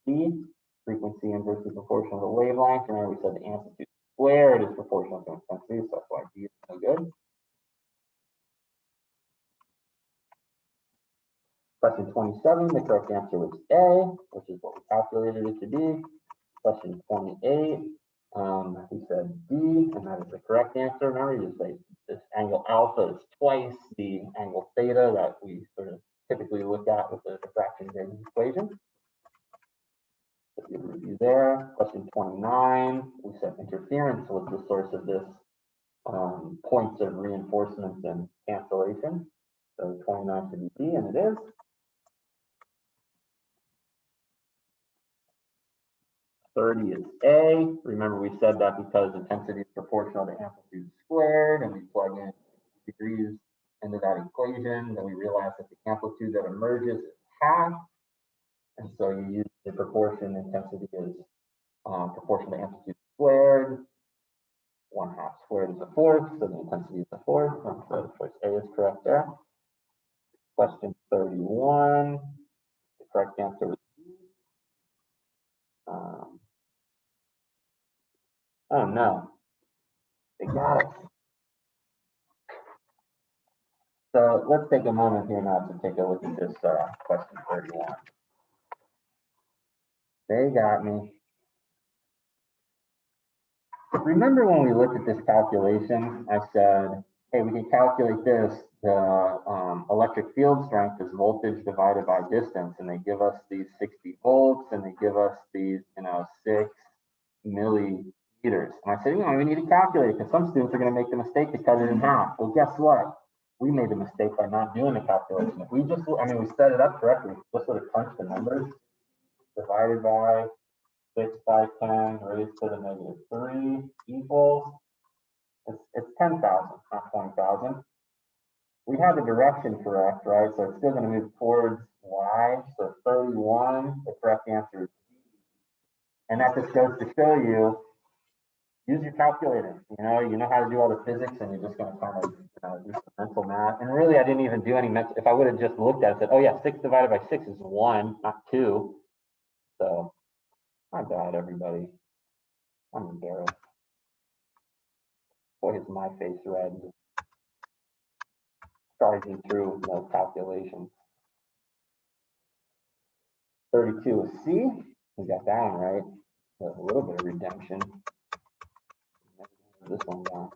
D. Frequency inversely proportional to the wavelength. Remember, we said the amplitude squared is proportional to intensity, so that's why D is no good. Question 27, the correct answer was A, which is what we calculated it to be. Question 28, we said D, and that is the correct answer. Remember, you just say this angle alpha is twice the angle theta that we sort of typically look at with the diffraction gradient equation. So we review there. Question 29, we said interference was the source of this points of reinforcement and cancellation. So 29 should be D, and it is. '30 is A. Remember, we said that because intensity is proportional to amplitude squared, and we plug in degrees into that equation, then we realize that the amplitude that emerges is half. And so you use the proportion intensity is proportional to amplitude squared. 1/2 squared is a fourth, so the intensity is a fourth. And so choice A is correct there. Question 31, the correct answer was D. Oh no, they got it. So let's take a moment here now to take a look at this question 31. They got me. Remember when we looked at this calculation, I said, hey, we can calculate this. The electric field strength is voltage divided by distance, and they give us these 60 volts, and they give us these, 6 millimeters. And I said, we need to calculate it because some students are going to make the mistake to cut it in half. Well, guess what? We made the mistake by not doing the calculation. If we just, we set it up correctly, just sort of punch the numbers, divided by 6 by 10 raised to the -3 equals, it's 10,000, not 20,000. We have the direction correct, right? So it's still going to move towards Y. So 31, the correct answer is D. And that just goes to show you, use your calculator. You know how to do all the physics, and you're just going to kind of do some mental math. And really, I didn't even do any mental. If I would have just looked at it and said, oh yeah, 6 divided by 6 is 1, not 2. So my bad, everybody. I'm embarrassed. Boy, is my face red. Charging through no calculations. 32 is C. We got that one right. With a little bit of redemption. This one down.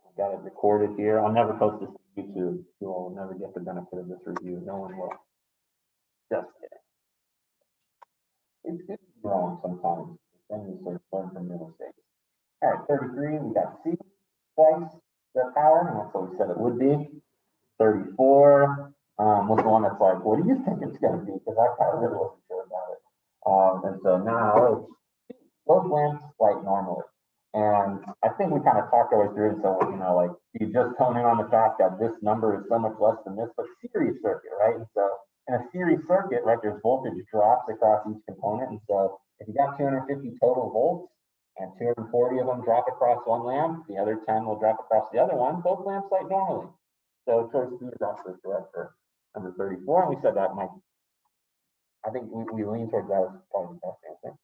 I got it recorded here. I'll never post this to YouTube. You will never get the benefit of this review. No one will. Just kidding. It's good to be wrong sometimes. Then you sort of learn from your mistakes. All right, 33, we got C twice the power, and that's what we said it would be. 34 was the one that's like, what do you think it's going to be? Because I really wasn't sure about it. And so now it's both lamps light normally. And I think we kind of talked our way through it. So, like you just hone in on the fact that this number is so much less than this, but series circuit, right? And so in a series circuit, right, there's voltage drops across each component. And so if you got 250 total volts and 240 of them drop across one lamp, the other 10 will drop across the other one, both lamps light normally. So choice B is actually correct for number 34. And we said that might, I think we lean towards that as probably the best answer.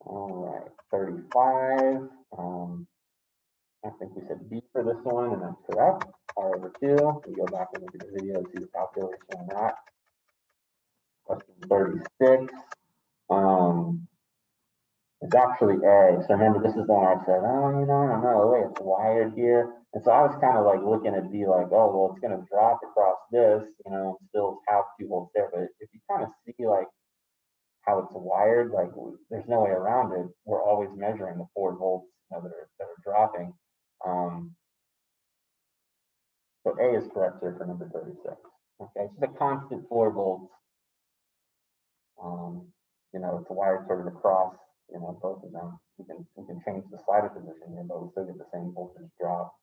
All right, 35. I think we said B for this one, and that's correct. R over 2. We go back and look at the video and see the calculation on that. Question 36. It's actually A. So remember, this is the one I said, oh, you know, I don't know, wait, it's wired here. And so I was kind of like looking at B like, oh, well, it's going to drop across this, you know, still have 2 volts there. But if you kind of see like how it's wired, like there's no way around it. We're always measuring the 4 volts, you know, that are dropping. So A is correct here for number 36. Okay, it's just a constant 4 volts. You know, it's wired sort of across, you know, both of them. We can change the slider position here, but we still get the same voltage drop.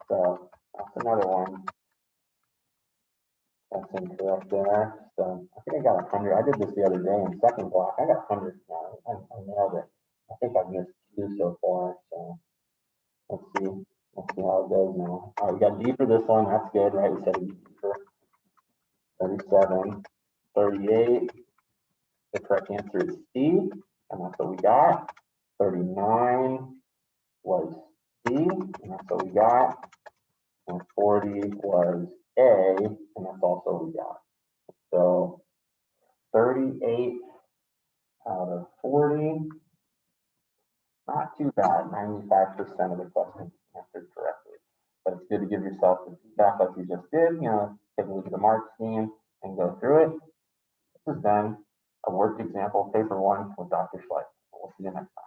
So that's another one. That's incorrect there. So I think I got 100. I did this the other day in second block. I got 100 now. I nailed it. I think I've missed 2 so far. So let's see. Let's see how it goes now. All right, we got D for this one. That's good, right? We said D for 37, 38. The correct answer is C, and that's what we got. 39 was C, and that's what we got. And 40 was A, and that's also what we got. So 38 out of 40, not too bad. 95% of the questions answered correctly. But it's good to give yourself the feedback like you just did. You know, take a look at the mark scheme and go through it. This has been a worked example, paper 1 with Dr. Schleifer. We'll see you next time.